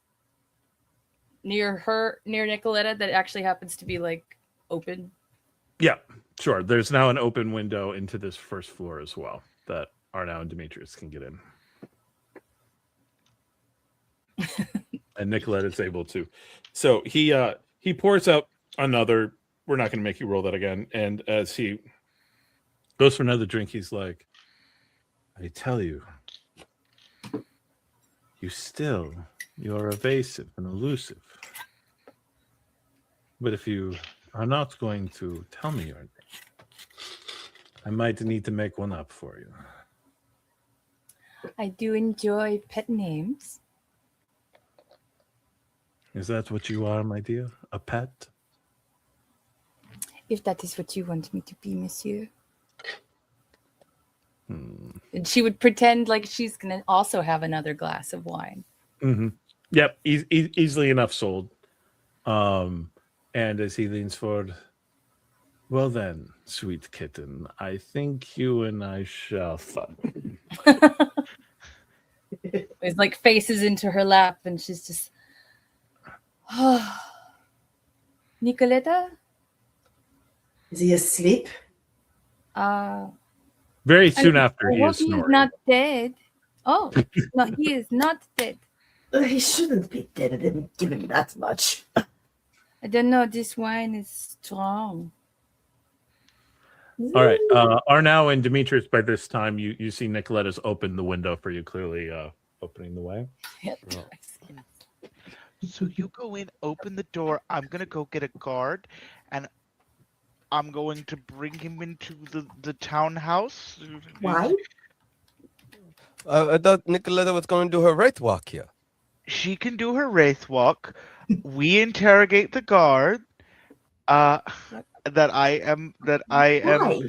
near Nikoletta that actually happens to be like open. Yeah, sure. There's now an open window into this first floor as well that Arnau and Demetrius can get in. And Nikoletta's able to. So he pours out another. We're not going to make you roll that again. And as he goes for another drink, he's like, I tell you, you're evasive and elusive. But if you are not going to tell me your name, I might need to make one up for you. I do enjoy pet names. Is that what you are, my dear? A pet? If that is what you want me to be, monsieur. Hmm. And she would pretend like she's going to also have another glass of wine. Mm-hmm. Yep, easily enough sold. And as he leans forward, well then, sweet kitten, I think you and I shall fuck. It's like faces into her lap, and she's just, oh, Nikoletta? Is he asleep? Very soon after, I he hope is he's snoring. not dead. Oh, no, he is not dead. He shouldn't be dead. I didn't give him that much. I don't know. This wine is strong. All right, Arnau and Demetrius, by this time, you see Nikoletta's opened the window for you, clearly opening the way. So you go in, open the door. I'm gonna go get a guard, and I'm going to bring him into the townhouse. Why? I thought Nikoletta was going to do her wraith walk here. She can do her wraith walk. We interrogate the guard. That I am Why?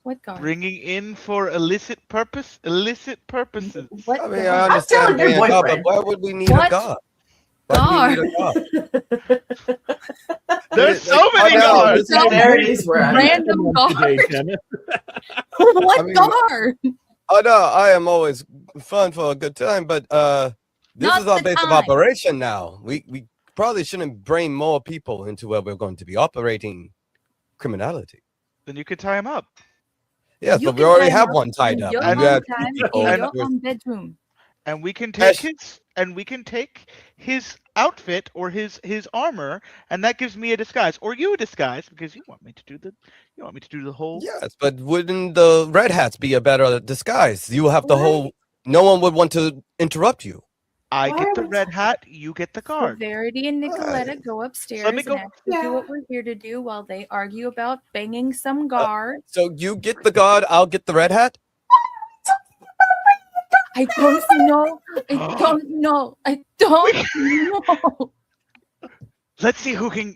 What guard? bringing in for illicit purposes. What I mean, guard? I understand telling your being a god, but boyfriend. why would we need What? a god? Why do we need a god? There's so many I know, guards. this is- Verity's right. Random Today, guard. Kenneth. What I mean- guard? Oh no, I am always fun for a good time, but this Not is our the base of time. operation now. We probably shouldn't bring more people into where we're going to be operating criminality. Then you could tie him up. Yes, You but we can already tie have him one up tied in up. your We own have two time people in your with- own bedroom. And we can Yes. take his outfit or his armor, and that gives me a disguise, or you a disguise, because you want me to do the whole. Yes, but wouldn't the red hats be a better disguise? You have the Why? whole. No one would want to interrupt you. I Why get are the we red hat, you get the So guard. Verity and Nikoletta go upstairs Let me and go- actually do what we're here to do while they argue about banging some guard. So you get the guard, I'll get the red hat. I don't know. I don't know. I don't know. Let's see who can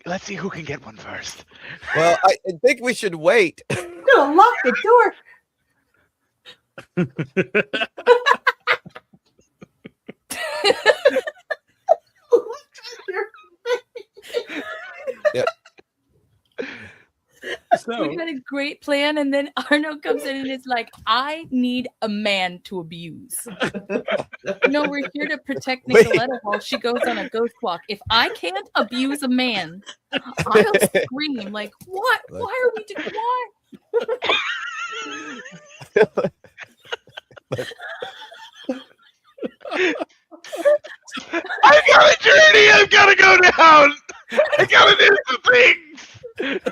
get one first. Well, I think we should wait. I'm gonna lock the door. So, We had a great plan, and then Arno comes in and is like, I need a man to abuse. No, we're here to protect Wait. Nikoletta while she goes on a ghost walk. If I can't abuse a man, I'll scream. Like, what? Why are we doing why? I got a journey. I've got to go down. I got to do some things.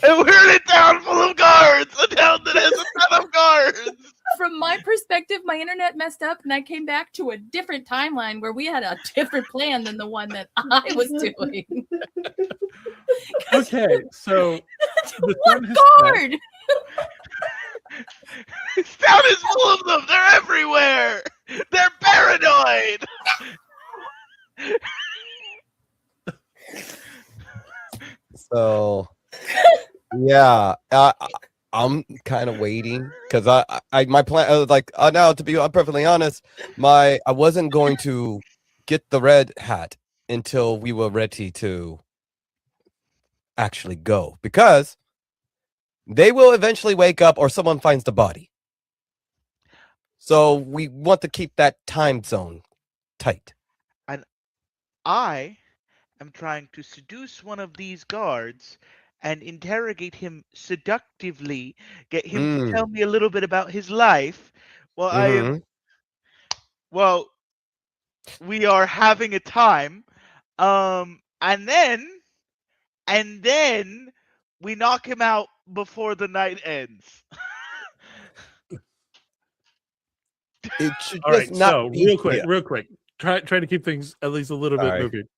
And we're in a town full of guards. A town that has a ton of guards. From my perspective, my internet messed up, and I came back to a different timeline where we had a different plan than the one that I was doing. okay, so the sun What has set. guard? This town is full of them. They're everywhere. They're paranoid. So, yeah, I'm kind of waiting because I my plan I was like now to be perfectly honest, I wasn't going to get the red hat until we were ready to actually go because they will eventually wake up or someone finds the body. So we want to keep that time zone tight. I am trying to seduce one of these guards and interrogate him seductively, get him to tell me a little bit about his life. Well, we are having a time, and then we knock him out before the night ends. It should All just right, not so be here. real quick. Try to keep things at least a little bit All right. moving.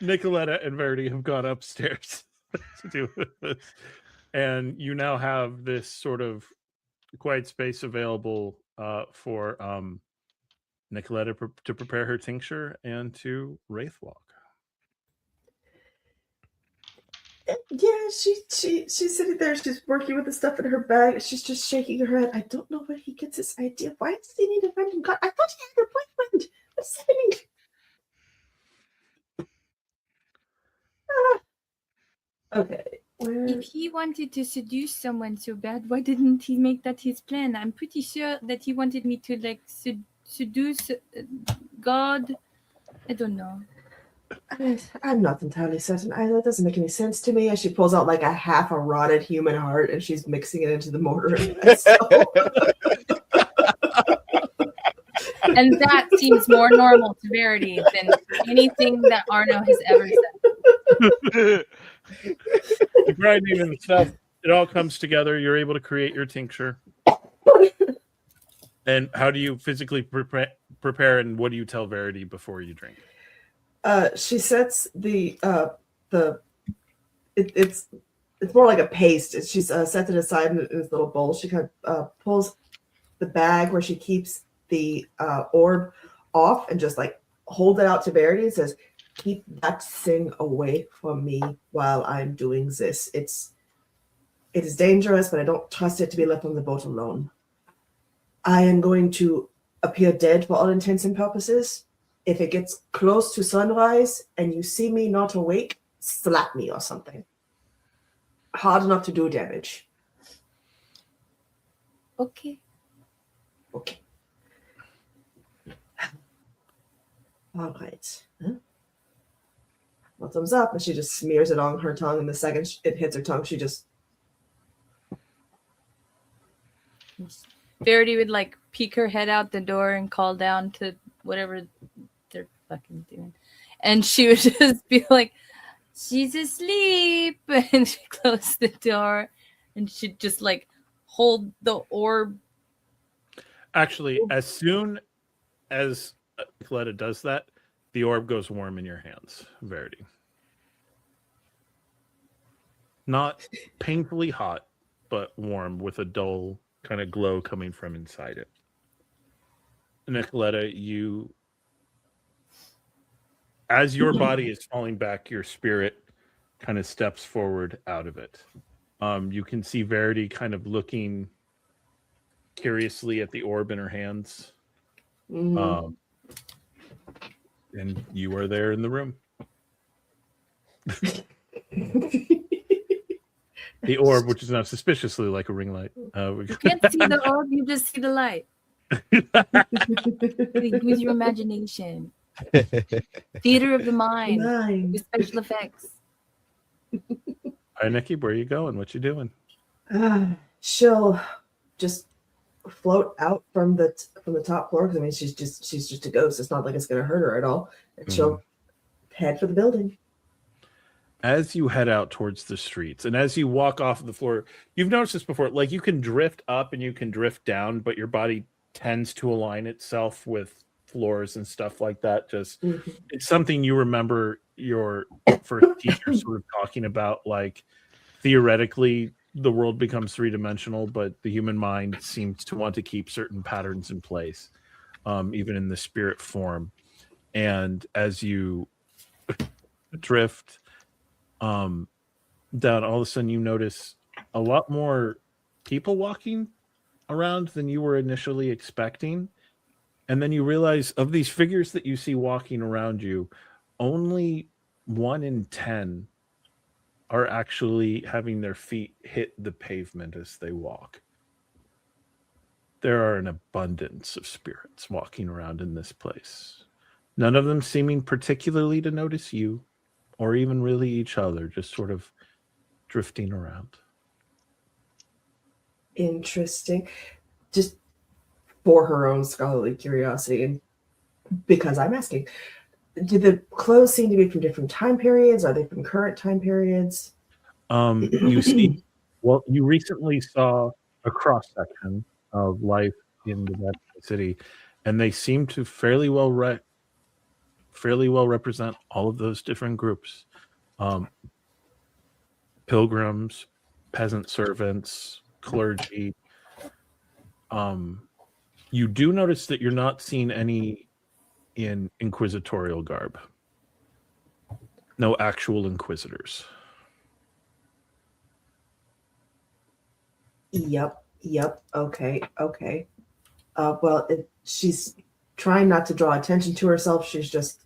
Nikoletta and Verity have gone upstairs to do this, and you now have this sort of quiet space available for Nikoletta to prepare her tincture and to wraithwalk. Yeah, she's sitting there. She's working with the stuff in her bag. She's just shaking her head. I don't know where he gets this idea. Why does he need a random god? I thought he had a boyfriend. What's happening? Okay. If he wanted to seduce someone so bad, why didn't he make that his plan? I'm pretty sure that he wanted me to like seduce God. I don't know. I'm not entirely certain. That doesn't make any sense to me. And she pulls out like a half a rotted human heart and she's mixing it into the mortar. And that seems more normal to Verity than anything that Arnau has ever said. The grinding and stuff, it all comes together. You're able to create your tincture. And how do you physically prepare and what do you tell Verity before you drink? She sets it's more like a paste. She's set it aside in this little bowl. She kind of pulls the bag where she keeps the orb off and just like hold it out to Verity and says, "Keep that thing away from me while I'm doing this. It is dangerous, but I don't trust it to be left on the boat alone. I am going to appear dead for all intents and purposes. If it gets close to sunrise and you see me not awake, slap me or something. Hard enough to do damage." Okay. Okay. All right. Huh? Well, thumbs up, and she just smears it on her tongue, and the second it hits her tongue, she just... Verity would like peek her head out the door and call down to whatever they're fucking doing. And she would just be like, "She's asleep." And she closed the door and she'd just like hold the orb. Actually, as soon as Nikoletta does that, the orb goes warm in your hands, Verity. Not painfully hot, but warm with a dull kind of glow coming from inside it. Nikoletta, as your body is falling back, your spirit kind of steps forward out of it. You can see Verity kind of looking curiously at the orb in her hands. Mhm. And you are there in the room. The orb, which is now suspiciously like a ring light. You can't see the orb, you just see the light. Use your imagination. Theater of the mind with special effects. All right, Nikki, where are you going? What you doing? She'll just float out from the top floor, because I mean she's just a ghost. It's not like it's going to hurt her at all. And she'll head for the building. As you head out towards the streets, and as you walk off of the floor, you've noticed this before. Like, you can drift up and you can drift down, but your body tends to align itself with floors and stuff like that. Just it's something you remember your first teacher sort of talking about. Like, theoretically, the world becomes three-dimensional, but the human mind seems to want to keep certain patterns in place, even in the spirit form. And as you drift down, all of a sudden you notice a lot more people walking around than you were initially expecting. And then you realize, of these figures that you see walking around you, only 1 in 10 are actually having their feet hit the pavement as they walk. There are an abundance of spirits walking around in this place. None of them seeming particularly to notice you or even really each other, just sort of drifting around. Interesting. Just for her own scholarly curiosity, and because I'm asking, do the clothes seem to be from different time periods? Are they from current time periods? You see, well, you recently saw a cross section of life in the Vatican City, and they seem to fairly well fairly well represent all of those different groups. Pilgrims, peasant servants, clergy. You do notice that you're not seeing any in inquisitorial garb. No actual inquisitors. Yep. Okay. Well, she's trying not to draw attention to herself. She's just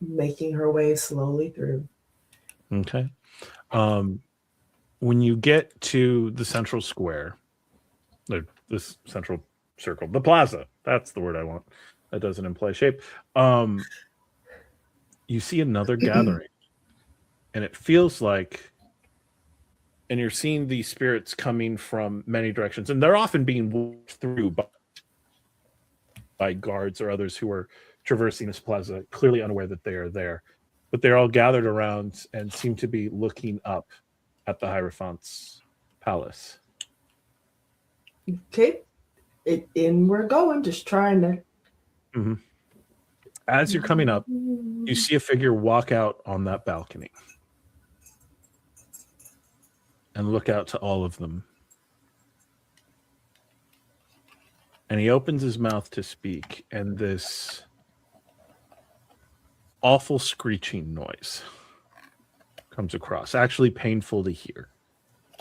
making her way slowly through. Okay. When you get to the central square, this central circle, the plaza, that's the word I want. That doesn't imply shape. You see another gathering, and it feels like, and you're seeing these spirits coming from many directions, and they're often being walked through by guards or others who are traversing this plaza, clearly unaware that they are there. But they're all gathered around and seem to be looking up at the Hierophant's palace. Okay. In we're going, just trying to. Mm-hmm. As you're coming up, you see a figure walk out on that balcony and look out to all of them. And he opens his mouth to speak, and this awful screeching noise comes across, actually painful to hear.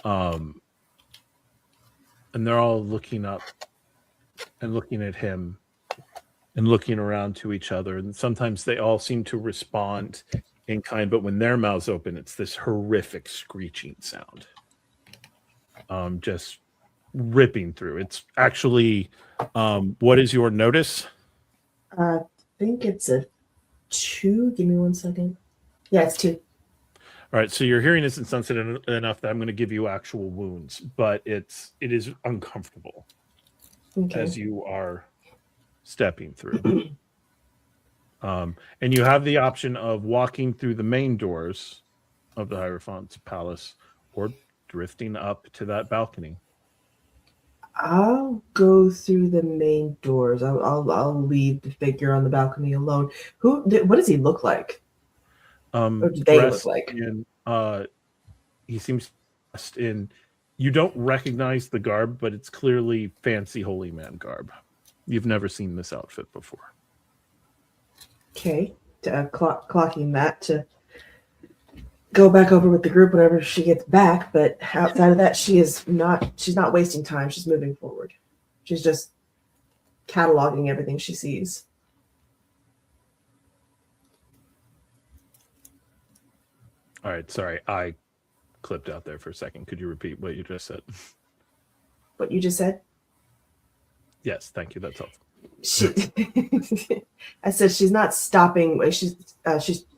And they're all looking up and looking at him and looking around to each other. And sometimes they all seem to respond in kind, but when their mouths open, it's this horrific screeching sound. Just ripping through. It's actually, what is your notice? I think it's a 2. Give me 1 second. Yeah, it's 2. All right, so your hearing isn't sensitive enough that I'm going to give you actual wounds, but it is uncomfortable as you are stepping through. And you have the option of walking through the main doors of the Hierophant's palace or drifting up to that balcony. I'll go through the main doors. I'll leave the figure on the balcony alone. What does he look like? Or do they look like? He seems dressed in. You don't recognize the garb, but it's clearly fancy holy man garb. You've never seen this outfit before. Okay, clocking that to go back over with the group whenever she gets back. But outside of that, she's not wasting time. She's moving forward. She's just cataloging everything she sees. All right, sorry, I clipped out there for a second. Could you repeat what you just said? What you just said? Yes, thank you. That's helpful. I said she's not stopping. She's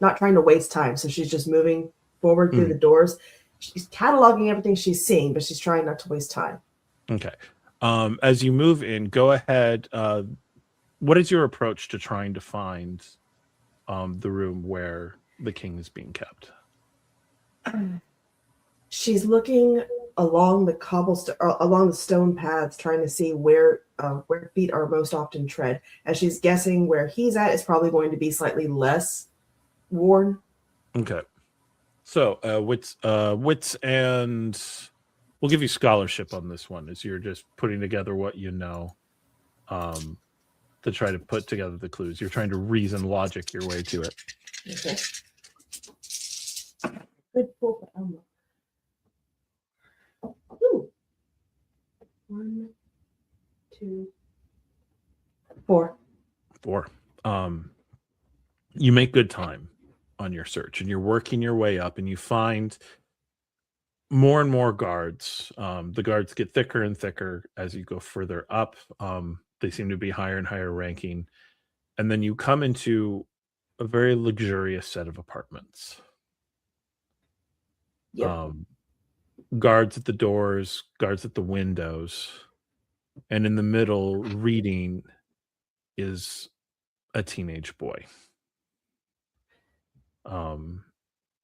not trying to waste time. So she's just moving forward through the doors. She's cataloging everything she's seeing, but she's trying not to waste time. Okay. As you move in, go ahead. What is your approach to trying to find the room where the king is being kept? She's looking along the along the stone paths, trying to see where feet are most often tread. As she's guessing where he's at, it's probably going to be slightly less worn. Okay. So wits, and we'll give you scholarship on this one, as you're just putting together what you know, to try to put together the clues. You're trying to reason logic your way to it. Okay. Good pull for Elmo. Ooh. 1, 2, 4. 4. You make good time on your search, and you're working your way up, and you find more and more guards. The guards get thicker and thicker as you go further up. They seem to be higher and higher ranking. And then you come into a very luxurious set of apartments. Yep. Guards at the doors, guards at the windows, and in the middle, reading, is a teenage boy.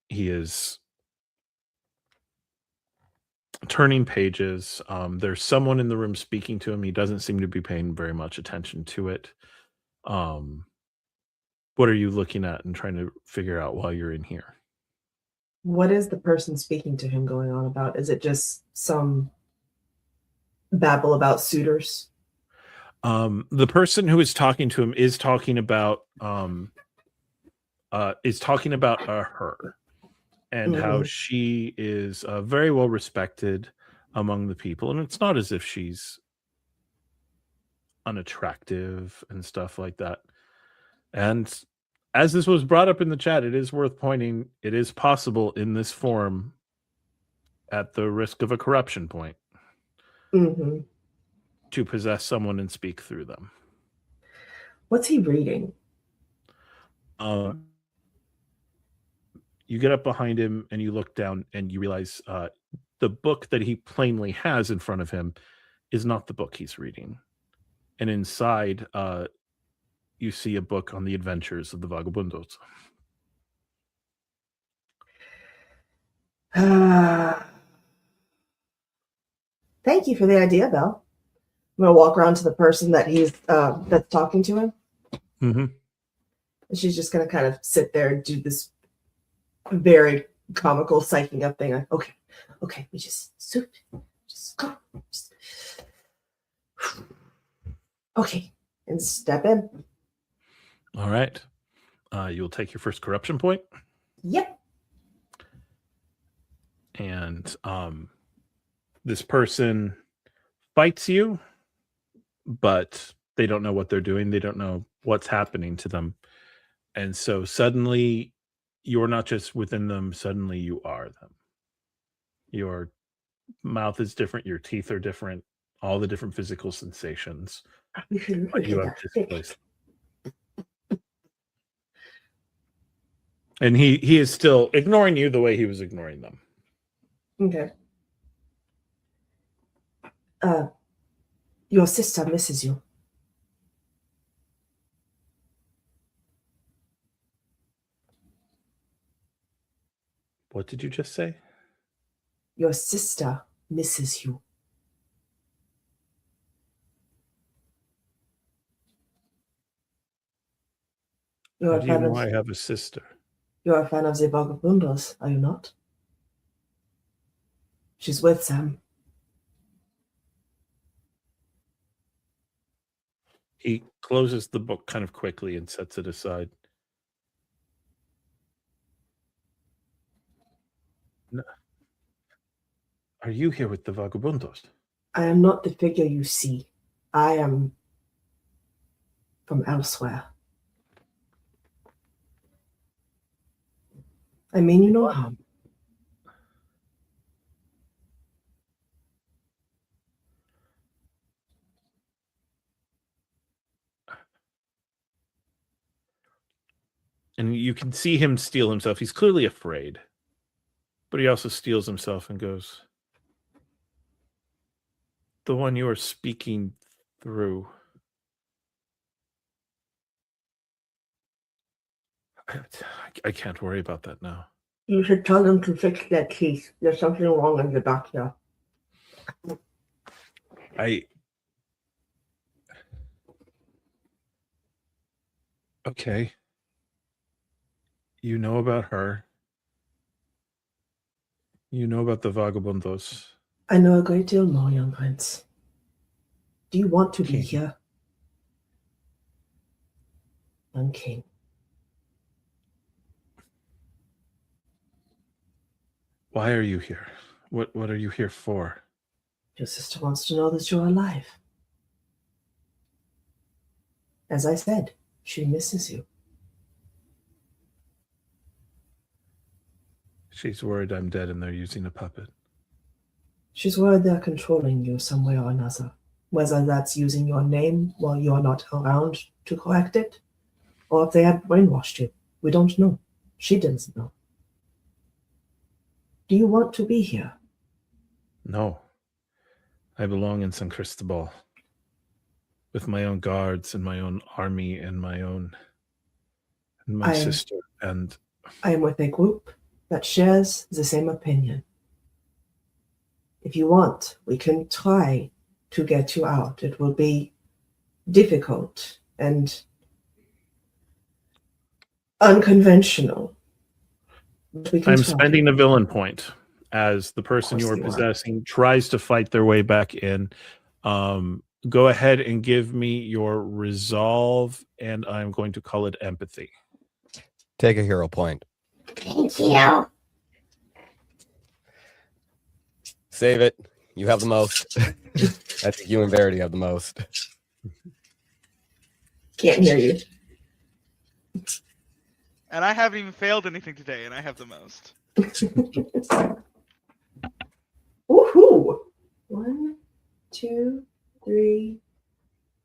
He is turning pages. There's someone in the room speaking to him. He doesn't seem to be paying very much attention to it. What are you looking at and trying to figure out while you're in here? What is the person speaking to him going on about? Is it just some babble about suitors? The person who is talking to him is talking about her and how she is very well respected among the people, and it's not as if she's unattractive and stuff like that. And as this was brought up in the chat, it is worth pointing, it is possible in this form, at the risk of a corruption point, to possess someone and speak through them. What's he reading? You get up behind him and you look down and you realize the book that he plainly has in front of him is not the book he's reading. And inside, you see a book on the adventures of the Vagabundos. Thank you for the idea, Belle. I'm gonna walk around to the person that he's that's talking to him. And she's just gonna kind of sit there and do this very comical psyching up thing. Like, okay, we just go. Okay, and step in. All right. You'll take your first corruption point. Yep. And this person fights you, but they don't know what they're doing. They don't know what's happening to them. And so suddenly you're not just within them, suddenly you are them. Your mouth is different, your teeth are different, all the different physical sensations. You have displaced. And he is still ignoring you the way he was ignoring them. Okay. Your sister misses you. What did you just say? Your sister misses you. How do you know I have a sister? You're a fan of the Vagabundos, are you not? She's with Sam. He closes the book kind of quickly and sets it aside. No. Are you here with the Vagabundos? I am not the figure you see. I am from elsewhere. I mean you no harm. And you can see him steel himself. He's clearly afraid. But he also steels himself and goes, the one you are speaking through. I can't worry about that now. You should tell them to fix their teeth. There's something wrong in the back here. Okay. You know about her. You know about the Vagabundos. I know a great deal more, young prince. Do you want to be here? Young king. Why are you here? What are you here for? Your sister wants to know that you're alive. As I said, she misses you. She's worried I'm dead and they're using a puppet. She's worried they're controlling you some way or another. Whether that's using your name while you're not around to correct it, or if they have brainwashed you. We don't know. She doesn't know. Do you want to be here? No. I belong in San Cristobal. With my own guards and my own army and my sister. And I am with a group that shares the same opinion. If you want, we can try to get you out. It will be difficult, and unconventional. But we can I'm try. spending a villain point We can I'm try. spending a villain point as the person course you are you are. possessing tries to fight their way back in. Go ahead and give me your resolve, and I'm going to call it empathy. Take a hero point. Thank you. Save it. You have the most. I think you and Verity have the most. Can't hear you. And I haven't even failed anything today, and I have the most. Woohoo! 1, 2, 3,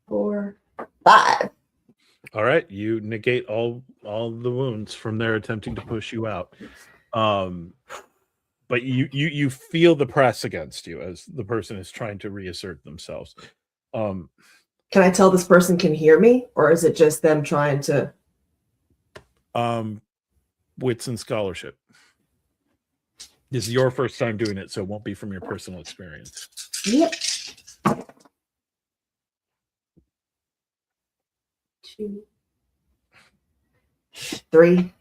4, 5. All right, you negate all the wounds from their attempting to push you out. But you feel the press against you as the person is trying to reassert themselves. Can I tell this person can hear me, or is it just them trying to? Wits and scholarship. This is your first time doing it, so it won't be from your personal experience. Yep. 2, 3.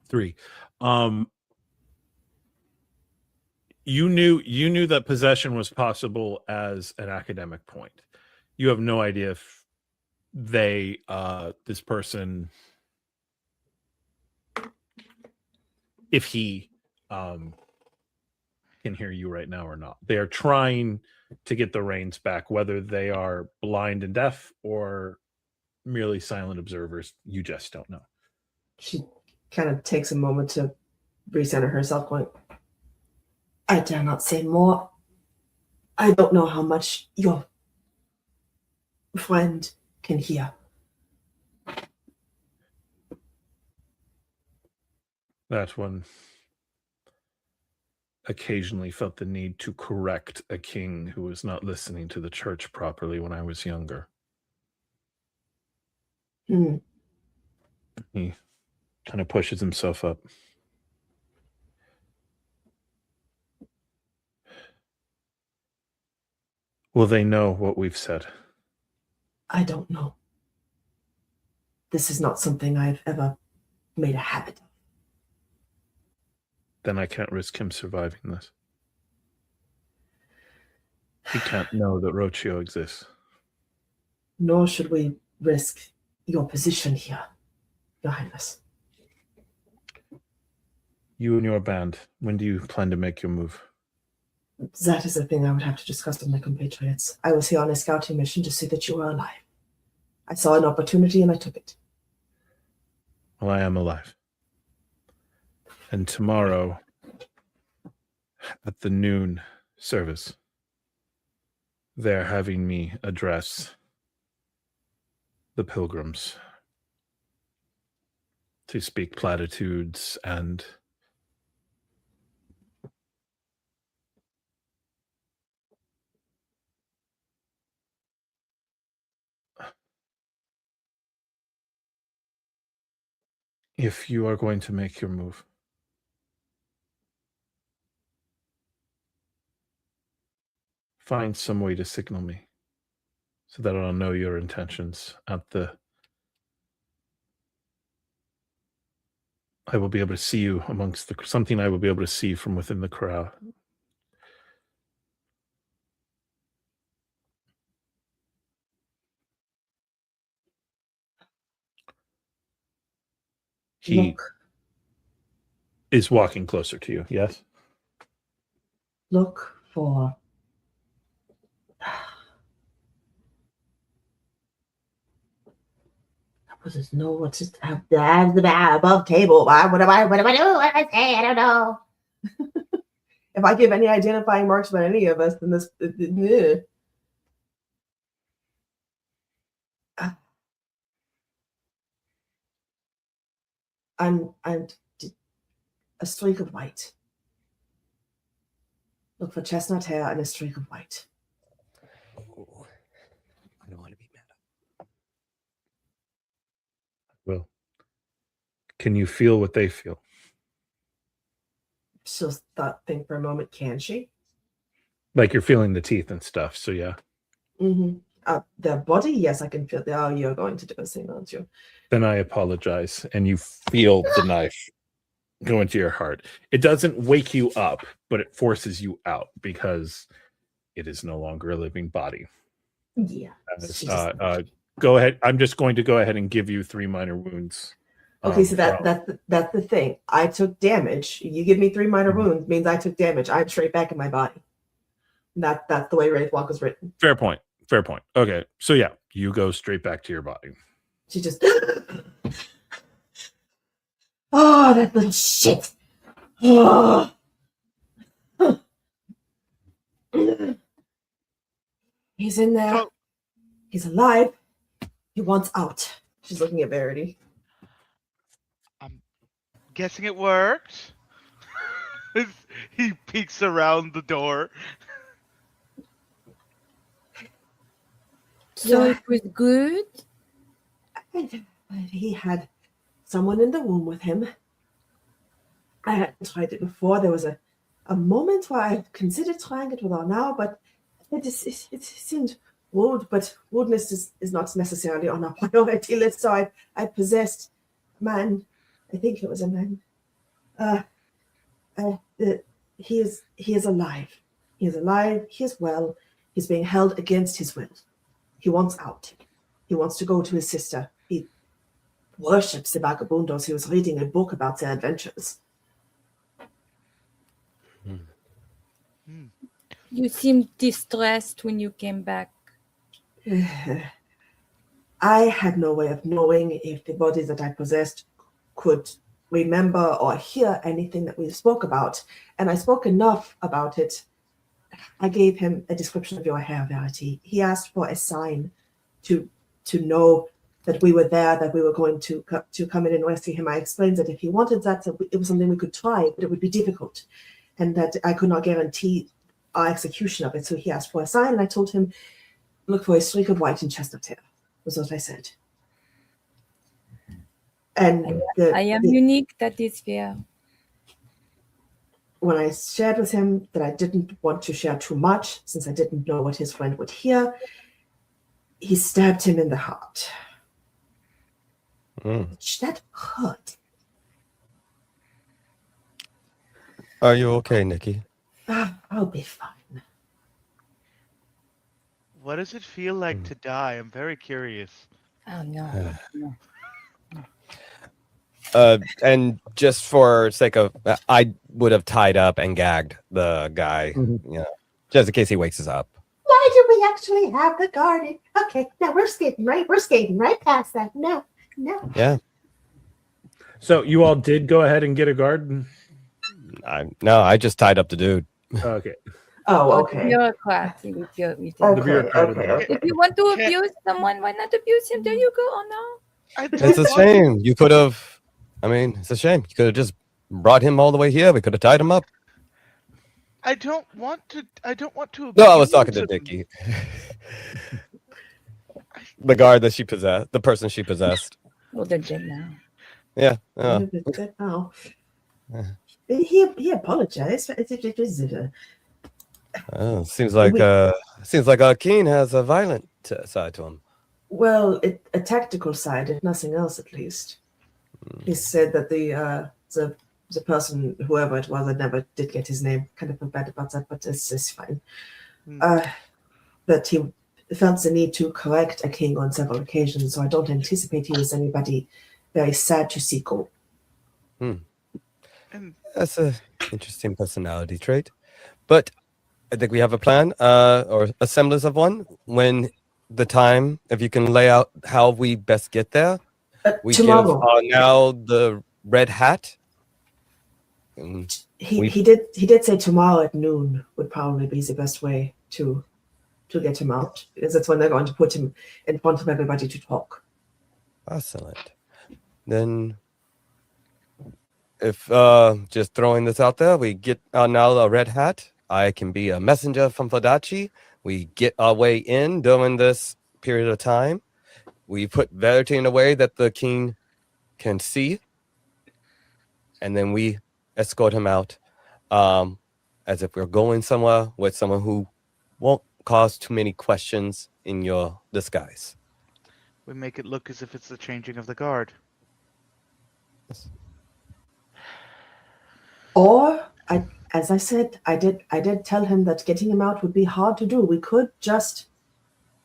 3. You knew that possession was possible as an academic point. You have no idea if this person, if he can hear you right now or not. They are trying to get the reins back, whether they are blind and deaf or merely silent observers. You just don't know. She kind of takes a moment to recenter herself, going, I dare not say more. I don't know how much your friend can hear. That one occasionally felt the need to correct a king who was not listening to the church properly when I was younger. Hmm. He kind of pushes himself up. Will they know what we've said? I don't know. This is not something I've ever made a habit of. Then I can't risk him surviving this. He can't know that Rocio exists. Nor should we risk your position here, Your Highness. You and your band, when do you plan to make your move? That is a thing I would have to discuss with my compatriots. I was here on a scouting mission to see that you were alive. I saw an opportunity and I took it. Well, I am alive. And tomorrow, at the noon service, they're having me address the pilgrims to speak platitudes and if you are going to make your move, find some way to signal me so that I'll know your intentions I will be able to see you amongst something I will be able to see from within the crowd. He is walking closer to you, yes? Look for I just know what to have the above table. What am I doing? What do I say? I don't know. If I give any identifying marks about any of us, then this I'm a streak of white. Look for chestnut hair and a streak of white. Ooh, I don't want to be mad. Well, can you feel what they feel? She'll think for a moment, can she? Like you're feeling the teeth and stuff, so yeah. Mm-hmm. Their body, yes, I can feel. Oh, you're going to do a thing, aren't you? Then I apologize. And you feel the knife go into your heart. It doesn't wake you up, but it forces you out because it is no longer a living body. Yeah. Go ahead. I'm just going to go ahead and give you 3 minor wounds. Okay, so that's the thing. I took damage. You give me 3 minor wounds means I took damage. I'm straight back in my body. That's the way Wraith Walk was written. Fair point. Fair point. Okay, so yeah, you go straight back to your body. She just. Oh, that little shit. Oh. He's in there. So- He's alive. He wants out. She's looking at Verity. I'm guessing it worked. He peeks around the door. So Yeah. it was good. He had someone in the room with him. I hadn't tried it before. There was a moment where I considered trying it with Arnau, but it seemed rude, but rudeness is not necessarily on our priority list. So I possessed a man. I think it was a man. He is alive. He is alive. He is well. He's being held against his will. He wants out. He wants to go to his sister. He worships the vagabundos. He was reading a book about their adventures. You seemed distressed when you came back. I had no way of knowing if the body that I possessed could remember or hear anything that we spoke about. And I spoke enough about it. I gave him a description of your hair, Verity. He asked for a sign to know that we were there, that we were going to come in and rescue him. I explained that if he wanted that, it was something we could try, but it would be difficult, and that I could not guarantee our execution of it. So he asked for a sign, and I told him, look for a streak of white in chestnut hair, was what I said. And I am unique, that is fair. When I shared with him that I didn't want to share too much, since I didn't know what his friend would hear, he stabbed him in the heart. That hurt. Are you okay, Nikki? I'll be fine. What does it feel like to die? I'm very curious. Oh no. And just for sake of, I would have tied up and gagged the guy, just in case he wakes us up. Why do we actually have the garden? Okay, now we're skating right past that. No. Yeah. So you all did go ahead and get a guard? I just tied up the dude. Okay. Oh, okay. Bureaucrat. Okay, The bureaucrat of the okay. If you want to abuse someone, why not abuse him? There you go. Oh no. I It's don't a want- shame. You could have, it's a shame. You could have just brought him all the way here. We could have tied him up. I don't want to. No, I was talking to abuse him. Nikki. The guard that she possessed, the person she possessed. Well, they're dead now. Yeah. Oh. He apologized. Seems like Keen has a violent side to him. Well, a tactical side, if nothing else, at least. He said that the person, whoever it was, I never did get his name. Kind of feel bad about that, but it's fine. That he felt the need to correct a king on several occasions, so I don't anticipate he was anybody very sad to see go. That's an interesting personality trait. But I think we have a plan, or a semblance of one. When the time, if you can lay out how we best get there, we Tomorrow. give now the red hat. And He did say tomorrow at noon would probably be the best way to get him out, because that's when they're going to put him in front of everybody to talk. excellent. Then, if just throwing this out there, we get now a red hat. I can be a messenger from Fadachi. We get our way in during this period of time. We put Verity in a way that the king can see, and then we escort him out, as if we're going somewhere with someone who won't cause too many questions in your disguise. We make it look as if it's the changing of the guard. Or, as I said, I did tell him that getting him out would be hard to do. We could just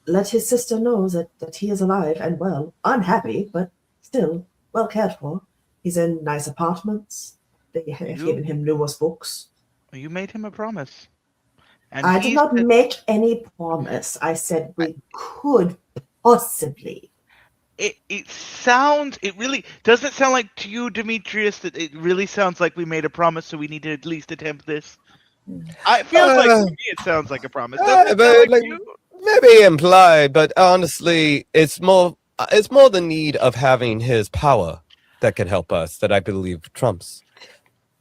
let his sister know that he is alive and well, unhappy, but still well cared for. He's in nice apartments. They have given him numerous books. You made him a promise. And I did not make any promise. I said we could possibly. It really doesn't sound like to you, Demetrius, that it really sounds like we made a promise, so we need to at least attempt this. I feel like to me it sounds like a promise. Doesn't it sound like you? Maybe implied, but honestly, it's more the need of having his power that could help us that I believe trumps.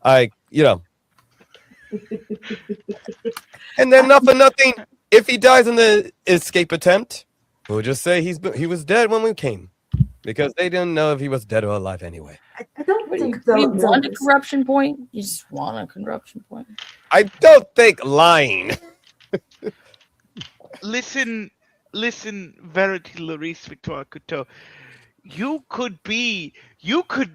And then not for nothing, if he dies in the escape attempt, we'll just say he was dead when we came, because they didn't know if he was dead or alive anyway. I don't think you want a corruption point. You just want a corruption point. I don't think lying. Listen, Verity, Laurys, Victoire-Couteau. You could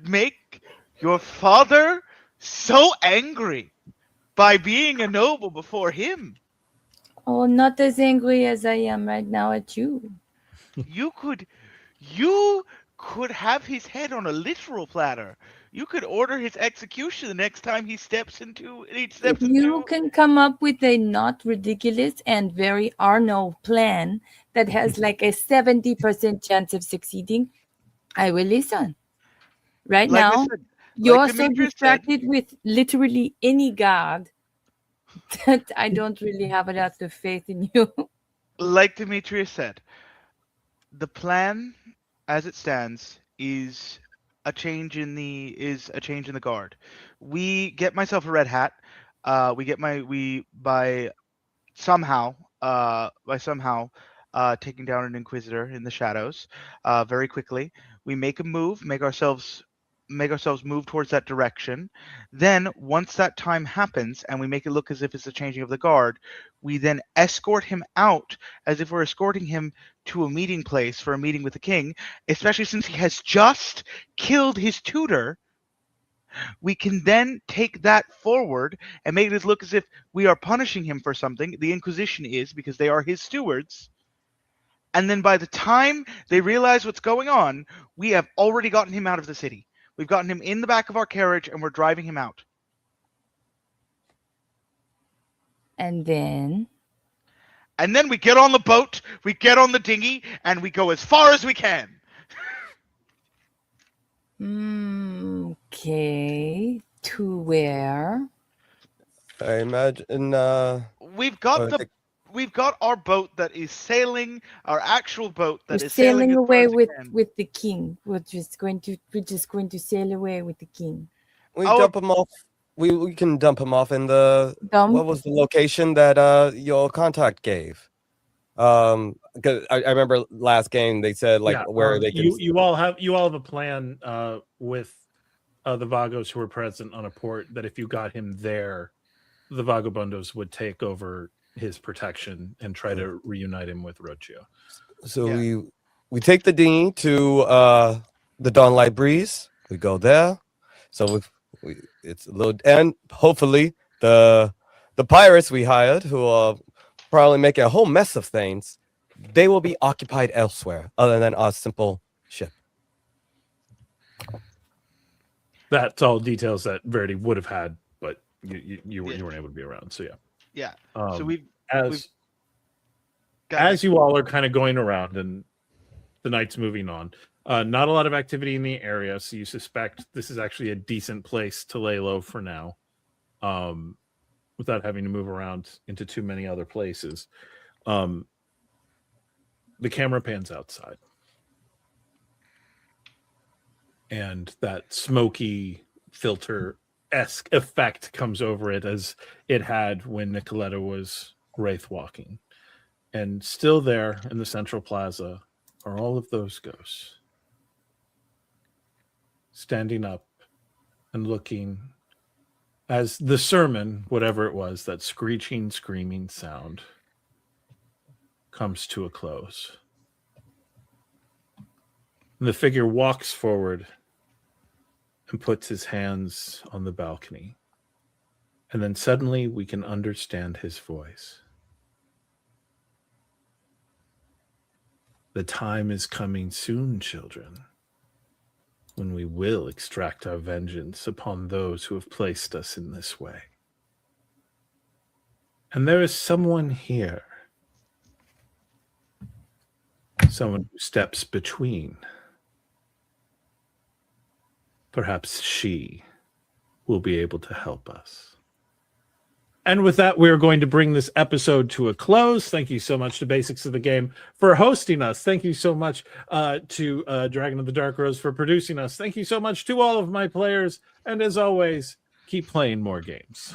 make your father so angry by being a noble before him. Oh, not as angry as I am right now at you. You could have his head on a literal platter. You could order his execution the next time he steps into. You can come up with a not ridiculous and very Arnau plan that has like a 70% chance of succeeding. I will listen. Right Like I now, said, you're like so Demetrius distracted with literally any god that I don't really have a lot of faith in you. Like Demetrius said, the plan as it stands is a change in the guard. We get myself a red hat. By somehow taking down an inquisitor in the shadows very quickly. We make a move, make ourselves move towards that direction. Then once that time happens and we make it look as if it's the changing of the guard, we then escort him out as if we're escorting him to a meeting place for a meeting with the king, especially since he has just killed his tutor. We can then take that forward and make it look as if we are punishing him for something. The Inquisition is, because they are his stewards. And then by the time they realize what's going on, we have already gotten him out of the city. We've gotten him in the back of our carriage and we're driving him out. And then we get on the boat, we get on the dinghy, and we go as far as we can. Okay. To where? I imagine We've got our boat that is sailing, our actual boat that We're is sailing sailing as far away as it can. with the king. We're just going to sail away with the king. we dump him off. We can dump him off in the what was the location that your contact gave? Because I remember last game they said where they can. You all have a plan with the Vagos who were present on a port that if you got him there, the Vagabundos would take over his protection and try to reunite him with Rocio. So we take the dinghy to the Dawnlight Breeze. We go there. So it's a little, and hopefully the pirates we hired, who are probably making a whole mess of things, they will be occupied elsewhere other than our simple ship. That's all details that Verity would have had, but you weren't able to be around. So Yeah. So as you all are kind of going around and the night's moving on, not a lot of activity in the area, so you suspect this is actually a decent place to lay low for now, without having to move around into too many other places. The camera pans outside, and that smoky filter-esque effect comes over it as it had when Nikoletta was wraith walking. And still there in the central plaza are all of those ghosts, standing up and looking as the sermon, whatever it was, that screeching, screaming sound comes to a close. And the figure walks forward and puts his hands on the balcony. And then suddenly we can understand his voice. The time is coming soon, children, when we will extract our vengeance upon those who have placed us in this way. And there is someone here, someone who steps between. Perhaps she will be able to help us. And with that, we're going to bring this episode to a close. Thank you so much to Basics of the Game for hosting us. Thank you so much to Dragon of the Dark Rose for producing us. Thank you so much to all of my players. And as always, keep playing more games.